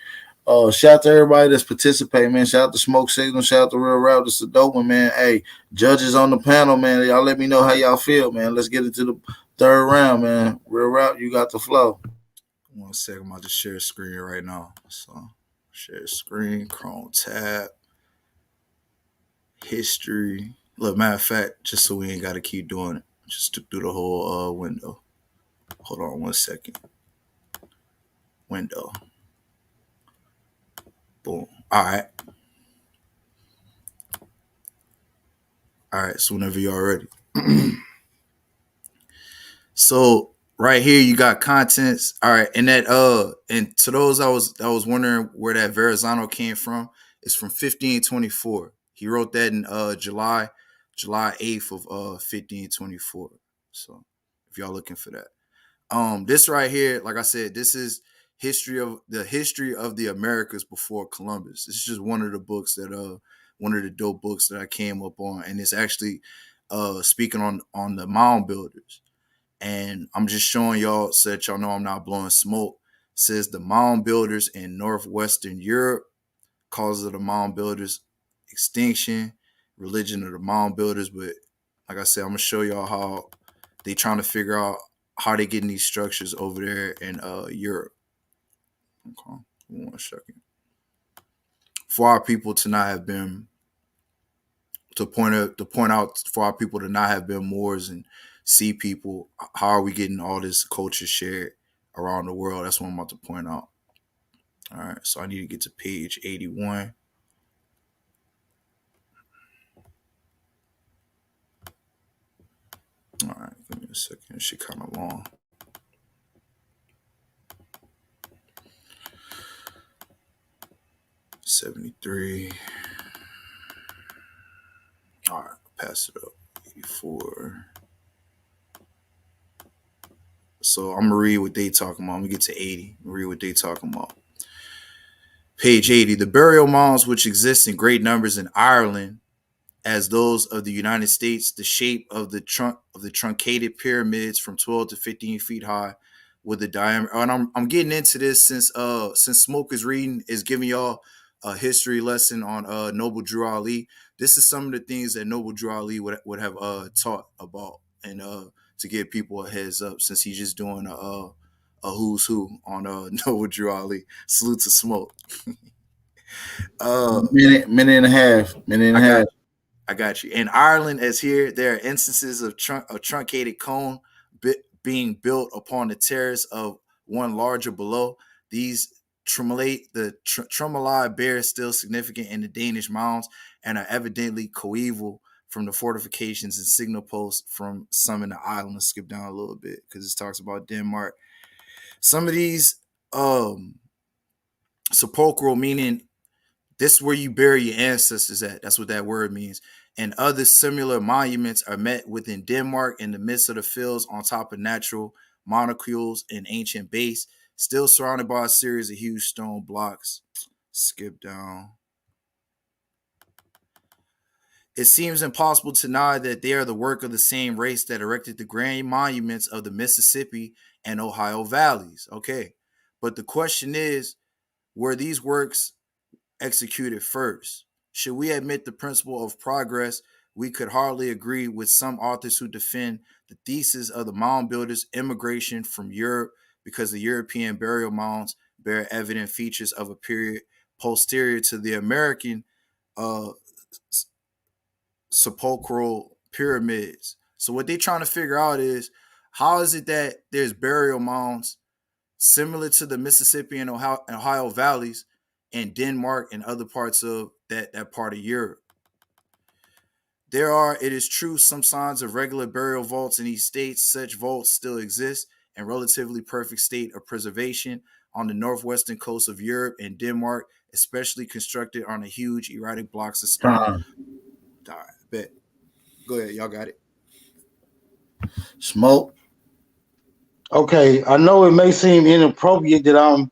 S3: Shout out to everybody that's participating, man. Shout out to Smoke Signal. Shout out to Real Rap. This is a dope one, man. Hey, judges on the panel, man. Y'all let me know how y'all feel, man. Let's get into the third round, man. Real Rap, you got the flow.
S1: 1 second, I'm about to share screen right now. So share screen, Chrome tab, history. Look, matter of fact, just so we ain't got to keep doing it, just to do the whole window. Hold on 1 second. Window. Boom. All right. All right. So whenever you're ready. So right here you got contents. All right, and and to those I was wondering where that Verrazano came from. It's from 1524. He wrote that in July 8th of 1524. So if y'all looking for that. This right here, like I said, this is history of the Americas before Columbus. This is just one of the books that one of the dope books that I came up on, and it's actually speaking on the mound builders. And I'm just showing y'all so that y'all know I'm not blowing smoke. It says the mound builders in northwestern Europe, causes of the mound builders, extinction, religion of the mound builders. But like I said, I'm gonna show y'all how they trying to figure out how they getting these structures over there in Europe. Okay, 1 second. For our people to not have been to point out for our people to not have been Moors and see people, how are we getting all this culture shared around the world? That's what I'm about to point out. All right, so I need to get to page 81. All right, give me a second. She kind of long. $73. All right, pass it up. 84. So I'm gonna read what they talking about. I'm gonna get to 80. Read what they talking about. Page 80. The burial mounds which exist in great numbers in Ireland, as those of the United States, the shape of the truncated pyramids from 12 to 15 feet high, with the diameter. And I'm getting into this since Smoke is giving y'all a history lesson on Noble Drew Ali. This is some of the things that Noble Drew Ali would have taught about, and to give people a heads up, since he's just doing a who's who on Noble Drew Ali. Salute to Smoke.
S3: Minute and a half.
S1: I got you. In Ireland, as here, there are instances of a truncated cone being built upon the terrace of one larger below. These tremoli bear still significant in the Danish mounds and are evidently coeval from the fortifications and signal posts from some in the island. Let's skip down a little bit because it talks about Denmark. Some of these sepulchral, meaning this is where you bury your ancestors at. That's what that word means. And other similar monuments are met within Denmark in the midst of the fields on top of natural monticules and ancient base, still surrounded by a series of huge stone blocks. Skip down. It seems impossible to deny that they are the work of the same race that erected the grand monuments of the Mississippi and Ohio valleys. Okay. But the question is, were these works executed first? Should we admit the principle of progress, we could hardly agree with some authors who defend the thesis of the mound builders' immigration from Europe because the European burial mounds bear evident features of a period posterior to the American sepulchral pyramids. So what they're trying to figure out is, how is it that there's burial mounds similar to the Mississippi and Ohio valleys in Denmark and other parts of that part of Europe? There are, it is true, some signs of regular burial vaults in these states. Such vaults still exist and relatively perfect state of preservation on the northwestern coast of Europe and Denmark, especially constructed on a huge erratic blocks of stone.
S3: Time.
S1: All right, bet. Go ahead, y'all got it.
S3: Smoke.
S7: Okay, I know it may seem inappropriate that I'm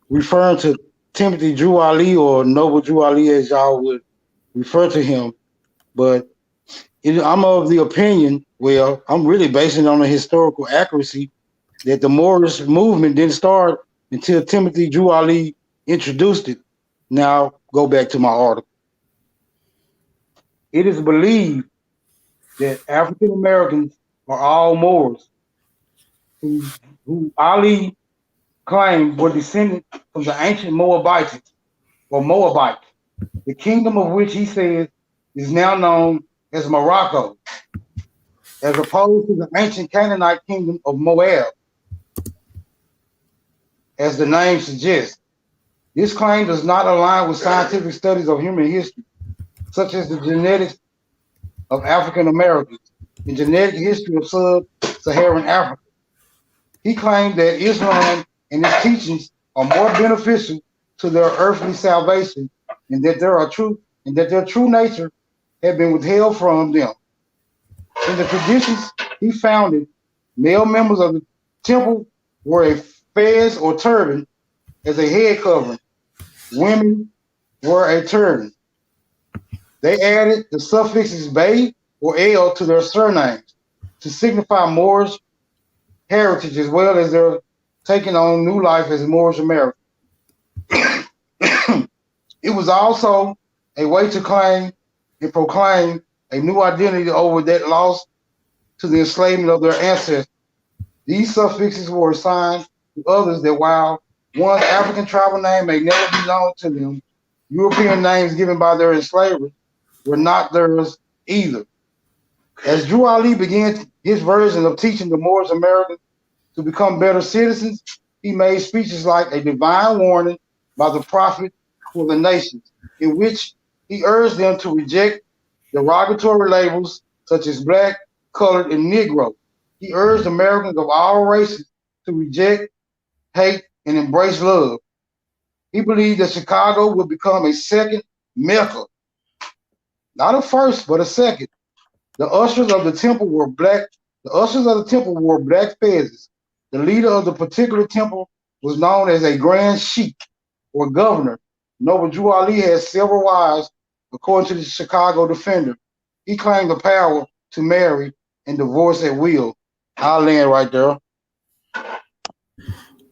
S7: referring to Timothy Drew Ali or Noble Drew Ali as y'all would refer to him, but I'm of the opinion, well, I'm really basing it on the historical accuracy that the Moorish movement didn't start until Timothy Drew Ali introduced it. Now, go back to my article. It is believed that African Americans are all Moors who Ali claimed were descended from the ancient Moabites or Moabite, the kingdom of which he says is now known as Morocco, as opposed to the ancient Canaanite kingdom of Moab, as the name suggests. This claim does not align with scientific studies of human history, such as the genetics of African Americans, the genetic history of sub-Saharan Africa. He claimed that Islam and its teachings are more beneficial to their earthly salvation, and that their true nature had been withheld from them. In the traditions he founded, male members of the temple wore a fez or turban as a head covering. Women wore a turban. They added the suffixes "bay" or "el" to their surnames to signify Moorish heritage, as well as their taking on new life as Moorish Americans. It was also a way to claim and proclaim a new identity over that lost to the enslavement of their ancestors. These suffixes were assigned to others that while one's African tribal name may never be known to them, European names given by their enslavers were not theirs either. As Drew Ali began his version of teaching the Moorish Americans to become better citizens, he made speeches like a divine warning by the prophet for the nations, in which he urged them to reject derogatory labels such as black, colored, and Negro. He urged Americans of all races to reject, hate, and embrace love. He believed that Chicago would become a second Mecca, not a first, but a second. The ushers of the temple wore black. The ushers of the temple wore black fezzes. The leader of the particular temple was known as a grand sheik or governor. Noble Drew Ali had several wives, according to the Chicago Defender. He claimed the power to marry and divorce at will. I'll land right there.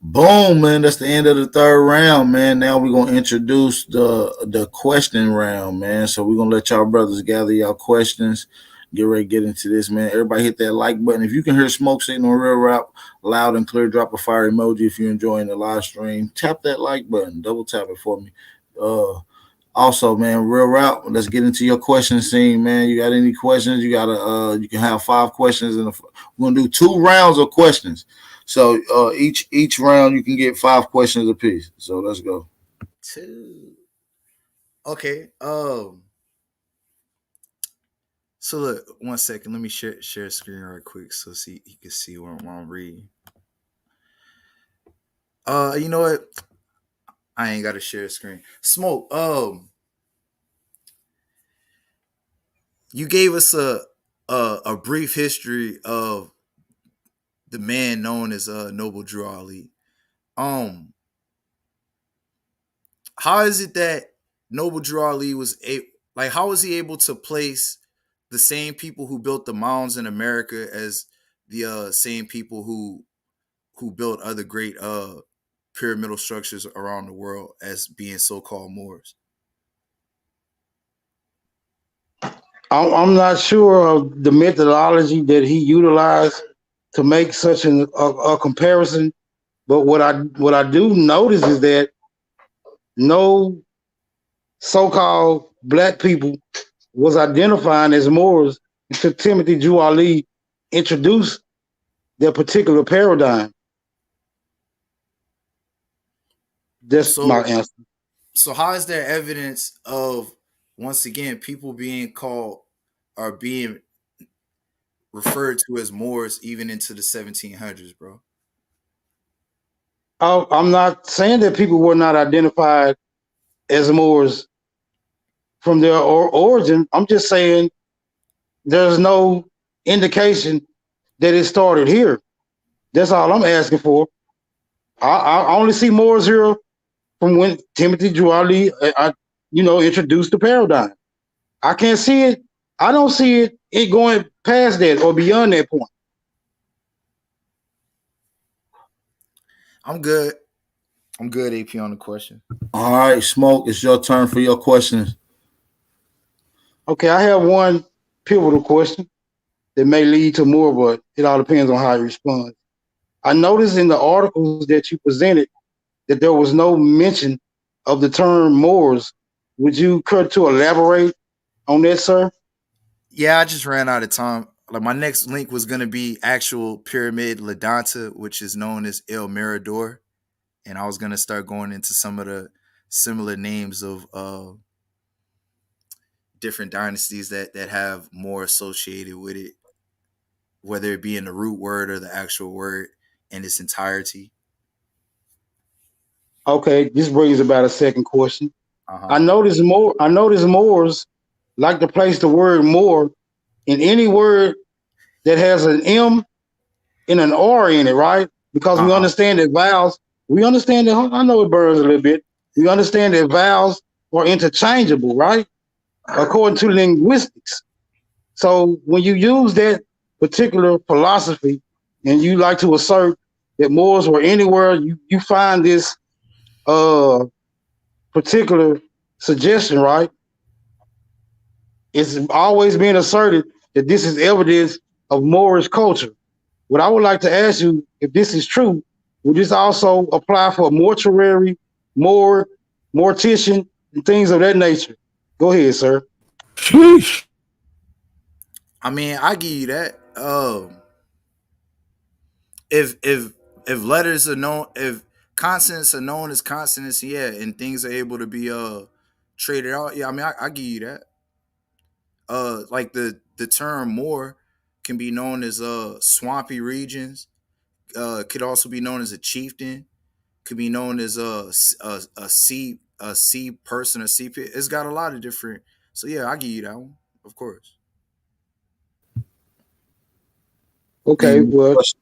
S3: Boom, man. That's the end of the third round, man. Now we're gonna introduce the question round, man. So we're gonna let y'all brothers gather y'all questions. Get ready to get into this, man. Everybody hit that like button. If you can hear Smoke sitting on Real Rap loud and clear, drop a fire emoji if you're enjoying the live stream. Tap that like button. Double tap it for me. Also, man, Real Rap, let's get into your question scene, man. You got any questions? You gotta you can have 5 questions we're gonna do 2 rounds of questions. So each round you can get 5 questions apiece. So let's go.
S1: 2. Okay. So look, 1 second. Let me share screen right quick so see you can see what I'm reading. You know what? I ain't got to share screen. Smoke. You gave us a brief history of the man known as Noble Drew Ali. How is it that Noble Drew Ali how was he able to place the same people who built the mounds in America as the same people who built other great pyramidal structures around the world as being so-called Moors?
S7: I'm not sure of the methodology that he utilized to make such a comparison, but what I do notice is that no so-called black people was identifying as Moors until Timothy Drew Ali introduced their particular paradigm. That's my answer.
S1: So how is there evidence of, once again, people being called or being referred to as Moors even into the 1700s, bro?
S7: I'm not saying that people were not identified as Moors from their origin. I'm just saying there's no indication that it started here. That's all I'm asking for. I only see Moors here from when Timothy Juali, introduced the paradigm. I can't see it. I don't see it going past that or beyond that point.
S1: I'm good. I'm good, AP, on the question.
S3: All right, Smoke, it's your turn for your questions.
S7: Okay, I have one pivotal question that may lead to more, but it all depends on how you respond. I noticed in the articles that you presented that there was no mention of the term Moors. Would you care to elaborate on that, sir?
S1: Yeah, I just ran out of time. Like my next link was gonna be actual Pyramid Ladanta, which is known as El Mirador, and I was gonna start going into some of the similar names of different dynasties that have more associated with it, whether it be in the root word or the actual word in its entirety.
S7: Okay, this brings about a second question.
S1: Uh-huh.
S7: I noticed Moors like to place the word more in any word that has an M and an R in it, right? Because we
S1: Uh-uh.
S7: understand that vowels, we understand that, I know it burns a little bit. We understand that vowels are interchangeable, right? According to linguistics. So when you use that particular philosophy and you like to assert that Moors were anywhere, you find this uh particular suggestion, right? It's always being asserted that this is evidence of Moorish culture. What I would like to ask you, if this is true, would this also apply for mortuary, mortician, and things of that nature? Go ahead, sir.
S5: Sheesh.
S1: I mean, I give you that. If letters are known, if consonants are known as consonants, yeah, and things are able to be traded out, yeah. I mean, I give you that. Like the term more can be known as swampy regions. Could also be known as a chieftain. Could be known as a sea person, a sea pit. It's got a lot of different. So yeah, I give you that one, of course.
S7: Okay,
S3: Any
S7: well,
S3: questions?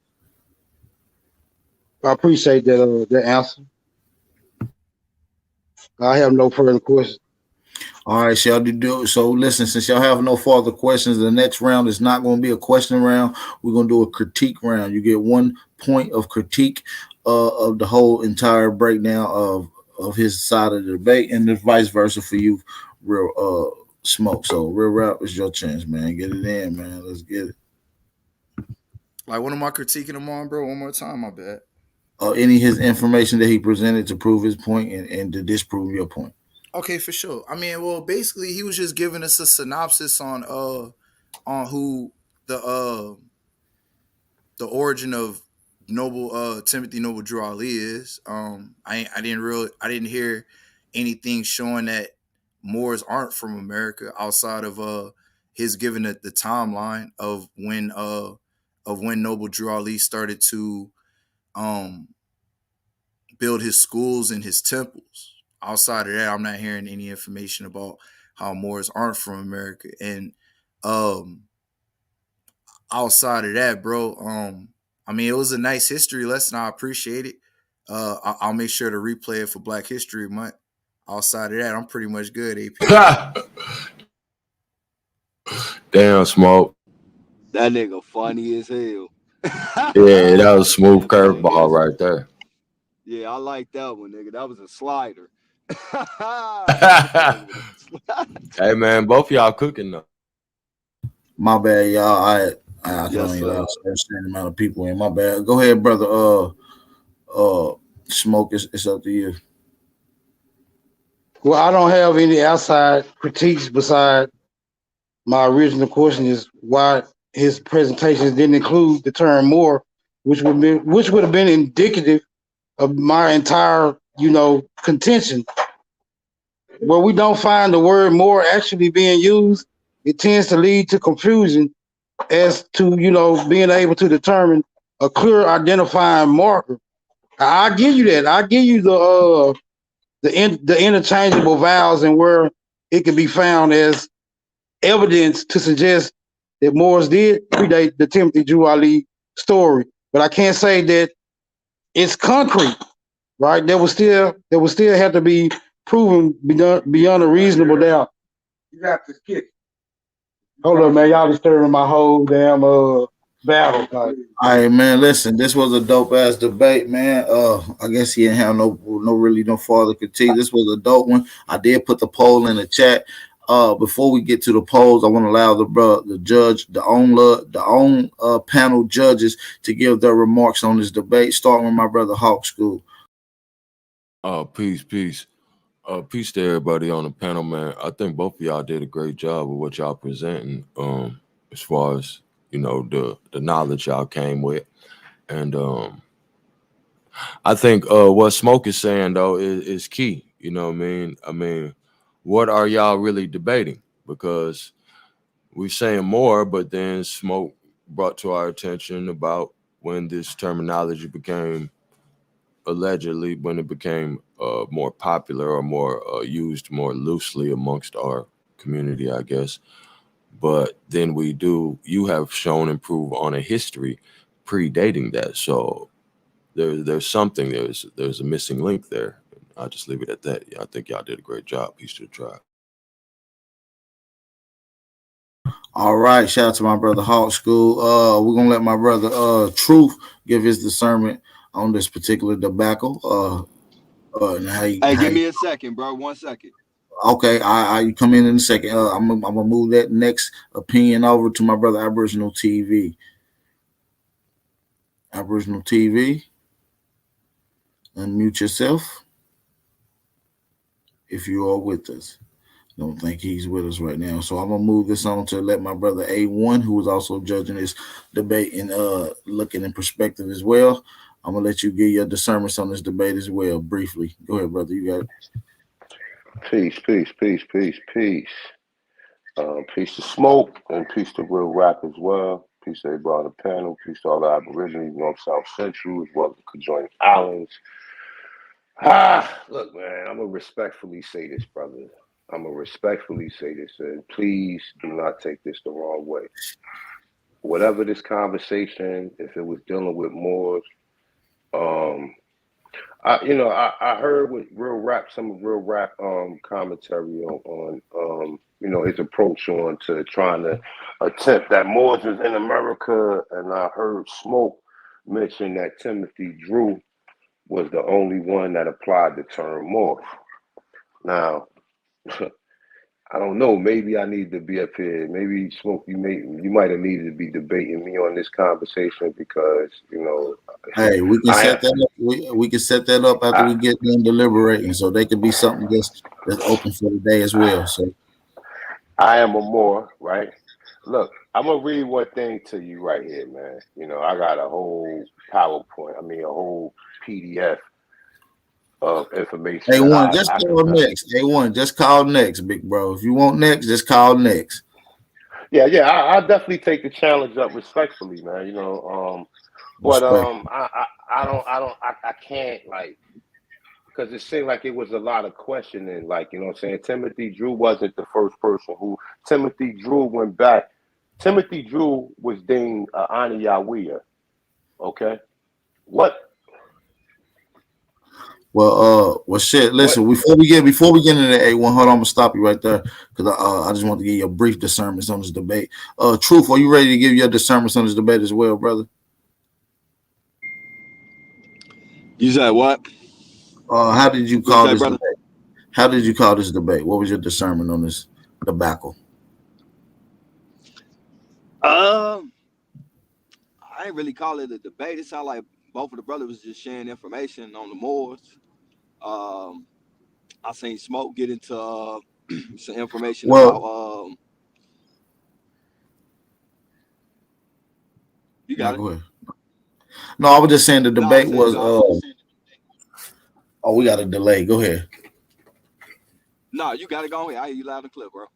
S7: I appreciate that answer. I have no further questions.
S3: All right, shall do. So listen, since y'all have no further questions, the next round is not going to be a question round. We're going to do a critique round. You get 1 point of critique of the whole entire breakdown of his side of the debate, and the vice versa for you, real Smoke. So real rap is your chance, man. Get it in, man. Let's get it.
S1: Like, what am I critiquing him on, bro? One more time, I bet.
S3: Any of his information that he presented to prove his point and to disprove your point.
S1: Okay, for sure. I mean, well, basically, he was just giving us a synopsis on who the origin of Noble Timothy Noble Drew Ali is. I didn't hear anything showing that Moors aren't from America outside of his giving the timeline of when Noble Drew Ali started to um build his schools and his temples. Outside of that, I'm not hearing any information about how Moors aren't from America. And um outside of that, bro, I mean, it was a nice history lesson. I appreciate it. I'll make sure to replay it for Black History Month. Outside of that, I'm pretty much good, AP.
S5: Damn, Smoke.
S8: That nigga funny as hell.
S5: Yeah, that was a smooth
S8: That
S5: curveball
S8: nigga,
S5: right there.
S8: yeah, I like that one, nigga. That was a slider. He hit the nigga with a slider.
S5: Hey man, both y'all cooking though.
S3: My bad, y'all. I can
S8: Yes,
S3: only allow
S8: sir.
S3: a certain amount of people in. My bad. Go ahead, brother. Smoke. It's up to you.
S7: Well, I don't have any outside critiques beside my original question is why his presentations didn't include the term more, which would have been indicative of my entire, contention. Where we don't find the word more actually being used, it tends to lead to confusion as to, being able to determine a clear identifying marker I give you that. I give you the interchangeable vowels and where it can be found as evidence to suggest that Moors did predate the Timothy Drew Ali story. But I can't say that it's concrete, right? There will still have to be proven beyond a reasonable doubt. You got to skip. Hold on, man. Y'all disturbing my whole damn battle.
S3: All right, man. Listen, this was a dope ass debate, man. I guess he didn't have no further critique. This was a dope one. I did put the poll in the chat. Before we get to the polls, I want to allow the own panel judges to give their remarks on this debate, starting with my brother Hawk School.
S5: Peace. Peace to everybody on the panel, man. I think both of y'all did a great job with what y'all presenting. As far as the knowledge y'all came with, and I think what Smoke is saying though is key. You know what I mean, what are y'all really debating? Because we're saying more, but then Smoke brought to our attention about when this terminology became allegedly when it became more popular or more used more loosely amongst our community, I guess. But then you have shown and prove on a history predating that. So there's something, there's a missing link there. I'll just leave it at that. Yeah, I think y'all did a great job. Peace to the tribe.
S3: All right, shout out to my brother Hawk School. We're gonna let my brother Truth give his discernment on this particular debacle.
S8: Give me a second, bro. 1 second.
S3: Okay, I come in a second. I'm gonna move that next opinion over to my brother Aboriginal TV. Aboriginal TV, unmute yourself if you are with us. Don't think he's with us right now. So I'm gonna move this on to let my brother A1, who is also judging this debate and looking in perspective as well. I'm gonna let you give your discernments on this debate as well, briefly. Go ahead, brother. You got it.
S9: Peace. Peace to Smoke and peace to Real Rap as well. Peace to everybody on the panel. Peace to all the Aborigines, North, South, Central, as well as the conjoining islands. Look, man, I'm gonna respectfully say this, brother. And please do not take this the wrong way. Whatever this conversation, if it was dealing with Moors, I heard with some of Real Rap commentary on his approach on to trying to attempt that Moors was in America, and I heard Smoke mention that Timothy Drew was the only one that applied the term Moor. Now, I don't know. Maybe I need to be up here. Maybe Smoke, you might have needed to be debating me on this conversation because
S3: Hey, we can set that up. We can set that up after we get done deliberating, so they could be something that's open for the day as well. So
S9: I am a Moor, right? Look, I'm gonna read one thing to you right here, man. I got a whole PowerPoint. I mean, a whole PDF of information.
S3: A1, just call next. A1, just call next, big bro. If you want next, just call next.
S9: Yeah, I'll definitely take the challenge up respectfully, man. But I can't because it seemed like it was a lot of questioning. Timothy Drew wasn't the first person who. Timothy Drew went back. Timothy Drew was deemed Aniyawiya. Okay, what?
S3: Well, shit. Listen, before we get into the A1, hold on, I'm gonna stop you right there because I just want to give you a brief discernments on this debate. Truth, are you ready to give your discernments on this debate as well, brother?
S8: You said what?
S3: How did you call this debate? How did you call this debate? What was your discernment on this debacle?
S8: I ain't really call it a debate. It sounded like both of the brothers was just sharing information on the Moors. I seen Smoke get into some information about. You got it.
S3: Go ahead. No, I was just saying the debate was. Oh, we got a delay. Go ahead.
S8: No, you got it. Go ahead. I hear you loud and clear, bro.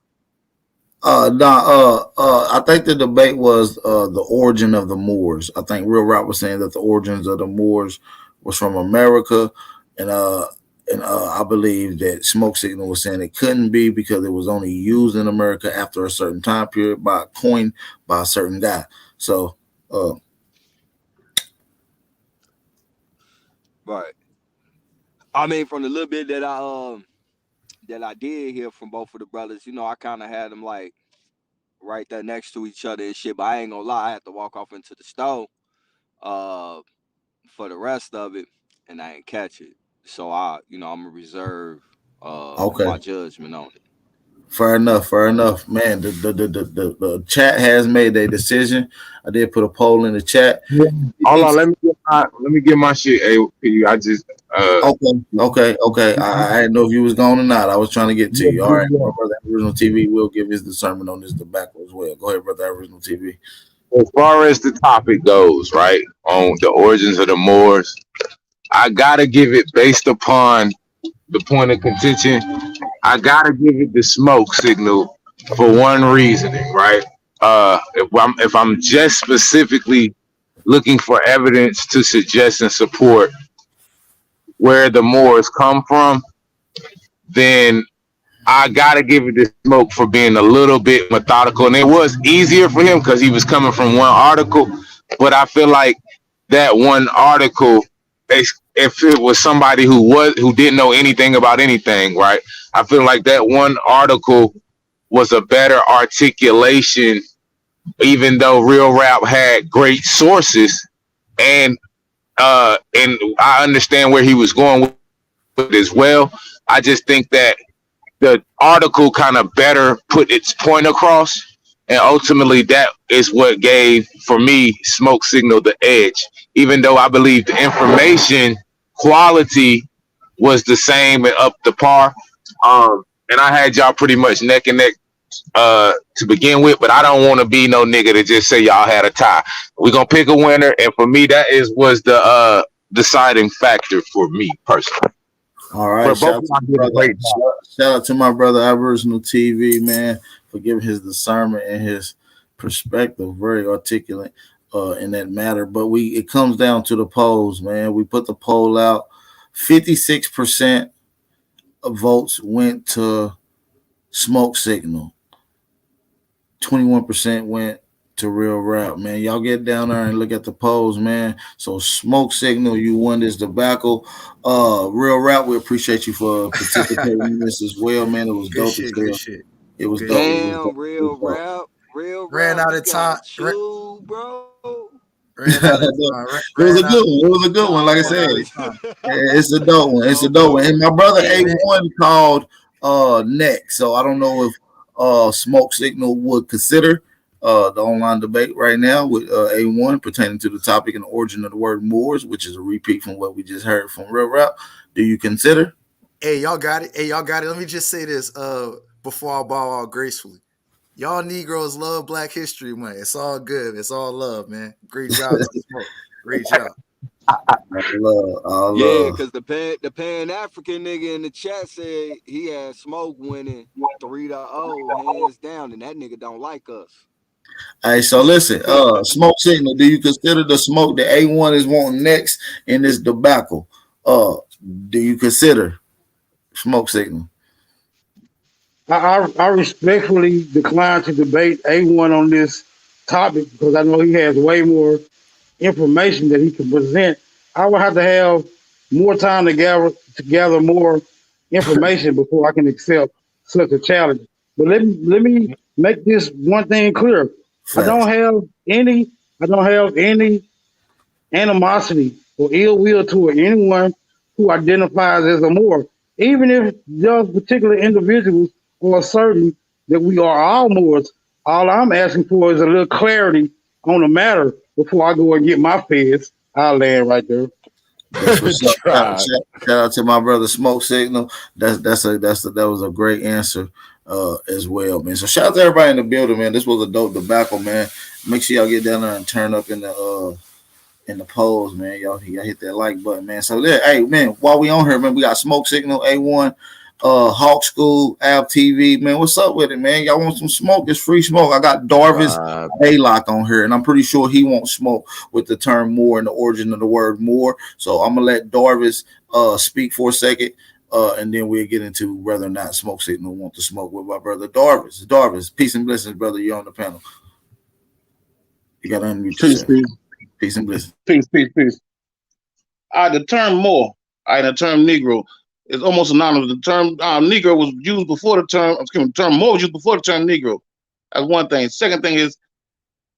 S3: I think the debate was the origin of the Moors. I think Real Rap was saying that the origins of the Moors was from America, and I believe that Smoke Signal was saying it couldn't be because it was only used in America after a certain time period coined by a certain guy. So
S8: Right. I mean, from the little bit that I did hear from both of the brothers, I kind of had them like right there next to each other and shit. But I ain't gonna lie, I had to walk off into the store uh for the rest of it, and I ain't catch it. So I'm gonna reserve
S3: okay.
S8: my judgment on it.
S3: Fair enough, man. The chat has made a decision. I did put a poll in the chat.
S10: Hold on, let me get my shit. Hey, I just
S3: Okay. I didn't know if you was going or not. I was trying to get to you. All right, my brother Aboriginal TV will give his discernment on this tobacco as well. Go ahead, brother Aboriginal TV.
S10: as far as the topic goes, right, on the origins of the Moors, I gotta give it based upon the point of contention. I gotta give it the smoke signal for one reasoning, right? If I'm just specifically looking for evidence to suggest and support where the Moors come from, then I gotta give it the smoke for being a little bit methodical. And it was easier for him because he was coming from one article. But I feel like that one article, if it was somebody who didn't know anything about anything, right? I feel like that one article was a better articulation, even though Real Rap had great sources, and I understand where he was going with it as well. I just think that the article kind of better put its point across, and ultimately that is what gave for me Smoke Signal the edge, even though I believe the information quality was the same and up to par. And I had y'all pretty much neck and neck to begin with, but I don't want to be no nigga to just say y'all had a tie. We're gonna pick a winner, and for me that was the deciding factor for me personally.
S3: All right, shout out to my brother Aboriginal TV, man, for giving his discernment and his perspective, very articulate in that matter. But it comes down to the polls, man. We put the poll out. 56% of votes went to Smoke Signal. 21% went to Real Rap, man. Y'all get down there and look at the polls, man. So Smoke Signal, you won this debacle. Real Rap, we appreciate you for participating in this as well, man. It was
S1: Good
S3: dope.
S1: shit, good shit.
S3: It was dope.
S8: Damn, Real Rap,
S1: Ran out of time.
S8: chew, bro.
S1: Ran out of time.
S3: It was a good one. It was a good one. Like I said, it's a dope one. It's a dope one. And my brother A1 called next. So I don't know if Smoke Signal would consider the online debate right now with A1 pertaining to the topic and the origin of the word Moors, which is a repeat from what we just heard from Real Rap. Do you consider?
S1: Hey, y'all got it. Let me just say this before I bow out gracefully. Y'all Negroes love Black History Month. It's all good. It's all love, man. Great job. Great job.
S8: Yeah, because the Pan African nigga in the chat said he had Smoke winning 3-0 hands down, and that nigga don't like us.
S3: Hey, so listen, Smoke Signal, do you consider the smoke that A1 is wanting next in this debacle? Do you consider Smoke Signal?
S7: I respectfully decline to debate A1 on this topic because I know he has way more information that he can present. I would have to have more time to gather more information before I can accept such a challenge. But let me make this one thing clear.
S3: Facts.
S7: I don't have any animosity or ill will toward anyone who identifies as a Moor, even if those particular individuals are certain that we are all Moors. All I'm asking for is a little clarity on the matter before I go and get my feds. I'll land right there.
S3: That's what's up. Shout out to my brother Smoke Signal. That was a great answer as well, man. So shout out to everybody in the building, man. This was a dope debacle, man. Make sure y'all get down there and turn up in the polls, man. Y'all hit that like button, man. So hey, man, while we on here, man, we got Smoke Signal, A1, Hawk School, Av TV, man. What's up with it, man? Y'all want some smoke? It's free smoke. I got Darvis Baylock on here, and I'm pretty sure he won't smoke with the term Moor and the origin of the word Moor. So I'm gonna let Darvis speak for a second, and then we'll get into whether or not Smoke Signal want to smoke with my brother Darvis. Darvis, peace and blessings, brother. You're on the panel. You got to unmute yourself. Peace and blessings.
S4: Peace. The term Moor, the term Negro is almost synonymous. The term Negro was used before the term. The term Moor was used before the term Negro. That's one thing. Second thing is,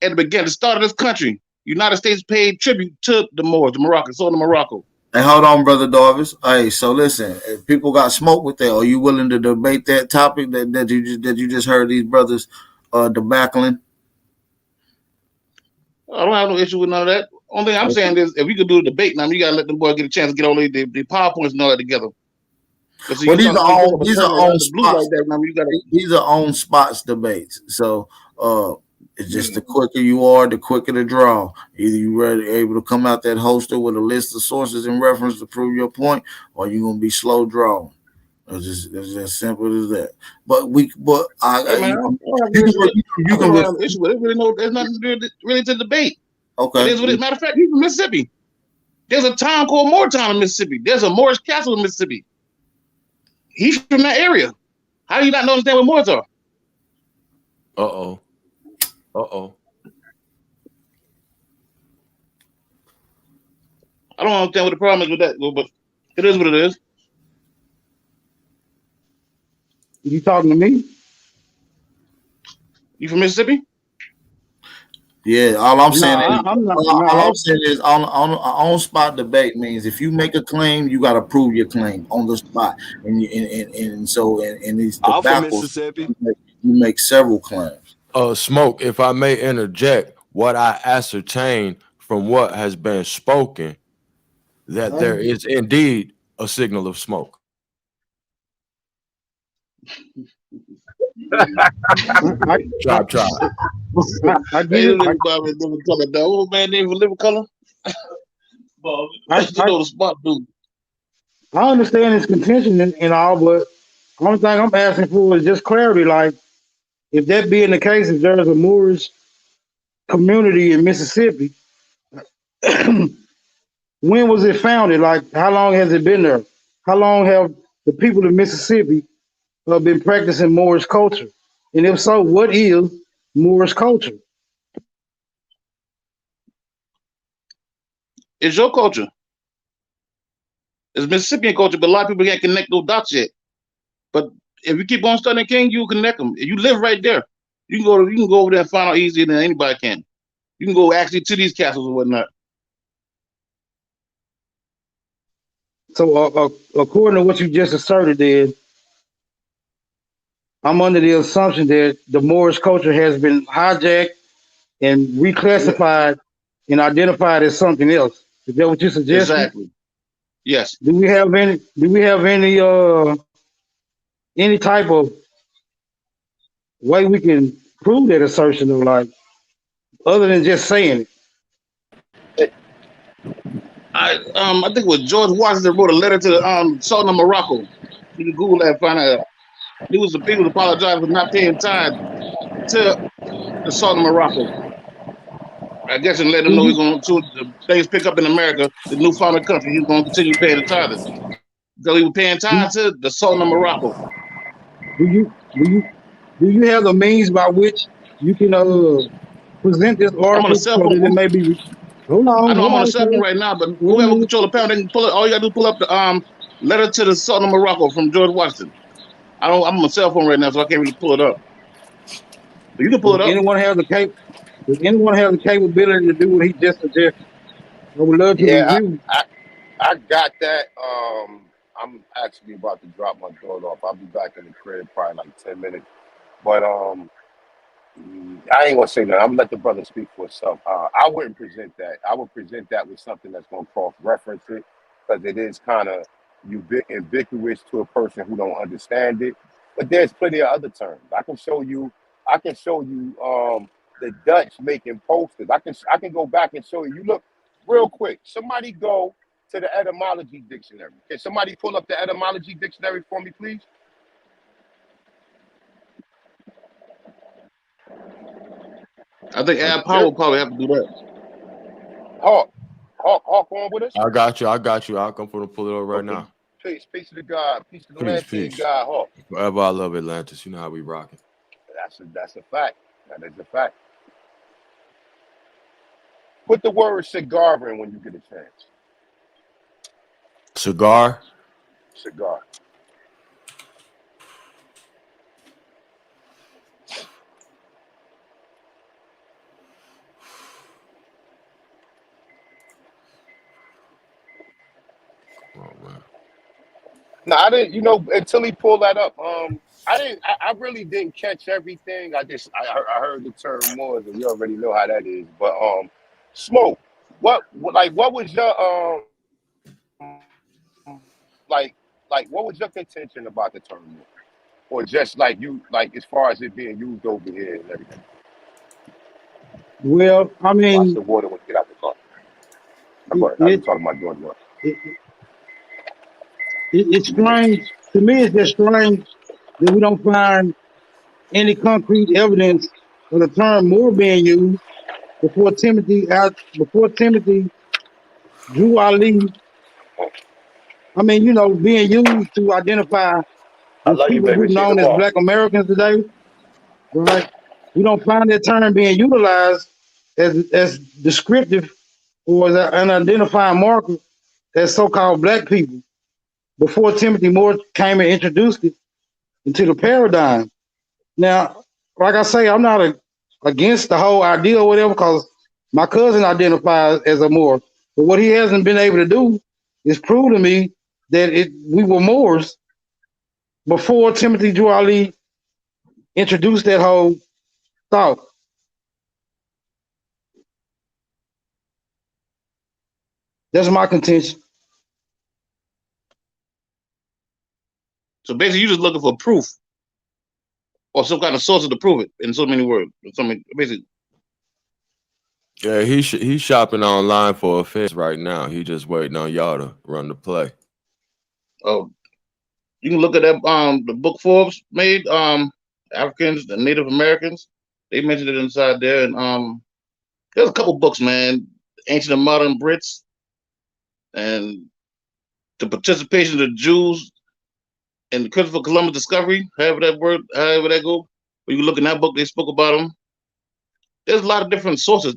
S4: at the beginning, the start of this country, United States paid tribute to the Moors, the Moroccans, so the Morocco.
S3: Hey, hold on, brother Darvis. Hey, so listen, if people got smoke with that, are you willing to debate that topic that you just heard these brothers debacling?
S4: I don't have no issue with none of that. Only thing I'm saying is, if we could do a debate now, you gotta let them boys get a chance to get all the PowerPoints and all that together.
S3: Well, these are on spots debates. So it's just the quicker you are, the quicker the draw. Either you able to come out that holster with a list of sources and reference to prove your point, or you're gonna be slow drawing. It's just as simple as that. But you can
S4: have an issue with it. There's nothing really to debate.
S3: Okay.
S4: Matter of fact, he's from Mississippi. There's a town called Moortown in Mississippi. There's a Moorish castle in Mississippi. He's from that area. How do you not understand what Moors are?
S5: Uh-oh.
S4: I don't understand what the problem is with that, but it is what it is.
S7: You talking to me?
S4: You from Mississippi?
S3: Yeah, all I'm saying is on spot debate means if you make a claim, you got to prove your claim on the spot, and these
S8: I'm from
S3: debates,
S8: Mississippi.
S3: You make several claims.
S5: Smoke, if I may interject, what I ascertain from what has been spoken, that there is indeed a signal of smoke. Chop.
S7: I get it.
S4: Old man name for living color. I know the spot, dude.
S7: I understand his contention and all, but the only thing I'm asking for is just clarity. Like, if that being the case, if there's a Moorish community in Mississippi, when was it founded? Like, how long has it been there? How long have the people of Mississippi been practicing Moorish culture? And if so, what is Moorish culture?
S4: It's your culture. It's Mississippian culture, but a lot of people can't connect those dots yet. But if you keep on studying King, you connect them. If you live right there, you can go over there and find out easier than anybody can. You can go actually to these castles and whatnot.
S7: So, according to what you just asserted, then I'm under the assumption that the Moorish culture has been hijacked and reclassified and identified as something else. Is that what you're suggesting?
S4: Exactly. Yes.
S7: Do we have any type of way we can prove that assertion, of, like, other than just saying it?
S4: I think it was George Washington wrote a letter to the Sultan of Morocco. You can Google that and find out. He was apologizing for not paying tithe to the Sultan of Morocco. I guess and let him know he's going to things pick up in America, the new founding country. He's going to continue paying the tithe. So he was paying tithe to the Sultan of Morocco.
S7: Do you have the means by which you can present this article?
S4: I'm on a cell phone.
S7: It may be. Hold on.
S4: I know I'm on a cell phone right now, but whoever control the panel, they can pull it. All you got to do is pull up the letter to the Sultan of Morocco from George Washington. I'm on a cell phone right now, so I can't really pull it up. But you can pull it up.
S7: Does anyone have the capability to do what he just suggested? I would love to review.
S9: I got that. I'm actually about to drop my daughter off. I'll be back in the crib probably like 10 minutes. But I ain't gonna say that. I'm gonna let the brother speak for himself. I wouldn't present that. I would present that with something that's gonna cross-reference it, because it is kind of ubiquitous to a person who don't understand it. But there's plenty of other terms. I can show you the Dutch making posters. I can go back and show you. You look real quick. Somebody go to the etymology dictionary. Can somebody pull up the etymology dictionary for me, please?
S3: I think Al Power
S9: There,
S3: will probably have to do that.
S9: Hawk on with us.
S5: I got you. I'll come for to pull it up right
S9: Okay.
S5: now.
S9: Peace to the God, peace to the
S5: Peace,
S9: Atlantean
S5: peace.
S9: God, Hawk.
S5: Forever I love Atlantis. You know how we rocking.
S9: That's a fact. That is a fact. Put the word cigar in when you get a chance.
S5: Cigar.
S9: Cigar.
S5: Oh man.
S9: No, I didn't. You know, until he pulled that up. I didn't. I really didn't catch everything. I heard the term Moors, and we already know how that is. But smoke. What was your like what was your contention about the term Moor? Or just like you as far as it being used over here and everything.
S7: Well, I
S9: Watch
S7: mean,
S9: the water when you get out the car.
S7: it,
S9: I be
S7: it,
S9: talking about George Rush.
S7: it, it's strange. To me, it's just strange that we don't find any concrete evidence of the term more being used before Timothy Drew Ali. I mean, being used to identify
S9: I
S7: these
S9: love you,
S7: people
S9: baby.
S7: who
S9: See you
S7: known as
S9: tomorrow.
S7: Black Americans today, right? We don't find that term being utilized as descriptive or as an identifying marker as so-called Black people before Timothy Moore came and introduced it into the paradigm. Now, like I say, I'm not against the whole idea or whatever, because my cousin identifies as a Moor. But what he hasn't been able to do is prove to me that we were Moors before Timothy Drew Ali introduced that whole thought. That's my contention.
S3: So basically, you're just looking for proof or some kind of source to prove it in so many words. Basically.
S5: Yeah, he's shopping online for a fence right now. He just waiting on y'all to run the play.
S3: Oh, you can look at that. The book Forbes made. Africans and Native Americans. They mentioned it inside there, and there's a couple books, man. Ancient and Modern Brits, and the participation of the Jews in the Christopher Columbus discovery. However that go. When you look in that book, they spoke about them. There's a lot of different sources,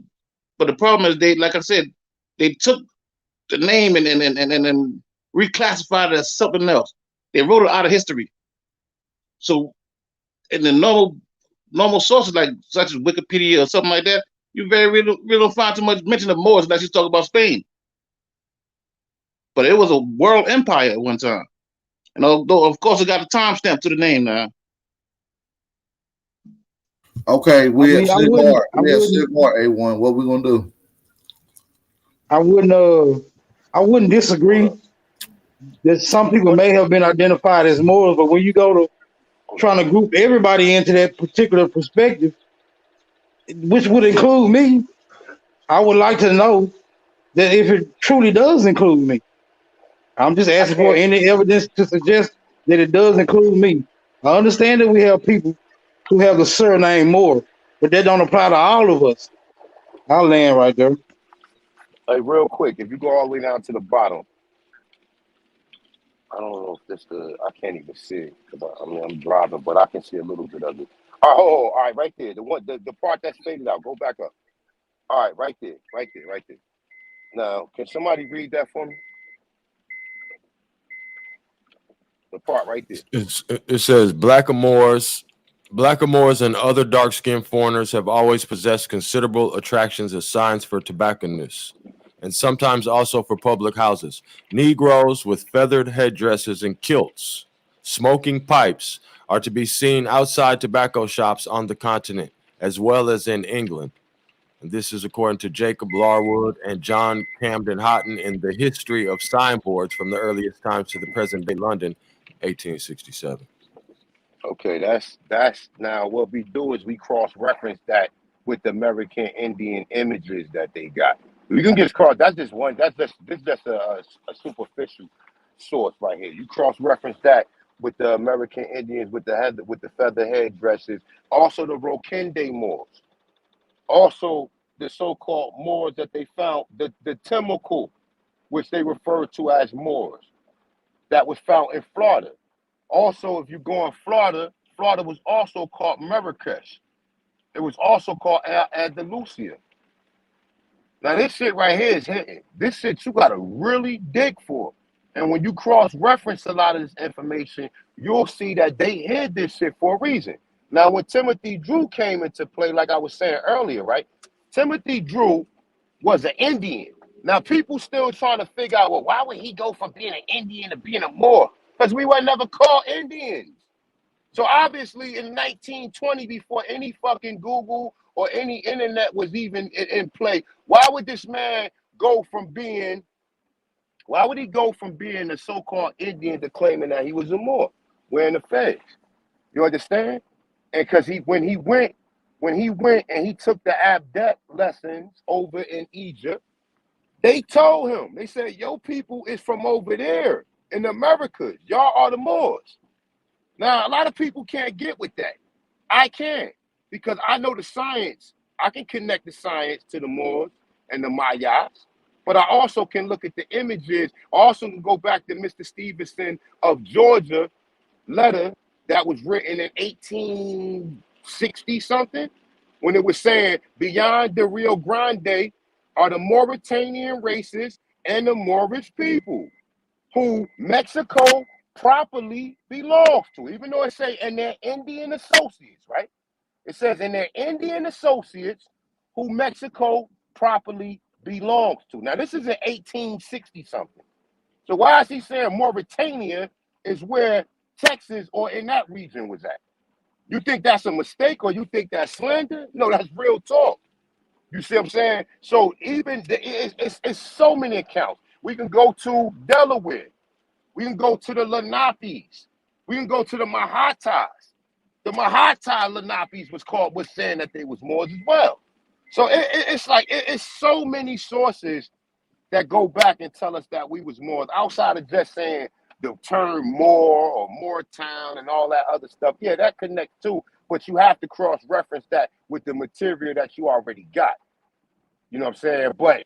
S3: but the problem is like I said, they took the name and reclassified it as something else. They wrote it out of history. So in the normal sources such as Wikipedia or something like that, you really don't find too much mention of Moors unless you talk about Spain. But it was a world empire at one time. And although of course it got a timestamp to the name now. Okay, we have Sigmar. We have Sigmar A1. What we gonna do?
S7: I wouldn't disagree that some people may have been identified as Moors, but when you go to trying to group everybody into that particular perspective, which would include me, I would like to know that if it truly does include me. I'm just asking for any evidence to suggest that it does include me. I understand that we have people who have the surname Moore, but that don't apply to all of us. I'll land right there.
S9: Hey, real quick, if you go all the way down to the bottom, I don't know if I can't even see it. I'm driving, but I can see a little bit of it. All right, right there. The part that's faded out. Go back up. All right, right there. Now, can somebody read that for me? The part right there.
S5: It says Blackamoors and other dark-skinned foreigners have always possessed considerable attractions as signs for tobacconists, and sometimes also for public houses. Negroes with feathered headdresses and kilts, smoking pipes, are to be seen outside tobacco shops on the continent, as well as in England. And this is according to Jacob Larwood and John Camden Houghton in the History of Signboards from the earliest times to the present day London, 1867.
S9: Okay, that's now what we do is we cross-reference that with the American Indian images that they got. You can get cross. That's just one. This just a superficial source right here. You cross reference that with the American Indians with the feather headdresses. Also the Rokende Moors. Also the so-called Moors that they found the Timucua, which they refer to as Moors, that was found in Florida. Also, if you go in Florida, Florida was also called Marrakesh. It was also called Andalusia. Now this shit right here is hitting. This shit you gotta really dig for. And when you cross-reference a lot of this information, you'll see that they hid this shit for a reason. Now, when Timothy Drew came into play, like I was saying earlier, right? Timothy Drew was an Indian. Now, people still trying to figure out, well, why would he go from being an Indian to being a Moor? Because we were never called Indians. So obviously in 1920, before any fucking Google or any internet was even in play, why would this man go from being, why would he go from being a so-called Indian to claiming that he was a Moor wearing the fez? You understand? And because when he went and he took the abdet lessons over in Egypt, they told him, they said, yo, people is from over there in the Americas. Y'all are the Moors. Now, a lot of people can't get with that. I can, because I know the science. I can connect the science to the Moors and the Mayas, but I also can look at the images. I also can go back to Mr. Stevenson of Georgia letter that was written in 1860 something, when it was saying beyond the Rio Grande are the Mauritanian races and the Moorish people who Mexico properly belongs to, even though it say in their Indian associates, right? It says in their Indian associates who Mexico properly belongs to. Now, this is in 1860 something. So why is he saying Mauritania is where Texas or in that region was at? You think that's a mistake or you think that's slander? No, that's real talk. You see what I'm saying? So even it's so many accounts. We can go to Delaware. We can go to the Lenapes. We can go to the Mahatas. The Mahata Lenapes was saying that they was Moors as well. So it's like it's so many sources that go back and tell us that we was Moors, outside of just saying the term Moor or Moortown and all that other stuff. Yeah, that connects too, but you have to cross-reference that with the material that you already got. You know what I'm saying? But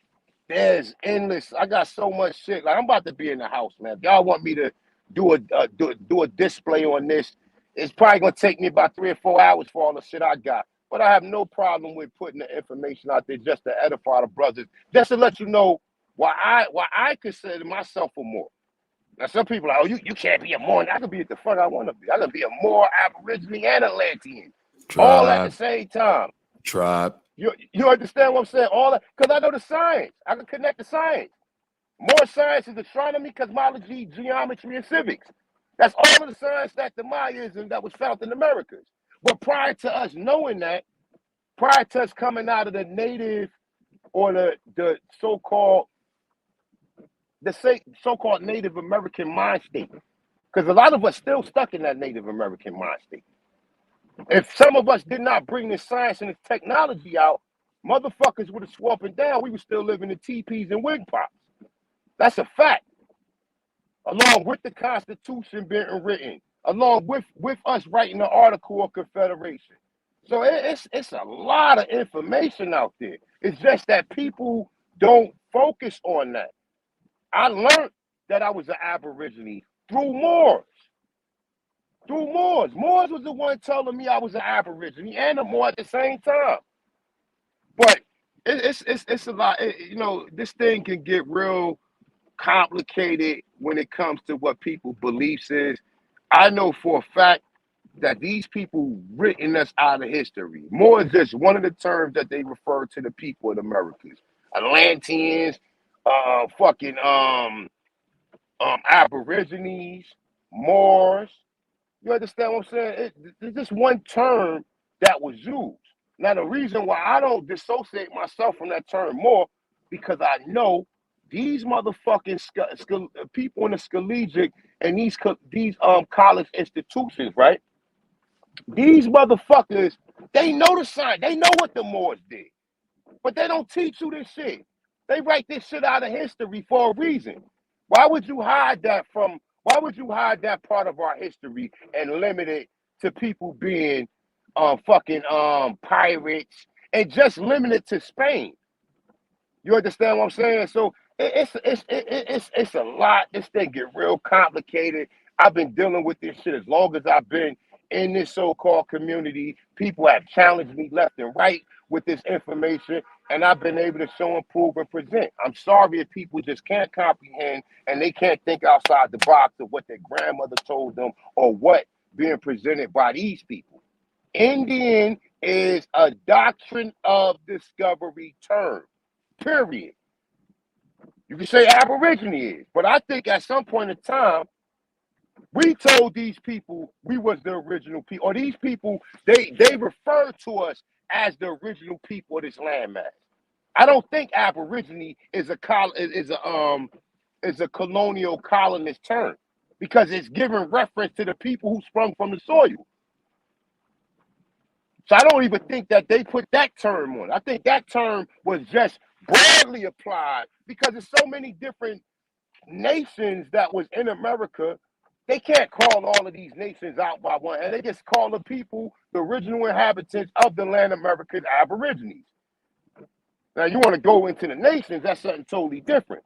S9: there's endless. I got so much shit. Like, I'm about to be in the house, man. If y'all want me to do a display on this, it's probably gonna take me about 3 or 4 hours for all the shit I got. But I have no problem with putting the information out there just to edify the brothers, just to let you know why I consider myself a Moor. Now some people are like, oh, you can't be a Moor. I can be what the fuck I want to be. I can be a Moor, Aborigine, and Atlantean, all at the same time.
S5: Tribe.
S9: You understand what I'm saying? All that, because I know the science. I can connect the science. More science is astronomy, cosmology, geometry, and civics. That's all of the science that the Mayas and that was found in the Americas. But prior to us knowing that, prior to us coming out of the native or the so-called Native American mind state, because a lot of us still stuck in that Native American mind state. If some of us did not bring this science and this technology out, motherfuckers would have swore up and down. We were still living in teepees and wig pops. That's a fact. Along with the Constitution being written, along with us writing the Article of Confederation. So it's a lot of information out there. It's just that people don't focus on that. I learned that I was an Aborigine through Moors. Through Moors. Moors was the one telling me I was an Aborigine and a Moor at the same time. But it's a lot. You know, this thing can get real complicated when it comes to what people beliefs is. I know for a fact that these people written us out of history. More is just one of the terms that they refer to the people of the Americas. Atlanteans, Aborigines, Moors. You understand what I'm saying? It's just one term that was used. Now, the reason why I don't dissociate myself from that term more, because I know these motherfucking people in the collegiate and these college institutions, right? These motherfuckers, they know the science. They know what the Moors did. But they don't teach you this shit. They write this shit out of history for a reason. Why would you hide that from? Why would you hide that part of our history and limit it to people being fucking pirates and just limit it to Spain? You understand what I'm saying? So it's a lot. This thing get real complicated. I've been dealing with this shit as long as I've been in this so-called community. People have challenged me left and right with this information, and I've been able to show and prove and present. I'm sorry if people just can't comprehend and they can't think outside the box of what their grandmother told them or what being presented by these people. Indian is a doctrine of discovery term. Period. You can say Aborigine is, but I think at some point in time, we told these people we was the original people, or these people they refer to us as the original people of this landmass. I don't think Aborigine is a colonial colonist term because it's giving reference to the people who sprung from the soil. So I don't even think that they put that term on. I think that term was just broadly applied because there's so many different nations that was in America. They can't call all of these nations out by one, and they just call the people the original inhabitants of the land American Aborigines. Now, you want to go into the nations, that's something totally different.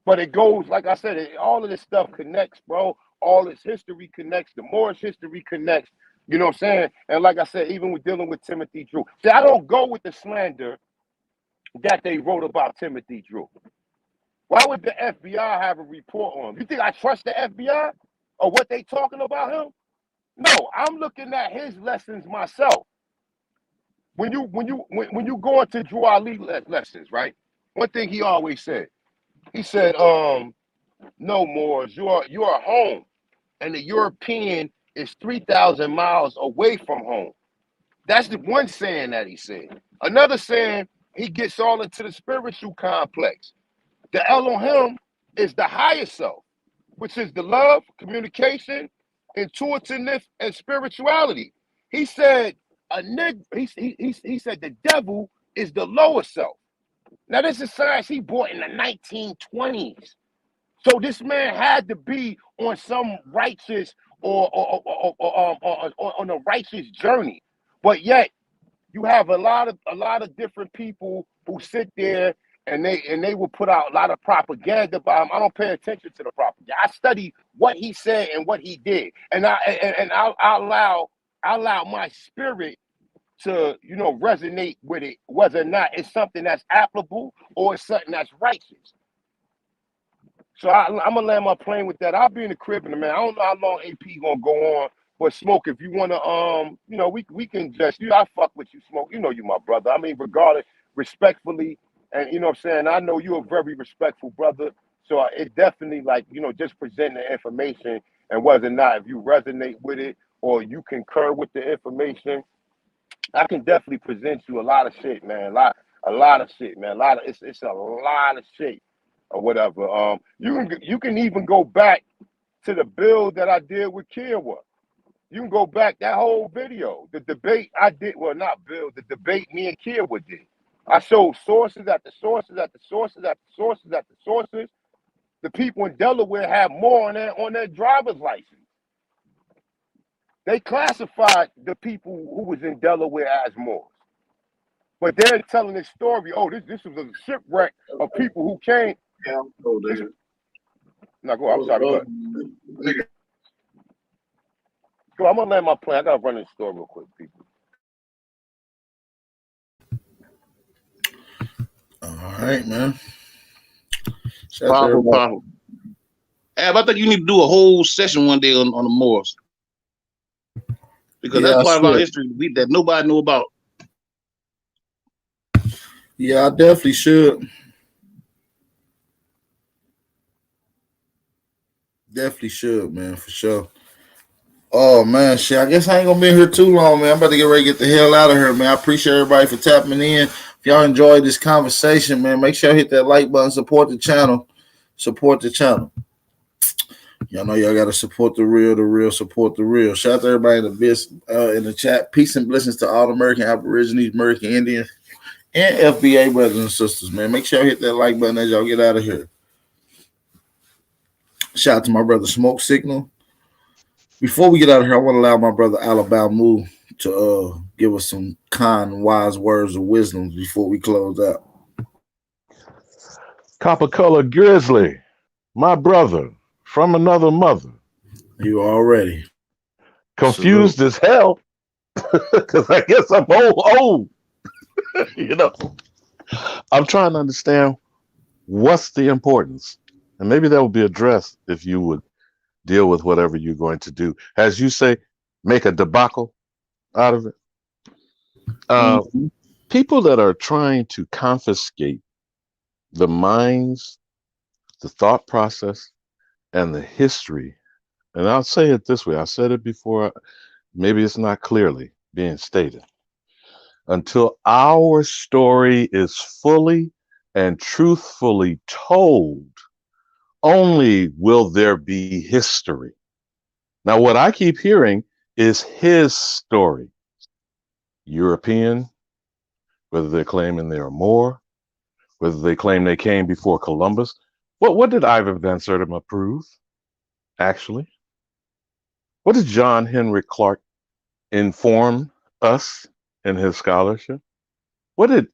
S9: But it goes, like I said, all of this stuff connects, bro. All this history connects. The Moorish history connects. You know what I'm saying? And like I said, even with dealing with Timothy Drew. See, I don't go with the slander that they wrote about Timothy Drew. Why would the FBI have a report on him? You think I trust the FBI or what they talking about him? No, I'm looking at his lessons myself. When you go into Drew Ali lessons, right? One thing he always said, he said, no more, you are home, and the European is 3,000 miles away from home. That's the one saying that he said. Another saying, he gets all into the spiritual complex. The Elohim is the higher self, which is the love, communication, intuitiveness, and spirituality. He said he said the devil is the lower self. Now this is science he brought in the 1920s. So this man had to be on some righteous or on a righteous journey, but yet you have a lot of different people who sit there and they will put out a lot of propaganda about him. I don't pay attention to the propaganda. I study what he said and what he did, and I allow my spirit to resonate with it, whether or not it's something that's applicable or it's something that's righteous. So I'm gonna land my plane with that. I'll be in the crib in a minute. I don't know how long AP gonna go on, but Smoke, if you wanna, we can just, I fuck with you, Smoke. You know you my brother. I mean, regardless, respectfully, and you know what I'm saying. I know you're a very respectful brother. So it definitely just presenting the information and whether or not if you resonate with it or you concur with the information, I can definitely present you a lot of shit, man. A lot of shit, man. It's a lot of shit. Or whatever. You can even go back to the build that I did with Kiowa. You can go back that whole video, the debate I did. Well, not build the debate me and Kiowa did. I showed sources at the sources at the sources at the sources at the sources. The people in Delaware have more on their driver's license. They classified the people who was in Delaware as Moors. But they're telling this story. Oh, this was a shipwreck of people who came.
S3: Yeah, go there.
S9: No, go. I'm sorry. Go ahead. Go. I'm gonna land my plane. I gotta run this store real quick, people.
S3: All right, man.
S11: Powerful. Ab, I think you need to do a whole session one day on the Moors. Because that's part of our history that nobody knew about.
S3: Yeah, I definitely should. Definitely should, man, for sure. Oh, man, shit. I guess I ain't going to be here too long, man. I'm about to get ready to get the hell out of here, man. I appreciate everybody for tapping in. If y'all enjoyed this conversation, man, make sure you hit that like button. Support the channel. Support the channel. Y'all know y'all got to support the real, support the real. Shout out to everybody in the chat. Peace and blessings to all American Aborigines, American Indians, And FBA brothers and sisters, man. Make sure you hit that like button as y'all get out of here. Shout out to my brother Smoke Signal. Before we get out of here, I want to allow my brother Alabama to give us some kind, wise words of wisdom before we close out.
S12: Copper Color Grizzly, my brother from another mother.
S3: You already
S12: confused as hell because I guess I'm old. You know, I'm trying to understand what's the importance, and maybe that would be addressed if you would deal with whatever you're going to do. As you say, make a debacle out of it. People that are trying to confiscate the minds, the thought process, and the history. And I'll say it this way. I said it before. Maybe it's not clearly being stated. Until our story is fully and truthfully told, only will there be history. Now, what I keep hearing is his story. European, whether they're claiming there are more, whether they claim they came before Columbus. What did Ivan Van Sertima prove, actually? What did John Henry Clark inform us in his scholarship? What did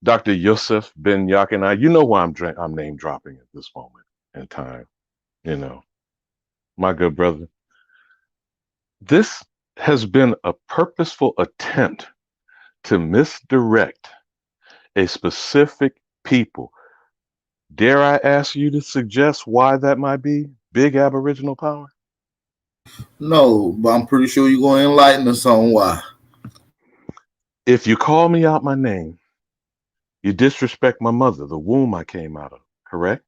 S12: Dr. Yosef Ben Yakin, you know why I'm name dropping at this moment in time, you know, my good brother. This has been a purposeful attempt to misdirect a specific people. Dare I ask you to suggest why that might be? Big Aboriginal power?
S3: No, but I'm pretty sure you're going to enlighten us on why.
S12: If you call me out my name, you disrespect my mother, the womb I came out of, correct?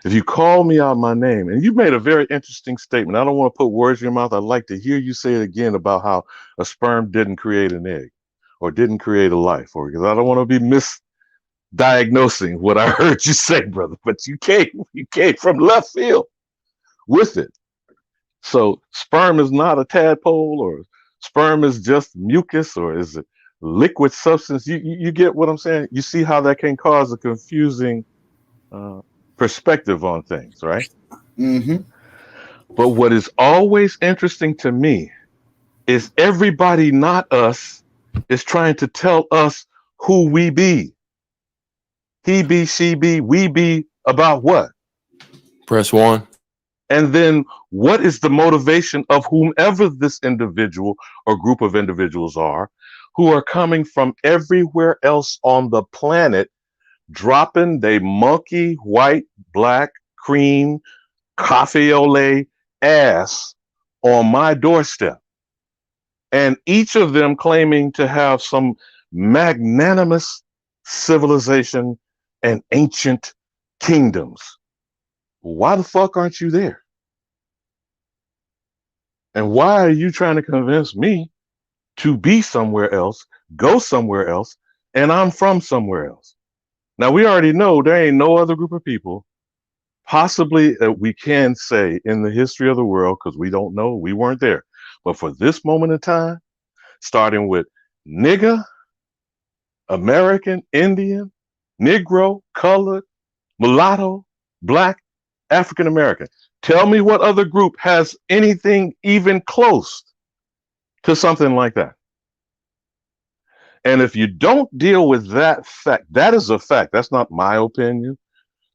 S12: If you call me out my name, and you made a very interesting statement. I don't want to put words in your mouth. I'd like to hear you say it again about how a sperm didn't create an egg or didn't create a life, or because I don't want to be misdiagnosing what I heard you say, brother. But you came from left field with it. So sperm is not a tadpole, or sperm is just mucus, or is it liquid substance? You get what I'm saying? You see how that can cause a confusing perspective on things, right?
S3: Mm-hmm.
S12: But what is always interesting to me is everybody, not us, is trying to tell us who we be. He be, she be, we be about what?
S5: Press one.
S12: And then what is the motivation of whomever this individual or group of individuals are who are coming from everywhere else on the planet, dropping they monkey, white, black, cream, coffee ole ass on my doorstep. And each of them claiming to have some magnanimous civilization and ancient kingdoms. Why the fuck aren't you there? And why are you trying to convince me to be somewhere else, go somewhere else, and I'm from somewhere else? Now, we already know there ain't no other group of people, possibly we can say in the history of the world, because we don't know, we weren't there. But for this moment in time, starting with nigger, American, Indian, Negro, colored, mulatto, black, African American. Tell me what other group has anything even close to something like that. And if you don't deal with that fact, that is a fact. That's not my opinion.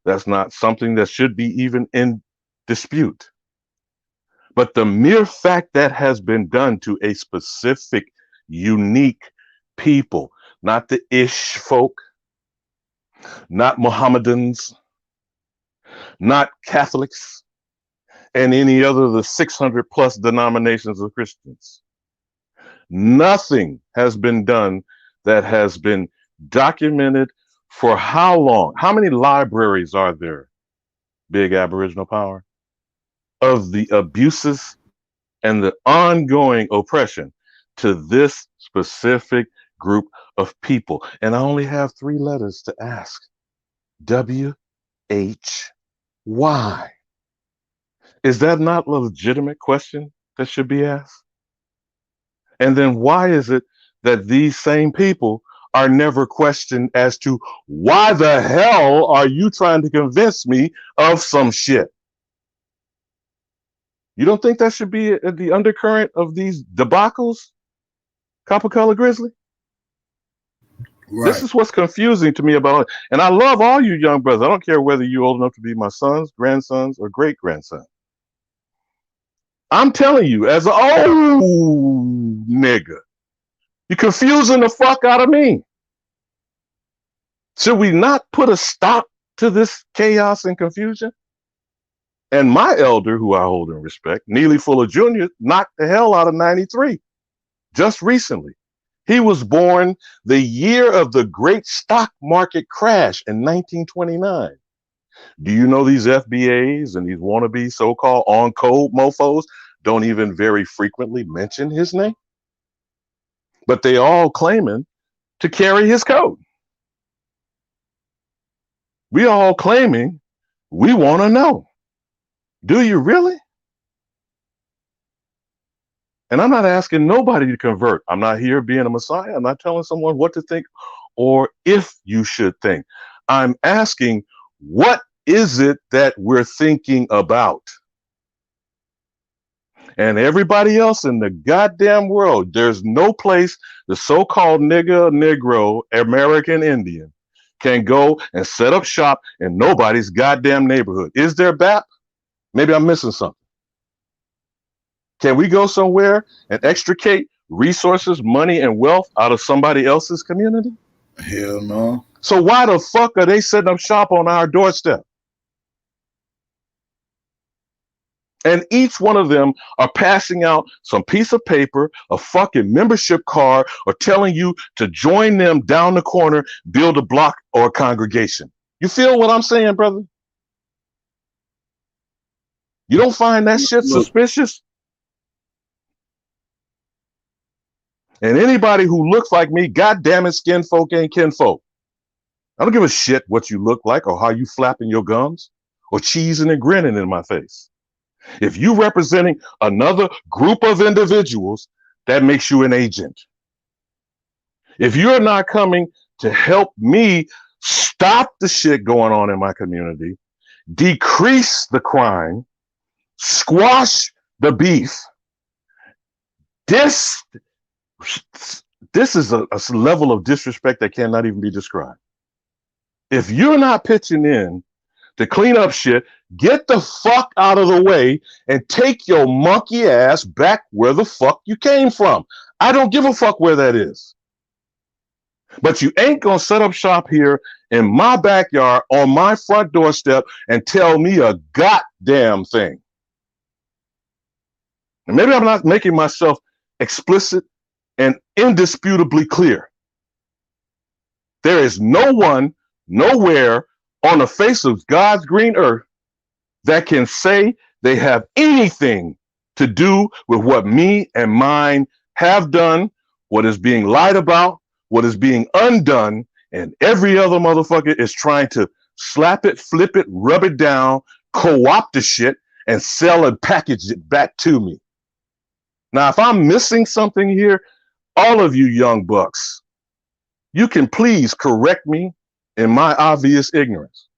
S12: That's not something that should be even in dispute. But the mere fact that has been done to a specific, unique people, not the Ish folk, not Mohammedans, not Catholics, and any other of the 600 plus denominations of Christians. Nothing has been done that has been documented for how long? How many libraries are there, Big Aboriginal Power, of the abuses and the ongoing oppression to this specific group of people? And I only have 3 letters to ask. WHY? Is that not a legitimate question that should be asked? And then why is it that these same people are never questioned as to why the hell are you trying to convince me of some shit? You don't think that should be the undercurrent of these debacles, Copper Color Grizzly?
S3: Right.
S12: This is what's confusing to me about it. And I love all you young brothers. I don't care whether you're old enough to be my sons, grandsons, or great-grandsons. I'm telling you, as an old nigga, you're confusing the fuck out of me. Should we not put a stop to this chaos and confusion? And my elder, who I hold in respect, Neely Fuller Jr., knocked the hell out of 93 just recently. He was born the year of the great stock market crash in 1929. Do you know these FBAs and these wannabe so-called on-code mofos don't even very frequently mention his name? But they all claiming to carry his code. We all claiming we want to know. Do you really? And I'm not asking nobody to convert. I'm not here being a messiah. I'm not telling someone what to think or if you should think. I'm asking, what is it that we're thinking about? And everybody else in the goddamn world, there's no place the so-called nigga, Negro, American Indian can go and set up shop in nobody's goddamn neighborhood. Is there BAP? Maybe I'm missing something. Can we go somewhere and extricate resources, money, and wealth out of somebody else's community?
S3: Hell no.
S12: So why the fuck are they setting up shop on our doorstep? And each one of them are passing out some piece of paper, a fucking membership card, or telling you to join them down the corner, build a block or a congregation. You feel what I'm saying, brother? You don't find that shit suspicious? And anybody who looks like me, goddamn it, skin folk ain't kinfolk. I don't give a shit what you look like or how you flapping your gums or cheesing and grinning in my face. If you representing another group of individuals, that makes you an agent. If you're not coming to help me stop the shit going on in my community, decrease the crime, squash the beef, this is a level of disrespect that cannot even be described. If you're not pitching in to clean up shit, get the fuck out of the way and take your monkey ass back where the fuck you came from. I don't give a fuck where that is. But you ain't gonna set up shop here in my backyard on my front doorstep and tell me a goddamn thing. And maybe I'm not making myself explicit and indisputably clear. There is no one, nowhere on the face of God's green earth that can say they have anything to do with what me and mine have done, what is being lied about, what is being undone, and every other motherfucker is trying to slap it, flip it, rub it down, co-opt the shit, and sell and package it back to me. Now, if I'm missing something here, all of you young bucks, you can please correct me in my obvious ignorance.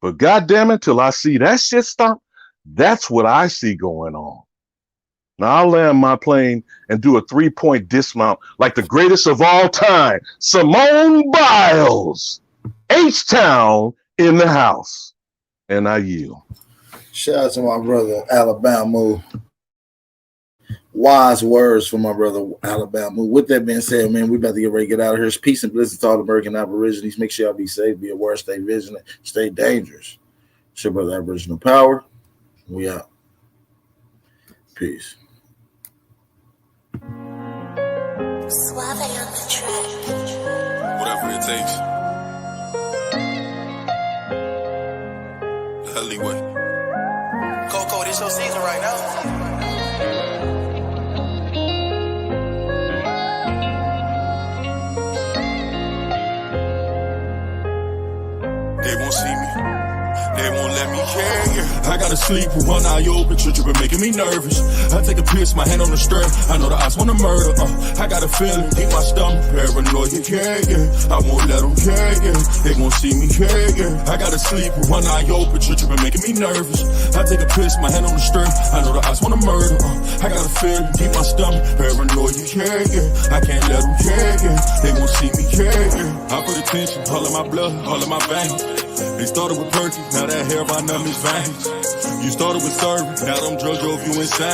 S12: But goddamn it, till I see that shit stop, that's what I see going on. Now I'll land my plane and do a 3-point dismount like the greatest of all time, Simone Biles, H-Town in the house. And I yield.
S3: Shout out to my brother, Alabama. Wise words from my brother, Alabama. With that being said, man, we about to get ready to get out of here. It's peace and blessings to all the American Aborigines. Make sure y'all be safe, be aware, stay vigilant, stay dangerous. It's your brother, Aboriginal Power. We out. Peace.
S13: Suave on the track.
S2: Whatever it takes. The alleyway.
S14: Coco, this your season right now.
S2: They won't see me. they won't let me I gotta sleep with one eye open, tripping making me nervous. I take a piss, my hand on the strap, I know the odds wanna murder, I got a feeling, deep my stomach, paranoia, I won't let them, they won't see me, I gotta sleep with one eye open, tripping making me nervous. I take a piss, my hand on the strap, I know the odds wanna murder, I got a feeling, deep my stomach, paranoia, I can't let them, they won't see me, I put attention, all of my blood, all of my veins. They started with Perky, now that hair by numb is veins. You started with serving, now them drugs drove you insane.